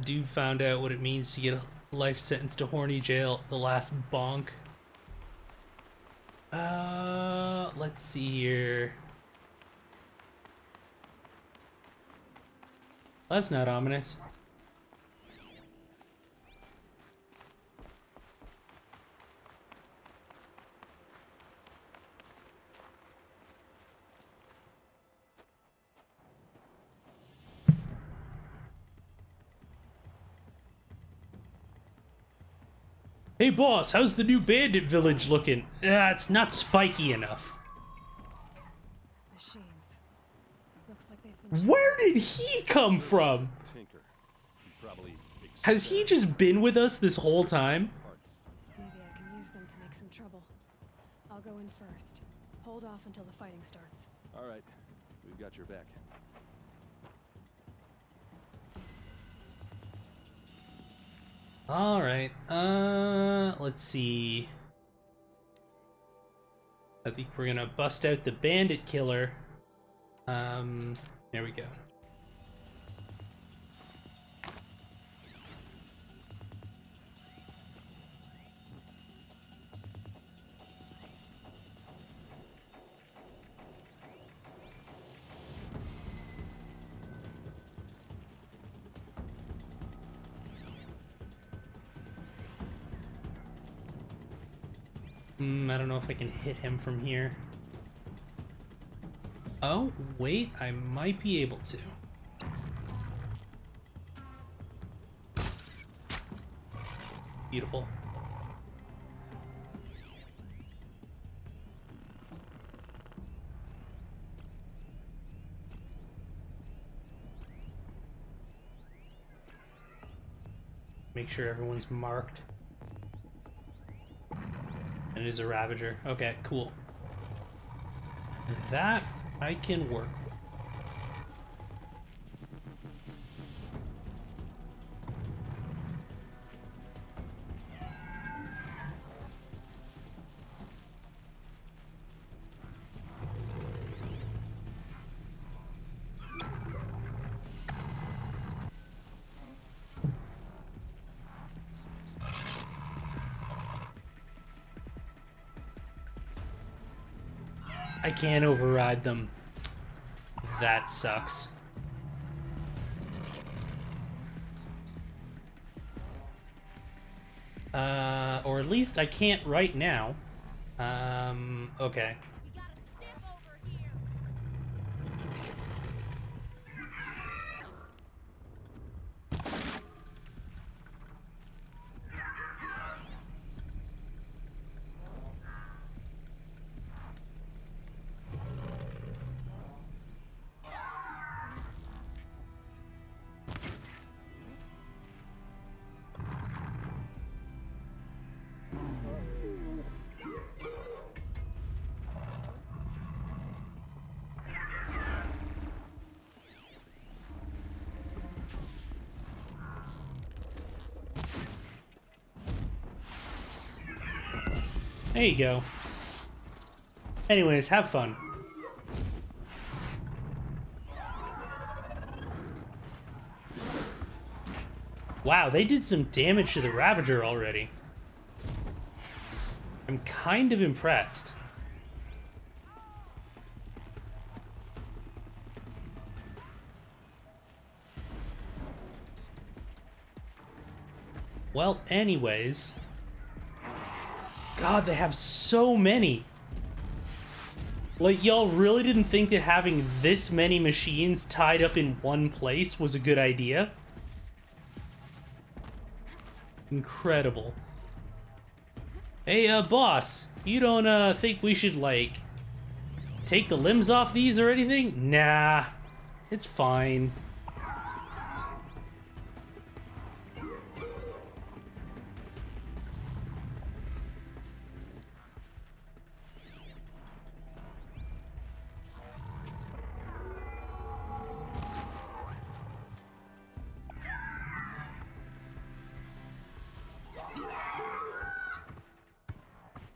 A: Dude found out what it means to get a life sentence to horny jail. The last bonk. Let's see here. That's not ominous. Hey boss, how's the new bandit village looking? It's not spiky enough.
K: Machines. Looks like they've been...
A: Where did he come from?
N: Tinker. Probably
A: Has he just been with us this whole time?
K: Maybe I can use them to make some trouble. go in first. Hold off until the fighting starts.
N: All right, we've got your back.
A: All right. Let's see. I think we're gonna bust out the bandit killer. There we go. I don't know if I can hit him from here. Oh, wait, I might be able to. Beautiful. Make sure everyone's marked. And it is a Ravager. Okay, cool. That I can work with. I can't override them. That sucks. Or at least I can't right now. Okay. There you go. Anyways, have fun. Wow, they did some damage to the Ravager already. I'm kind of impressed. Well, anyways... God, they have so many. Like, y'all really didn't think that having this many machines tied up in one place was a good idea? Incredible. Hey, boss, you don't, think we should, like, take the limbs off these or anything? Nah, it's fine.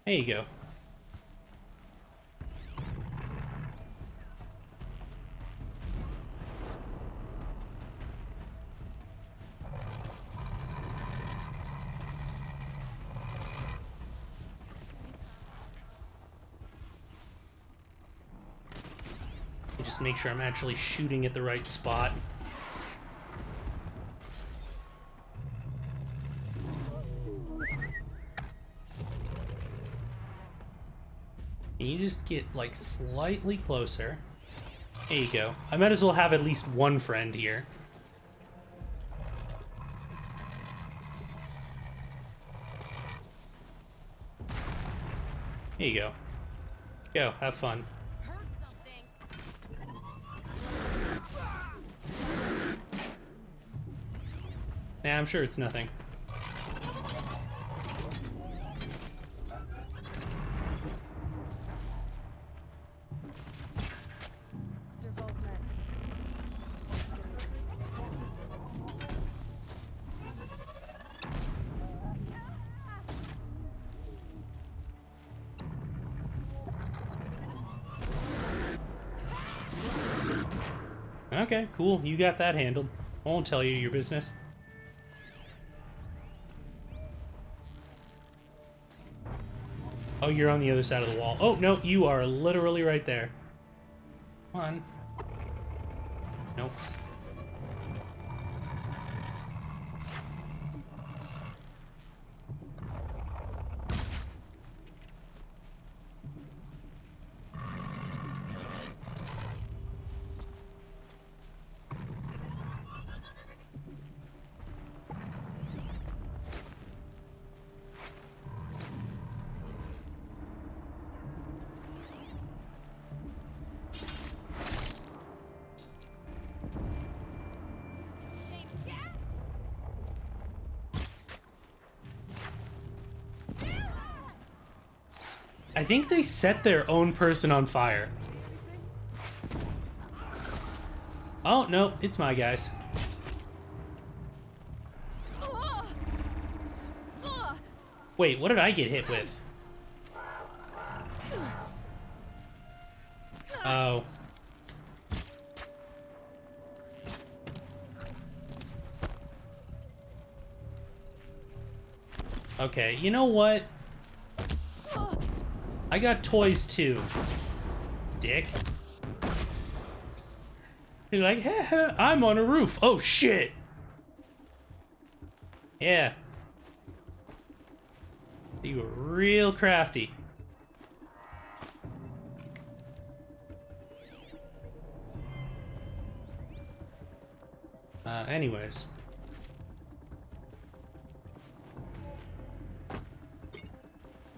A: There you go. Just make sure I'm actually shooting at the right spot. Can you just get, like, slightly closer? There you go. I might as well have at least one friend here. There you go. Go, have fun. Nah, I'm sure it's nothing. Okay, cool. You got that handled. I won't tell you your business. Oh, you're on the other side of the wall. Oh, no, you are literally right there. Come on. Nope. I think they set their own person on fire. Oh, no, it's my guys. Wait, what did I get hit with? Oh. Okay, you know what? I got toys too, dick. You're like, heh, I'm on a roof. Oh shit. Yeah. You were real crafty. Anyways.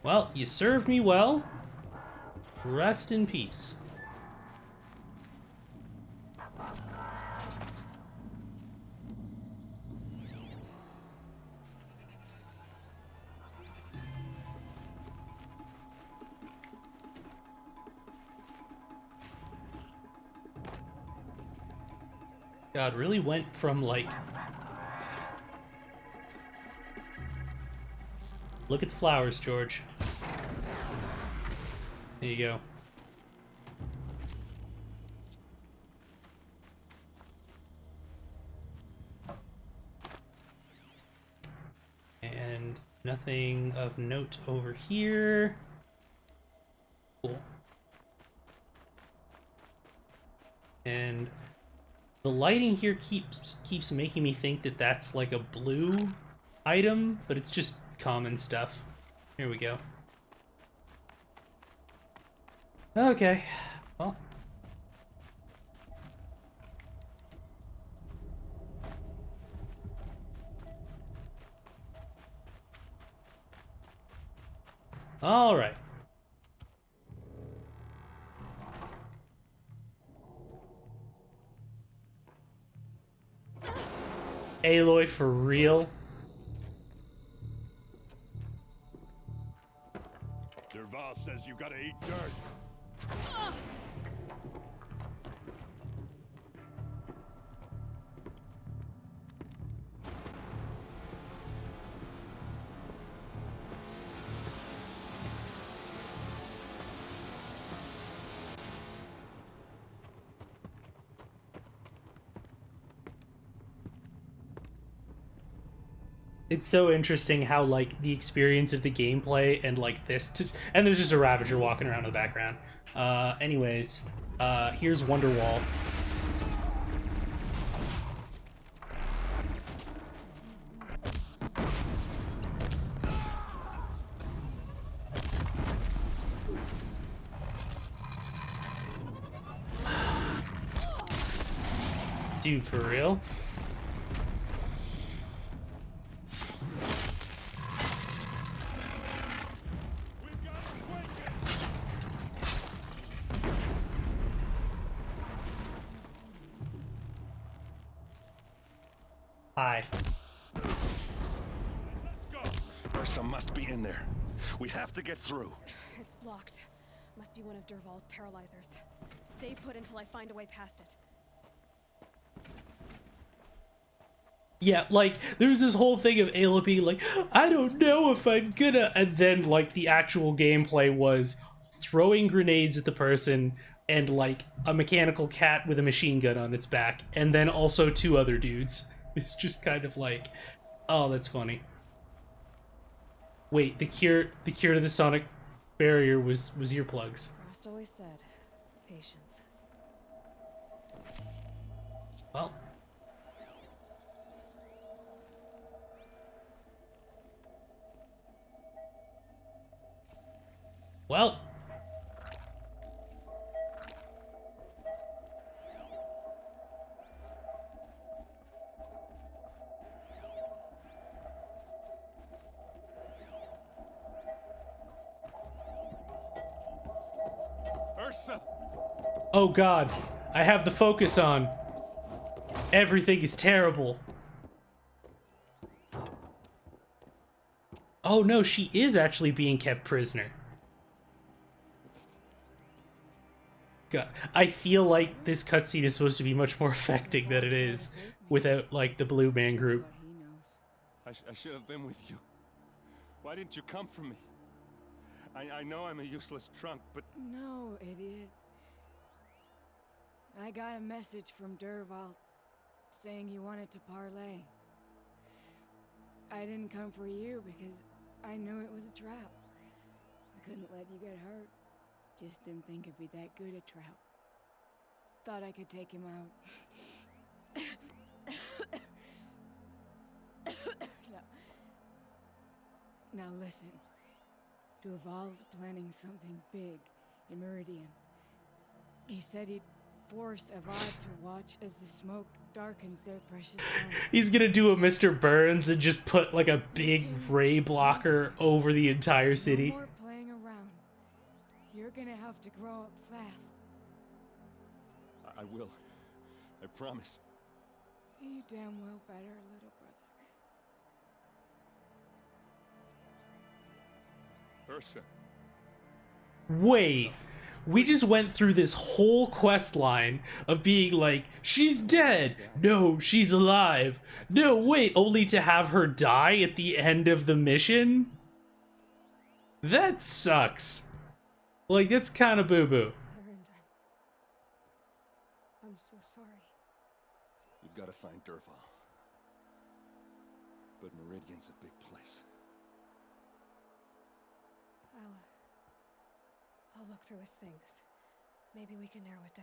A: Well, you served me well. Rest in peace. God, really went from, like... Look at the flowers, George. There you go. And nothing of note over here. Cool. And the lighting here keeps making me think that that's like a blue item, but it's just common stuff. Here we go. Okay, well. All right. Aloy, for real?
O: Derval says you gotta eat dirt.
A: It's so interesting how, like, the experience of the gameplay and, like, this... and there's just a Ravager walking around in the background. Anyways, here's Wonderwall. Dude, for real? Hi.
O: Ursa must be in there. We have to get through.
K: It's blocked. Must be one of Derval's paralyzers. Stay put until I find a way past it.
A: Yeah, like, there's this whole thing of Ayla being like, I don't know if I'm gonna... And then, like, the actual gameplay was throwing grenades at the person, and like a mechanical cat with a machine gun on its back, and then also 2 other dudes. It's just kind of like, oh, that's funny. Wait, the cure to the sonic barrier was earplugs.
K: Frost always said, patience.
A: Well. Well.
O: Ursa!
A: Oh god, I have the focus on. Everything is terrible. Oh no, she is actually being kept prisoner. God, I feel like this cutscene is supposed to be much more affecting than it is without, like, the Blue Man Group.
O: I should have been with you. Why didn't you come for me? I know I'm a useless trunk, but...
P: No, idiot. I got a message from Dervahl saying he wanted to parlay. I didn't come for you because I knew it was a trap. I couldn't let you get hurt. Just didn't think it'd be that good a trap. Thought I could take him out. Now listen. Dervahl's planning something big in Meridian. He said he'd force Avad to watch as the smoke darkens their precious zone.
A: He's gonna do a Mr. Burns and just put like a big ray blocker over the entire city.
P: No more playing around. You're gonna have to grow up fast.
O: I will. I promise.
P: You damn well better, little brother.
O: Ursa.
A: Wait, we just went through this whole quest line of being like, she's dead, no, she's alive, no, wait, only to have her die at the end of the mission? That sucks. Like, that's kind of boo-boo.
K: I'm so sorry.
N: You've got to find Dervahl. But Meridian's a big place.
K: I'll look through his things. Maybe we can narrow it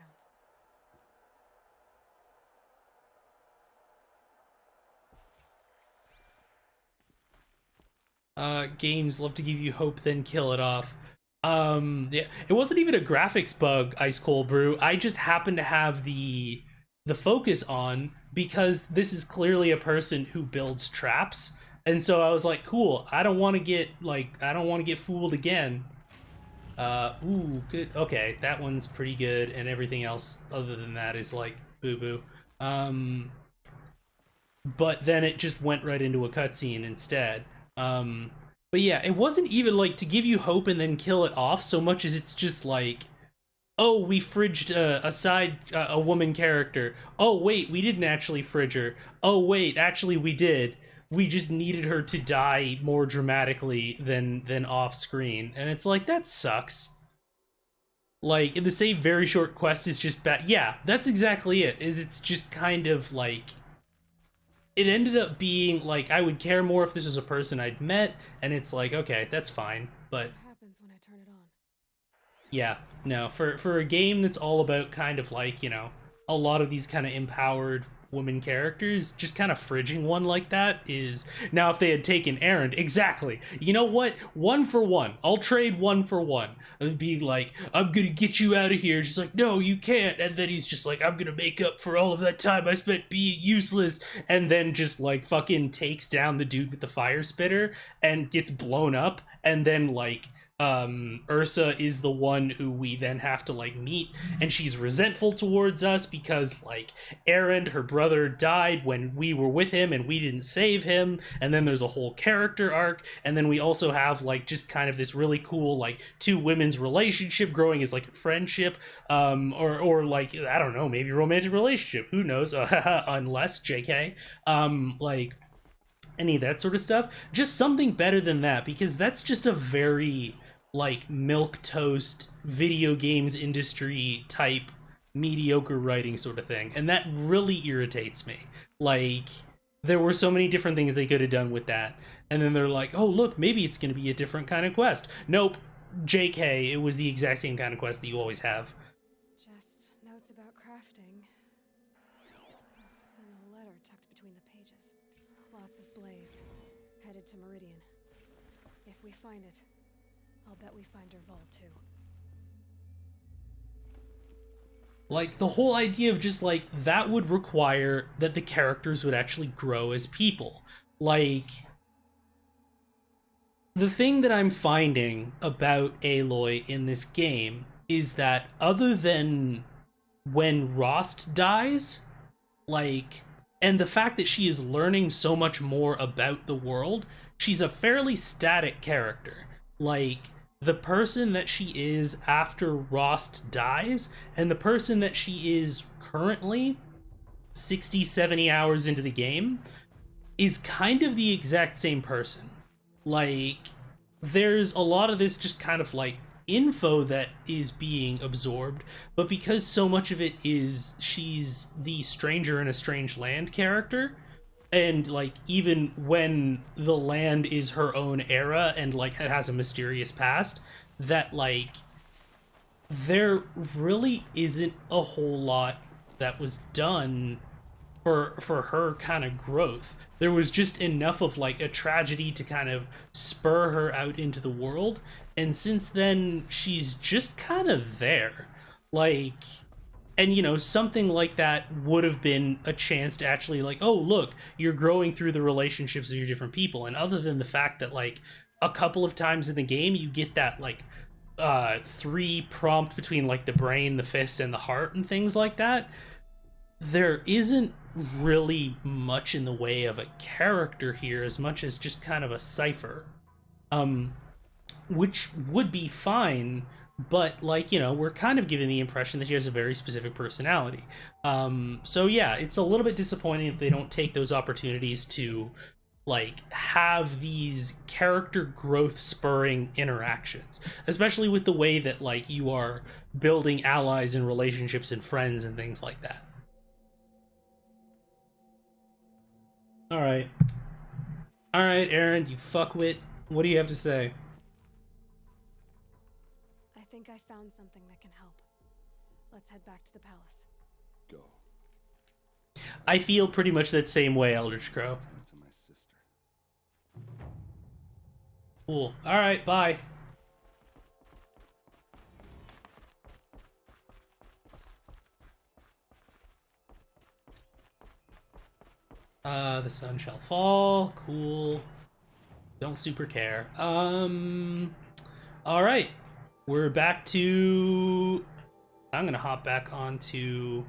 K: down.
A: Games love to give you hope, then kill it off. Yeah, it wasn't even a graphics bug, Ice Cold Brew. I just happened to have the focus on because this is clearly a person who builds traps, and so I was like, cool. I don't want to get fooled again. Ooh, good. Okay, that one's pretty good, and everything else other than that is like boo-boo. But then it just went right into a cutscene instead. But yeah, it wasn't even like to give you hope and then kill it off so much as it's just like, oh, we fridged a woman character. Oh wait, we didn't actually fridge her. Oh wait, actually we did. We just needed her to die more dramatically than off screen, and it's like, that sucks. Like, in the same very short quest is just bad. Yeah, that's exactly it. It's just kind of like, it ended up being like, I would care more if this was a person I'd met, and it's like, okay, that's fine, but
K: What happens when I turn it on?
A: yeah, no, for a game that's all about kind of like, you know, a lot of these kind of empowered women characters, just kind of fridging one like that is... Now, if they had taken Erend, exactly. You know what? 1 for 1. I'll trade 1 for 1. It'd be like, I'm gonna get you out of here. She's like, no, you can't. And then he's just like, I'm gonna make up for all of that time I spent being useless. And then just like fucking takes down the dude with the fire spitter and gets blown up. And then like... Ursa is the one who we then have to like meet, and she's resentful towards us because like Erend, her brother, died when we were with him and we didn't save him, and then there's a whole character arc, and then we also have like just kind of this really cool like 2 women's relationship growing as like a friendship, or like, I don't know, maybe romantic relationship, who knows, unless JK, like any of that sort of stuff. Just something better than that, because that's just a very like milquetoast video games industry type mediocre writing sort of thing, and that really irritates me. Like, there were so many different things they could have done with that, and then they're like, oh look, maybe it's going to be a different kind of quest. Nope, JK, it was the exact same kind of quest that you always have.
K: Just notes about crafting. And a letter tucked between the pages. Lots of blaze. Headed to Meridian. If we find it, I'll bet we find Derval too.
A: Like, the whole idea of just, like, that would require that the characters would actually grow as people. Like, the thing that I'm finding about Aloy in this game is that other than when Rost dies, like, and the fact that she is learning so much more about the world, she's a fairly static character. Like, the person that she is after Rost dies and the person that she is currently 60, 70 hours into the game is kind of the exact same person. Like, there's a lot of this just kind of like info that is being absorbed, but because so much of it is she's the stranger in a strange land character, and like even when the land is her own era and like it has a mysterious past, that like there really isn't a whole lot that was done for her kind of growth. There was just enough of like a tragedy to kind of spur her out into the world, and since then she's just kind of there. Like, and you know, something like that would have been a chance to actually like, oh look, you're growing through the relationships of your different people. And other than the fact that like a couple of times in the game you get that like 3 prompt between like the brain, the fist, and the heart and things like that, there isn't really much in the way of a character here as much as just kind of a cipher, which would be fine, but like, you know, we're kind of given the impression that she has a very specific personality. So yeah, it's a little bit disappointing if they don't take those opportunities to like have these character growth spurring interactions, especially with the way that like you are building allies and relationships and friends and things like that. All right, Aaron, you fuckwit. What do you have to say?
K: I think I found something that can help. Let's head back to the palace.
N: Go.
A: I feel pretty much that same way, Eldritch Crow.
N: To my sister.
A: Cool. All right, bye. The sun shall fall. Cool. Don't super care. All right. We're back to... I'm gonna hop back onto...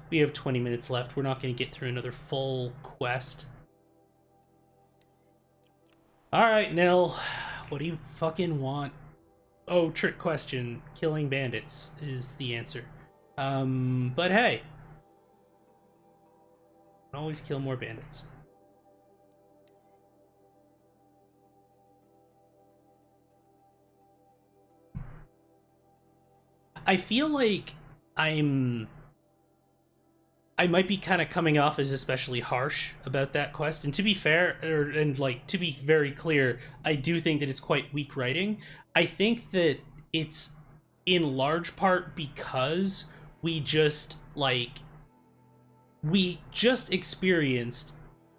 A: We have 20 minutes left. We're not gonna get through another full quest. Alright, Nil. What do you fucking want? Oh, trick question. Killing bandits is the answer. But hey. Always kill more bandits. I feel like I might be kind of coming off as especially harsh about that quest, and to be fair, and like to be very clear, I do think that it's quite weak writing. I think that it's in large part because we just experienced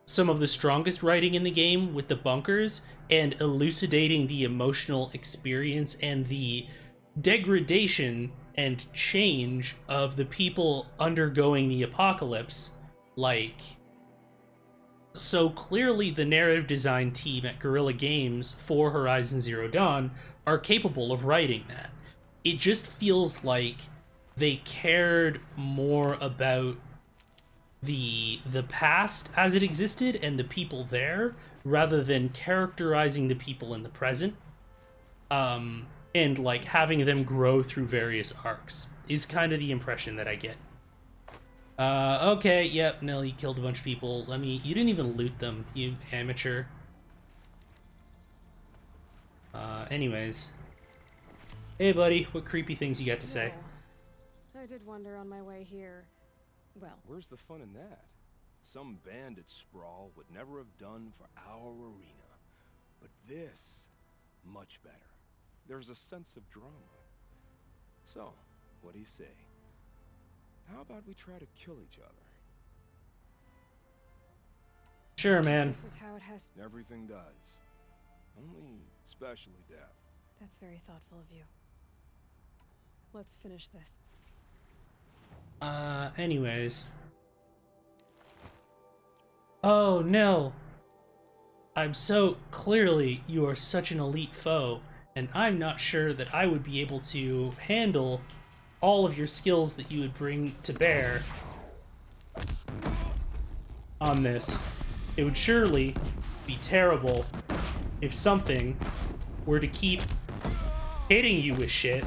A: some of the strongest writing in the game with the bunkers and elucidating the emotional experience and the degradation and change of the people undergoing the apocalypse. Like, so clearly the narrative design team at Guerrilla Games for Horizon Zero Dawn are capable of writing that. It just feels like they cared more about the past as it existed and the people there rather than characterizing the people in the present. And like having them grow through various arcs is kind of the impression that I get. Okay, yep, no, you killed a bunch of people. You didn't even loot them, you amateur. Anyways. Hey, buddy, what creepy things you got to say?
K: I did wonder on my way here. Well,
Q: where's the fun in that? Some bandit sprawl would never have done for our arena. But this, much better. There's a sense of drama. So, what do you say? How about we try to kill each other?
A: Sure, man.
K: This is how it has.
Q: Everything does. Only especially death.
K: That's very thoughtful of you. Let's finish this.
A: Anyways. Oh, no. I'm so clearly you are such an elite foe, and I'm not sure that I would be able to handle all of your skills that you would bring to bear on this. It would surely be terrible if something were to keep hitting you with shit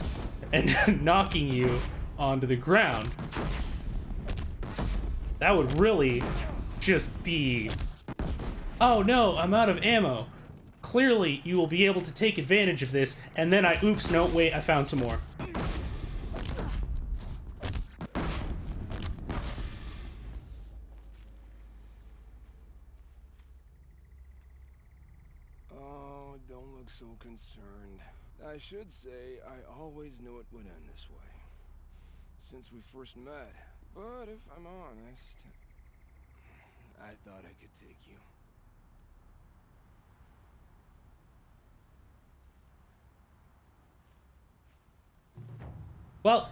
A: and knocking you onto the ground. That would really just be... Oh no, I'm out of ammo. Clearly, you will be able to take advantage of this, and then oops, no, wait, I found some more.
Q: Oh, don't look so concerned. I should say, I always knew it would end this way. Since we first met. But if I'm honest, I thought I could take you.
A: Well.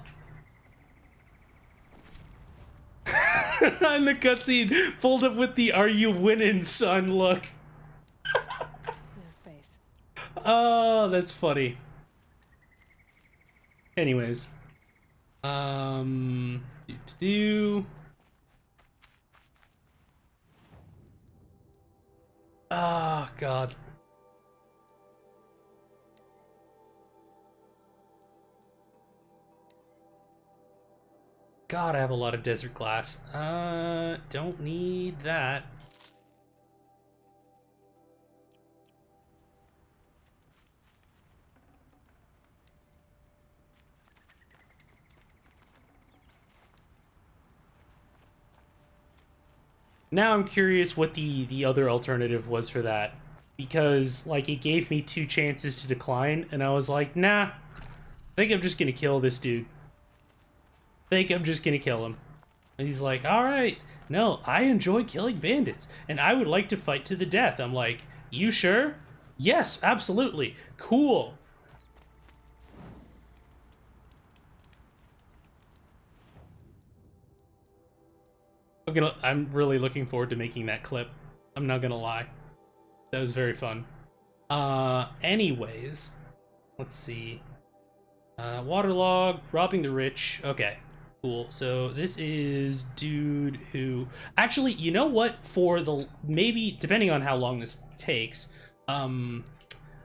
A: In the cutscene, pulled up with the "Are you winning, son?" look.
K: No space.
A: Oh, that's funny. Anyways. Oh, God. God, I have a lot of desert glass. Don't need that. Now I'm curious what the other alternative was for that. Because, like, it gave me 2 chances to decline, and I was like, nah, I think I'm just gonna kill this dude. And he's like, alright, no, I enjoy killing bandits, and I would like to fight to the death. I'm like, you sure? Yes, absolutely. Cool. I'm really looking forward to making that clip. I'm not gonna lie. That was very fun. Anyways, let's see. Waterlog, robbing the rich. Okay, cool. So this is dude who... Actually, you know what? For the... Maybe, depending on how long this takes,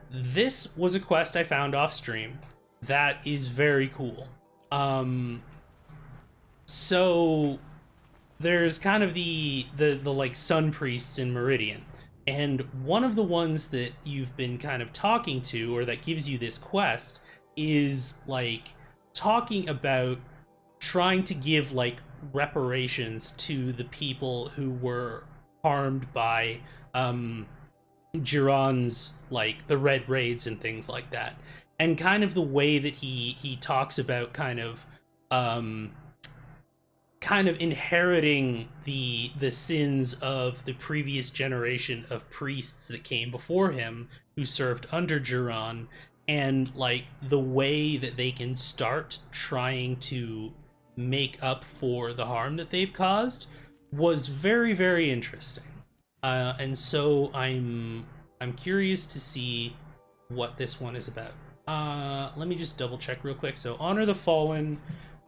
A: this was a quest I found off stream that is very cool. So... There's kind of the like sun priests in Meridian, and one of the ones that you've been kind of talking to, or that gives you this quest, is like talking about trying to give like reparations to the people who were harmed by Jiran's, like, the red raids and things like that, and kind of the way that he talks about kind of inheriting the sins of the previous generation of priests that came before him who served under Jiran, and like the way that they can start trying to make up for the harm that they've caused was very, very interesting. And so I'm curious to see what this one is about. Let me just double check real quick. So Honor the Fallen.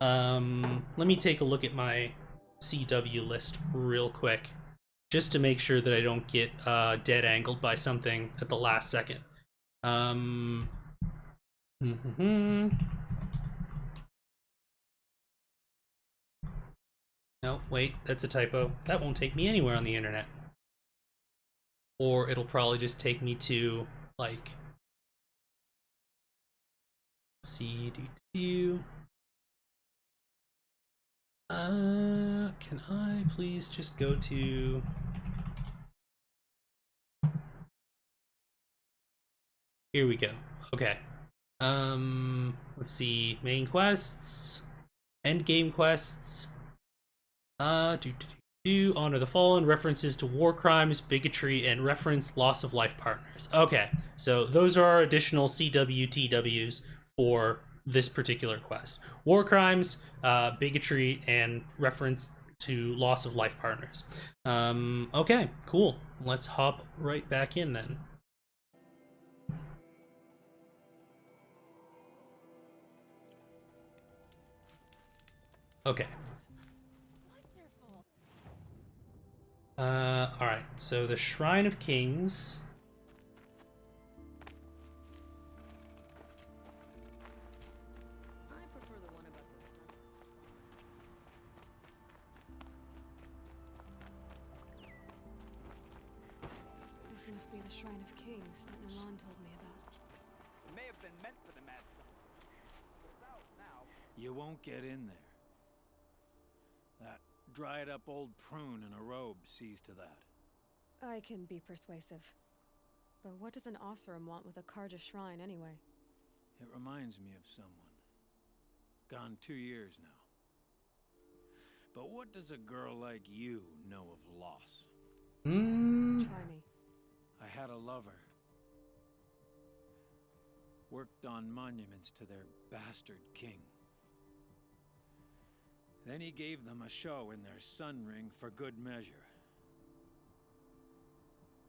A: Let me take a look at my CW list real quick, just to make sure that I don't get dead angled by something at the last second. No, wait, that's a typo. That won't take me anywhere on the internet. Or it'll probably just take me to, like... C-do-do. Can I please just go to... Here we go. Okay. Let's see. Main quests. End game quests. Honor the Fallen, references to war crimes, bigotry, and reference loss of life partners. Okay, so those are our additional CWTWs for this particular quest. War crimes, bigotry, and reference to loss of life partners. Okay, cool. Let's hop right back in then. Okay. Alright, so the Shrine of Kings.
K: I prefer the one about the sun. This must be the Shrine of Kings that Milan told me about.
R: It may have been meant for the mad stuff, but it's out now.
H: You won't get in there. That dried up old prune in a robe sees to that.
K: I can be persuasive. But what does an Oseram want with a Karja shrine anyway?
H: It reminds me of someone. Gone 2 years now. But what does a girl like you know of loss?
K: Try me.
H: I had a lover. Worked on monuments to their bastard king. Then he gave them a show in their sun ring for good measure.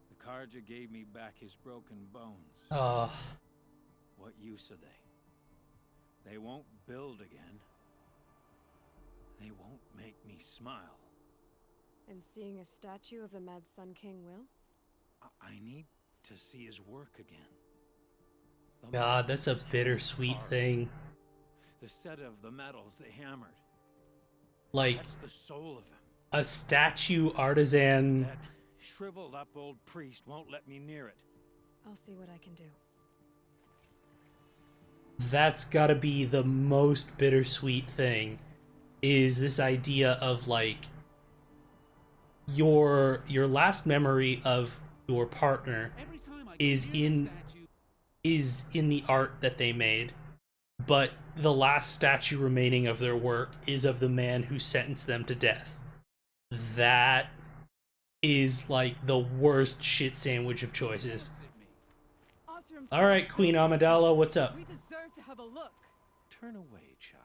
H: The Karja gave me back his broken bones. What use are they? They won't build again. They won't make me smile.
K: And seeing a statue of the Mad Sun King will?
H: I need to see his work again.
A: God, that's a bittersweet thing.
H: The set of the metals they hammered.
A: Like,
H: that's the soul of him.
A: A statue artisan.
H: That shriveled up old priest won't let me near it.
K: I'll see what I can do.
A: That's gotta be the most bittersweet thing, is this idea of like your last memory of your partner is in the art that they made, but the last statue remaining of their work is of the man who sentenced them to death. That is like the worst shit sandwich of choices. Alright, Queen Amidala, what's up?
L: We deserve to have a look.
Q: Turn away, child.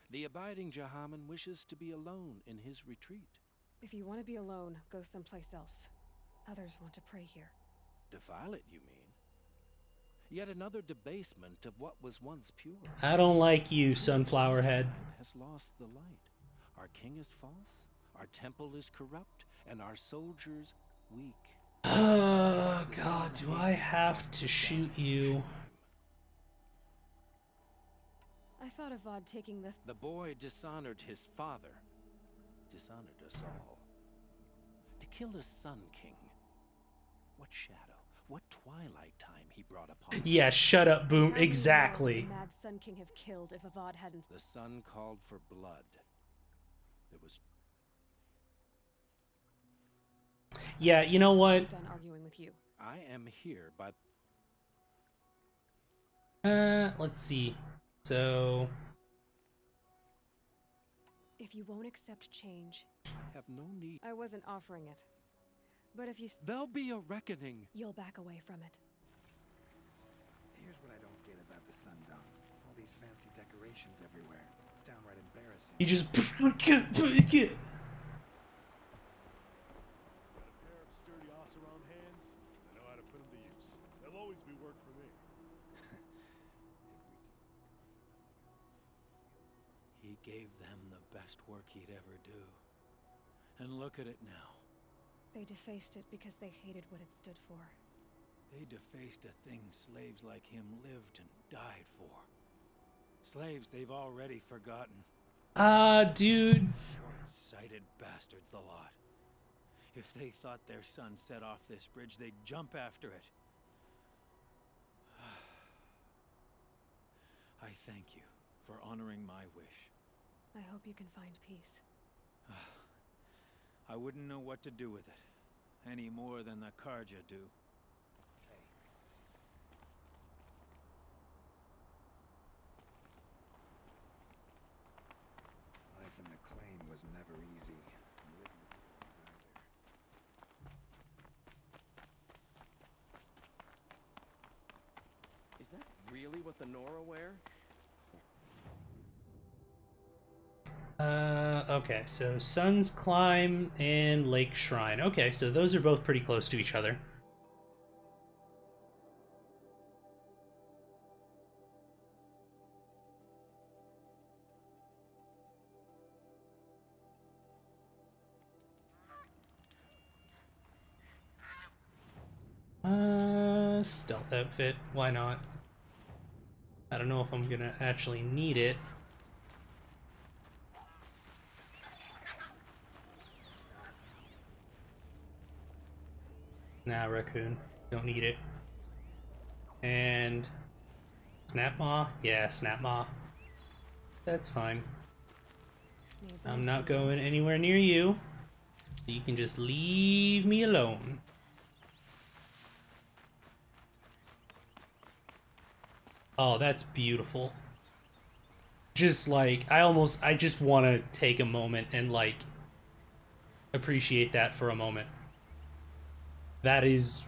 Q: The abiding Jahaman wishes to be alone in his retreat.
K: If you want to be alone, go someplace else. Others want to pray here.
Q: Defile it, you mean? Yet another debasement of what was once pure.
A: I don't like you, Sunflower Head.
Q: Has lost the light. Our king is false, our temple is corrupt, and our soldiers weak.
A: Oh God, do I have to shoot you?
K: I thought Avad taking
Q: The boy dishonored his father, dishonored us all. To kill a sun king. What shadow, what twilight time he brought upon us.
A: Yeah, shut up, Boom. Exactly.
K: The Mad Sun King have killed if Avad hadn't.
Q: The sun called for blood. There was.
A: Yeah, you know what?
K: Done arguing with you.
Q: I am here by.
A: Let's see. So.
K: If you won't accept change,
Q: I have no need.
K: I wasn't offering it. But if you.
Q: There'll be a reckoning.
K: You'll back away from it.
I: Here's what I don't get about the Sundom. All these fancy decorations everywhere. It's downright embarrassing.
A: You just.
S: Sturdy Oseram hands, I know how to put them to use. There'll always be work for me.
H: He gave them the best work he'd ever do. And look at it now.
K: They defaced it because they hated what it stood for.
H: They defaced a thing slaves like him lived and died for. Slaves they've already forgotten.
A: Dude.
H: Short-sighted bastards, the lot. If they thought their son set off this bridge, they'd jump after it. I thank you for honoring my wish.
K: I hope you can find peace.
H: I wouldn't know what to do with it, any more than the Karja do.
I: Life in the claim was never easy.
T: Is that really what the Nora wear?
A: Okay, so Sun's Climb and Lake Shrine. Okay, so those are both pretty close to each other. Stealth outfit, why not? I don't know if I'm gonna actually need it. Nah, raccoon. Don't need it. And Snap Maw? Yeah, Snap Maw. That's fine. I'm not going anywhere near you. So you can just leave me alone. Oh, that's beautiful. Just like, I just want to take a moment and like appreciate that for a moment. That is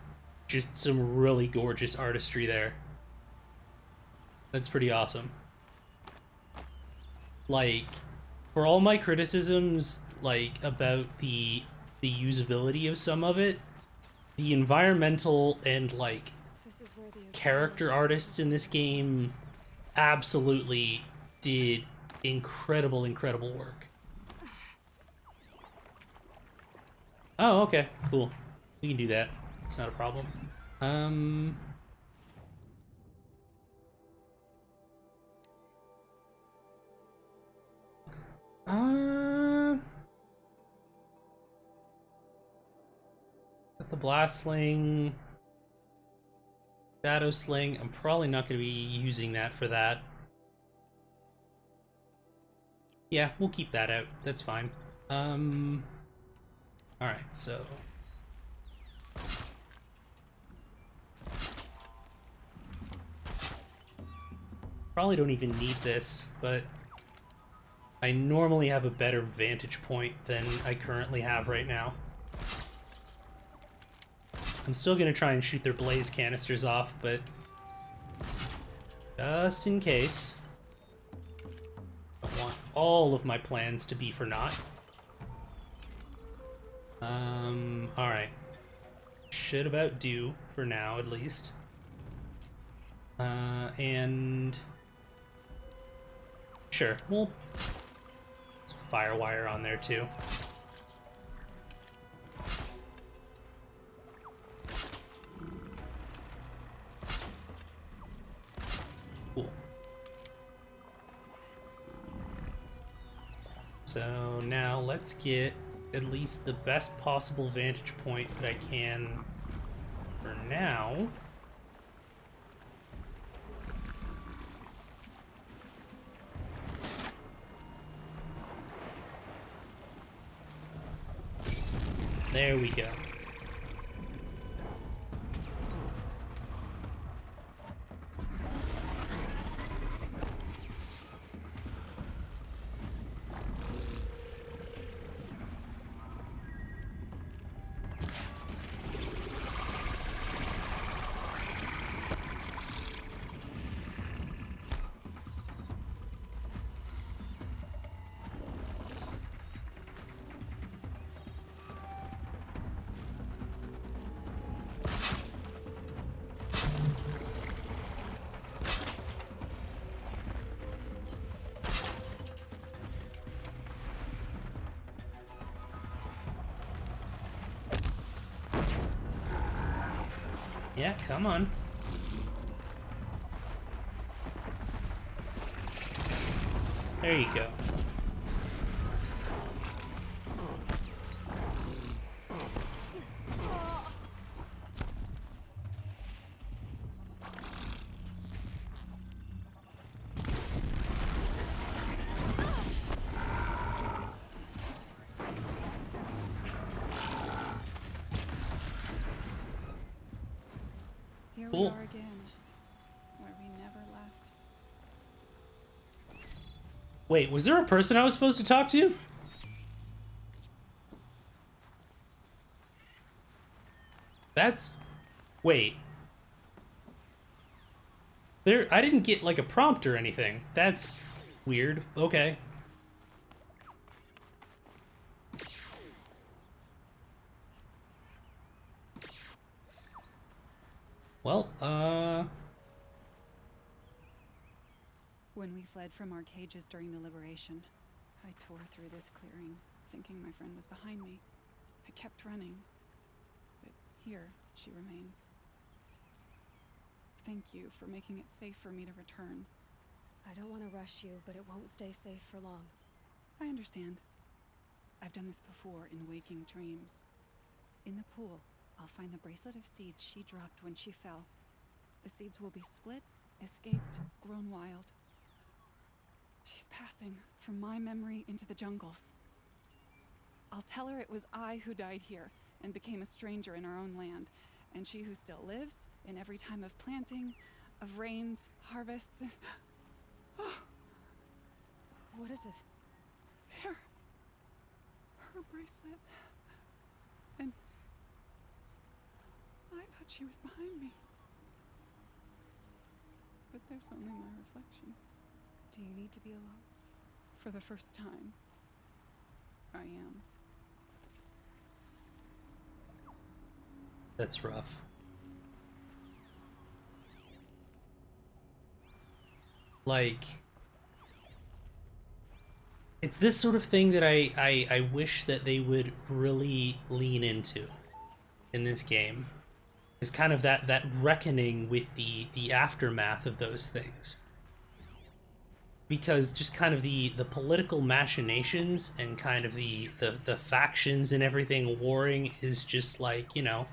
A: just some really gorgeous artistry there. That's pretty awesome. Like, for all my criticisms, like, about the usability of some of it, the environmental and, like, character artists in this game absolutely did incredible work. Oh, okay, cool. We can do that. It's not a problem. Got the blast sling, shadow sling. I'm probably not going to be using that for that. Yeah, we'll keep that out. That's fine. All right, so. Probably don't even need this, but I normally have a better vantage point than I currently have right now. I'm still gonna try and shoot their blaze canisters off, but just in case. I don't want all of my plans to be for naught. Alright. Should about do, for now at least. And sure, we'll firewire on there too. Cool. So now let's get at least the best possible vantage point that I can for now. There we go. Yeah, come on. There you go.
L: we are again, where we never left.
A: Wait, was there a person I was supposed to talk to? That's... Wait. There, I didn't get, like, a prompt or anything. That's weird. Okay. Well,
L: When we fled from our cages during the liberation, I tore through this clearing, thinking my friend was behind me. I kept running, but here she remains. Thank you for making it safe for me to return.
K: I don't want to rush you, but it won't stay safe for long.
L: I understand. I've done this before in waking dreams. In the pool, I'll find the bracelet of seeds she dropped when she fell. The seeds will be split, escaped, grown wild. She's passing from my memory into the jungles. I'll tell her it was I who died here and became a stranger in our own land, and she who still lives in every time of planting, of rains, harvests.
K: What is it?
L: There. Her bracelet. And I thought she was behind me. But there's only my reflection.
K: Do you need to be alone?
L: For the first time, I am.
A: that's rough. Like... It's this sort of thing that I wish that they would really lean into in this game. Is kind of that reckoning with the aftermath of those things. Because just kind of the political machinations and kind of the factions and everything warring is just like, you know,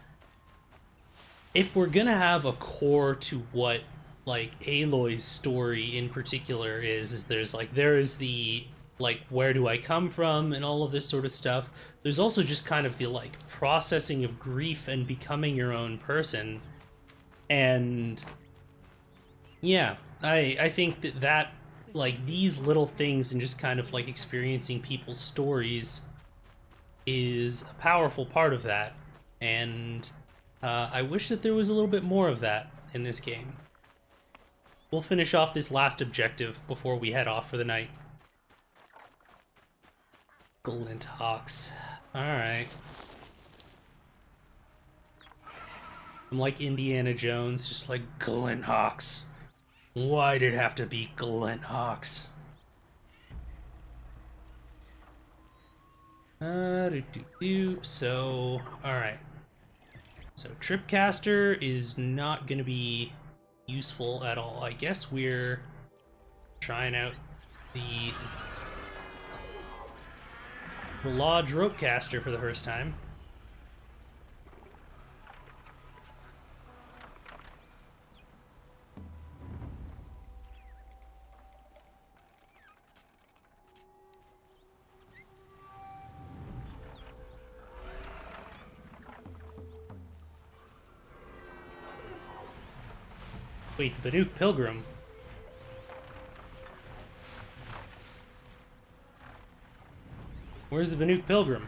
A: if we're gonna have a core to what like Aloy's story in particular is there is the like where do I come from and all of this sort of stuff. There's also just kind of the like processing of grief and becoming your own person. And yeah, I think that like these little things and just kind of like experiencing people's stories is a powerful part of that. And I wish that there was a little bit more of that in this game. We'll finish off this last objective before we head off for the night. Glint Hawks. Alright. I'm like Indiana Jones, just like Glint Hawks. Why'd it have to be Glint Hawks? So, alright. So, Tripcaster is not gonna be useful at all. I guess we're trying out the Lodge Ropecaster for the first time. Wait, the Banuk Pilgrim. Where's the Banuk Pilgrim?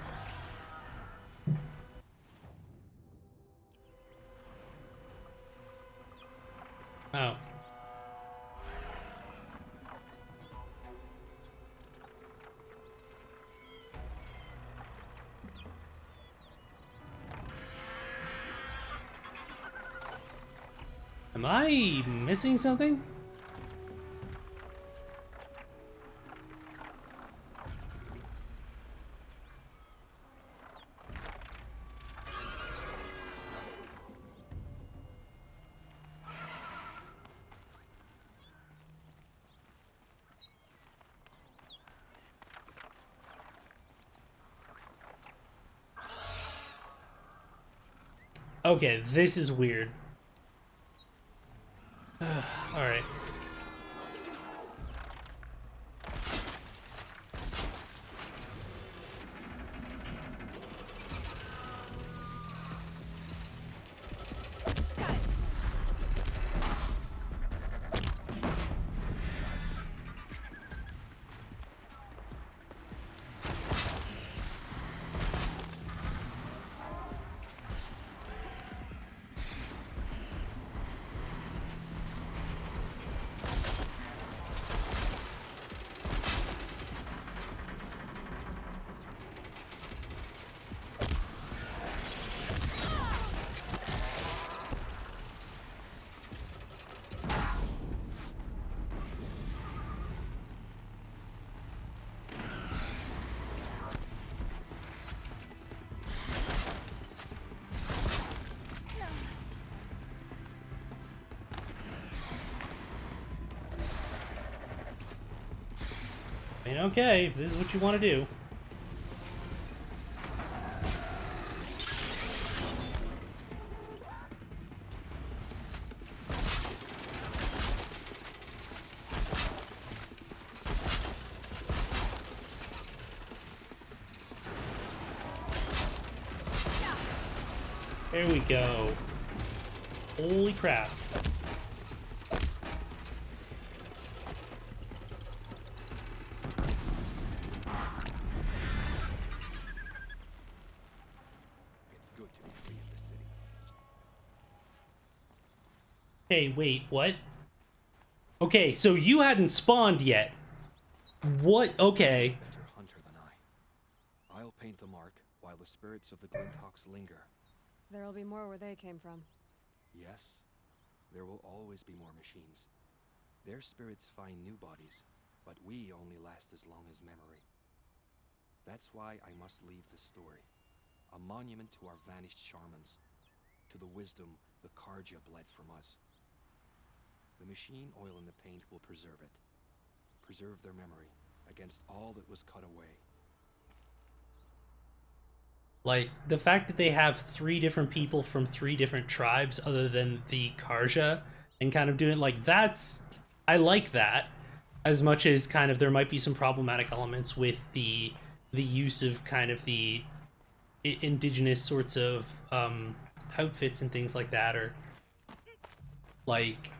A: Oh. Am I missing something? Okay, this is weird. Alright. mean, okay, if this is what you want to do. There we go. Holy crap.
Q: It's good to be free of the city.
A: Hey, wait, what? Okay, so you hadn't spawned yet. What? Okay.
J: Better hunter than I. I'll paint the mark while the spirits of the Glinthawks linger.
K: There'll be more where they came from.
J: Yes, there will always be more machines. Their spirits find new bodies, but we only last as long as memory. That's why I must leave the story. A monument to our vanished shamans, to the wisdom the Karja bled from us. The machine oil in the paint will preserve it. Preserve their memory against all that was cut away.
A: Like, the fact that they have 3 different people from 3 different tribes other than the Karja, and kind of doing, like, that's... I like that, as much as kind of there might be some problematic elements with the use of kind of the indigenous sorts of outfits and things like that, or... Like...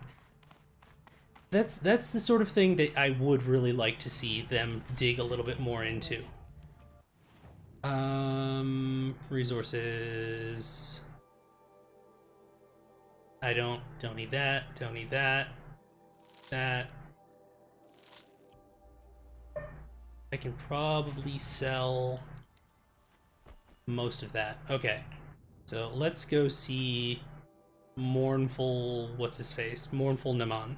A: That's the sort of thing that I would really like to see them dig a little bit more into. Resources. I don't need that, don't need that. That. I can probably sell most of that. Okay. So let's go see Mournful, what's his face? Mournful Naman.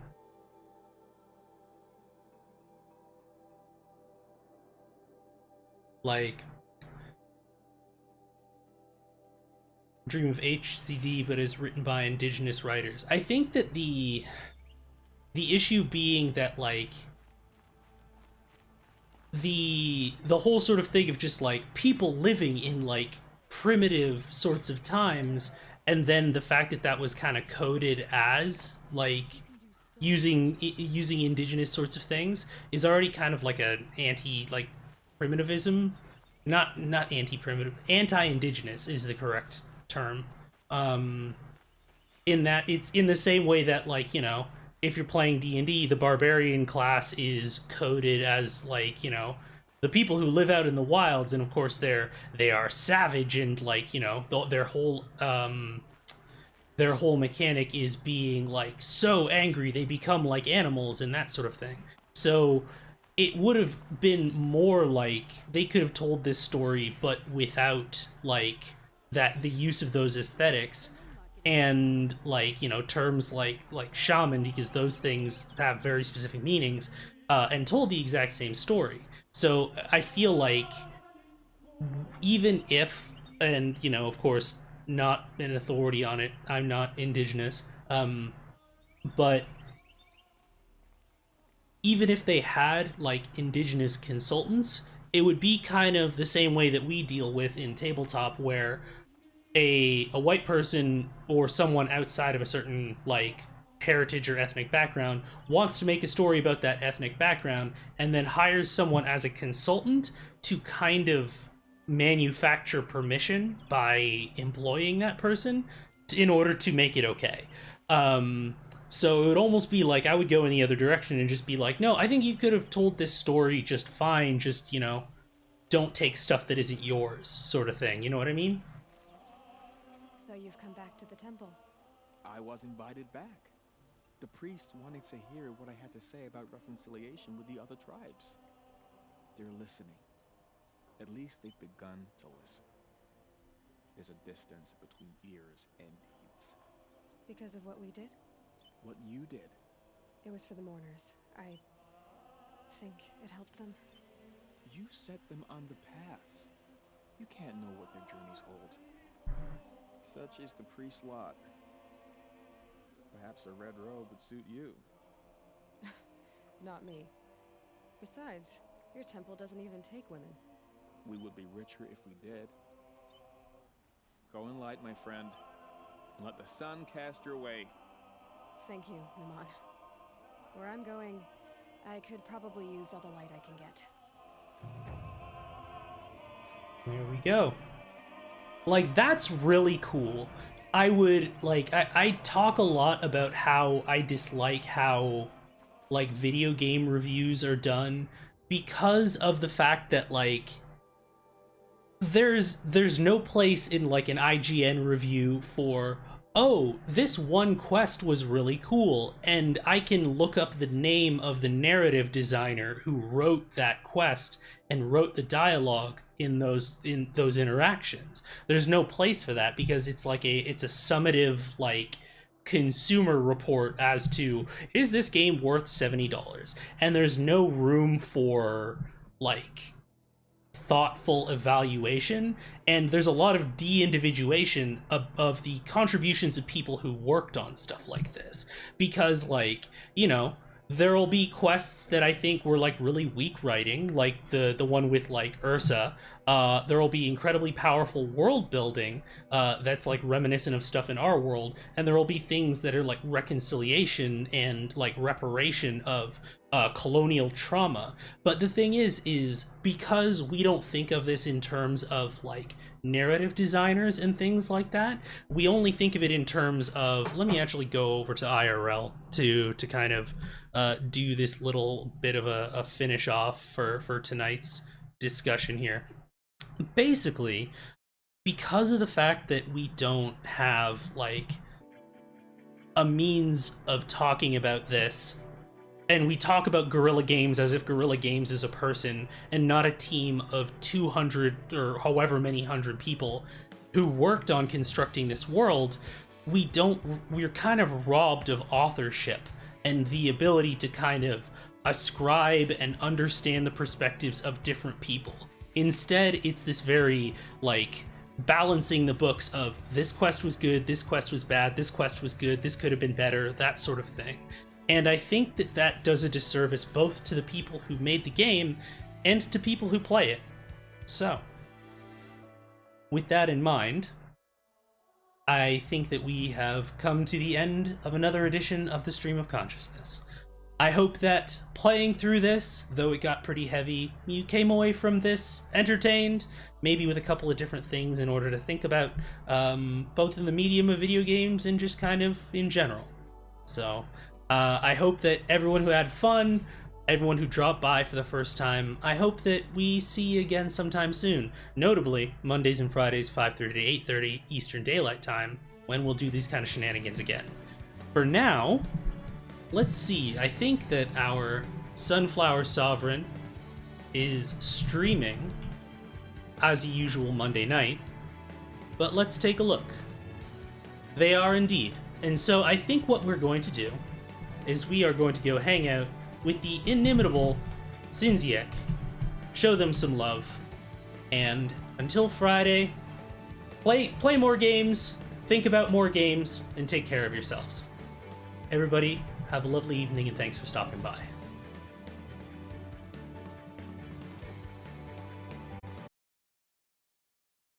A: Like, Dream of HCD, but is written by indigenous writers. I think that the issue being that, like, the whole sort of thing of just, like, people living in, like, primitive sorts of times, and then the fact that that was kind of coded as, like, using indigenous sorts of things is already kind of like an like, primitivism. Not anti-primitive. Anti-indigenous is the correct term. In that it's in the same way that, like, you know, if you're playing D&D, the barbarian class is coded as, like, you know, the people who live out in the wilds, and of course they are savage, and, like, you know, their whole mechanic is being, like, so angry they become like animals and that sort of thing. So it would have been more like they could have told this story, but without, like, that, the use of those aesthetics and, like, you know, terms like shaman, because those things have very specific meanings, and told the exact same story. So I feel like even if, and, you know, of course, not an authority on it, I'm not indigenous, but even if they had, like, indigenous consultants, it would be kind of the same way that we deal with in tabletop, where a white person or someone outside of a certain, like, heritage or ethnic background wants to make a story about that ethnic background, and then hires someone as a consultant to kind of manufacture permission by employing that person in order to make it okay. So it would almost be like I would go in the other direction and just be like, no, I think you could have told this story just fine, just, you know, don't take stuff that isn't yours, sort of thing, you know what I mean?
K: So you've come back to the temple.
I: I was invited back. The priests wanted to hear what I had to say about reconciliation with the other tribes. They're listening. At least they've begun to listen. There's a distance between ears and deeds.
K: Because of what we did?
I: What you did.
K: It was for the mourners. I think it helped them.
I: You set them on the path. You can't know what their journeys hold. Such is the priest's lot. Perhaps a red robe would suit you.
K: Not me. Besides, Your temple doesn't even take women.
I: We would be richer if we did. Go in light, my friend, and let the sun cast your way.
K: Thank you, Naman. Where I'm going, I could probably use all the light I can get.
A: There we go. Like, that's really cool. I would, like, I talk a lot about how I dislike how, like, video game reviews are done because of the fact that, like, there's no place in, like, an IGN review for, oh, this one quest was really cool, and I can look up the name of the narrative designer who wrote that quest and wrote the dialogue in those interactions. There's no place for that because it's like it's a summative, like, consumer report as to, is this game worth $70? And there's no room for, like, thoughtful evaluation, and there's a lot of de-individuation of the contributions of people who worked on stuff like this, because, like, you know, there'll be quests that I think were, like, really weak writing, like the one with, like, Ursa. There'll be incredibly powerful world building that's, like, reminiscent of stuff in our world, and there'll be things that are, like, reconciliation and, like, reparation of colonial trauma. But the thing is because we don't think of this in terms of, like, narrative designers and things like that, we only think of it in terms of, let me actually go over to IRL to kind of do this little bit of a finish off for tonight's discussion here. Basically, because of the fact that we don't have, like, a means of talking about this, and we talk about Guerrilla Games as if Guerrilla Games is a person and not a team of 200 or however many hundred people who worked on constructing this world, we're kind of robbed of authorship and the ability to kind of ascribe and understand the perspectives of different people. Instead, it's this very, like, balancing the books of, this quest was good, this quest was bad, this quest was good, this could have been better, that sort of thing. And I think that that does a disservice both to the people who made the game and to people who play it. So, with that in mind, I think that we have come to the end of another edition of the Stream of Consciousness. I hope that playing through this, though it got pretty heavy, you came away from this entertained, maybe with a couple of different things in order to think about, both in the medium of video games and just kind of in general. So, I hope that everyone who had fun, everyone who dropped by for the first time, I hope that we see you again sometime soon. Notably, Mondays and Fridays, 5:30 to 8:30 Eastern Daylight Time, when we'll do these kind of shenanigans again. For now, let's see. I think that our Sunflower Sovereign is streaming as a usual Monday night, but let's take a look. They are indeed. And so I think what we're going to do is we are going to go hang out with the inimitable Sinziek, show them some love, and until Friday, play more games, think about more games, and take care of yourselves. Everybody, have a lovely evening, and thanks for stopping by.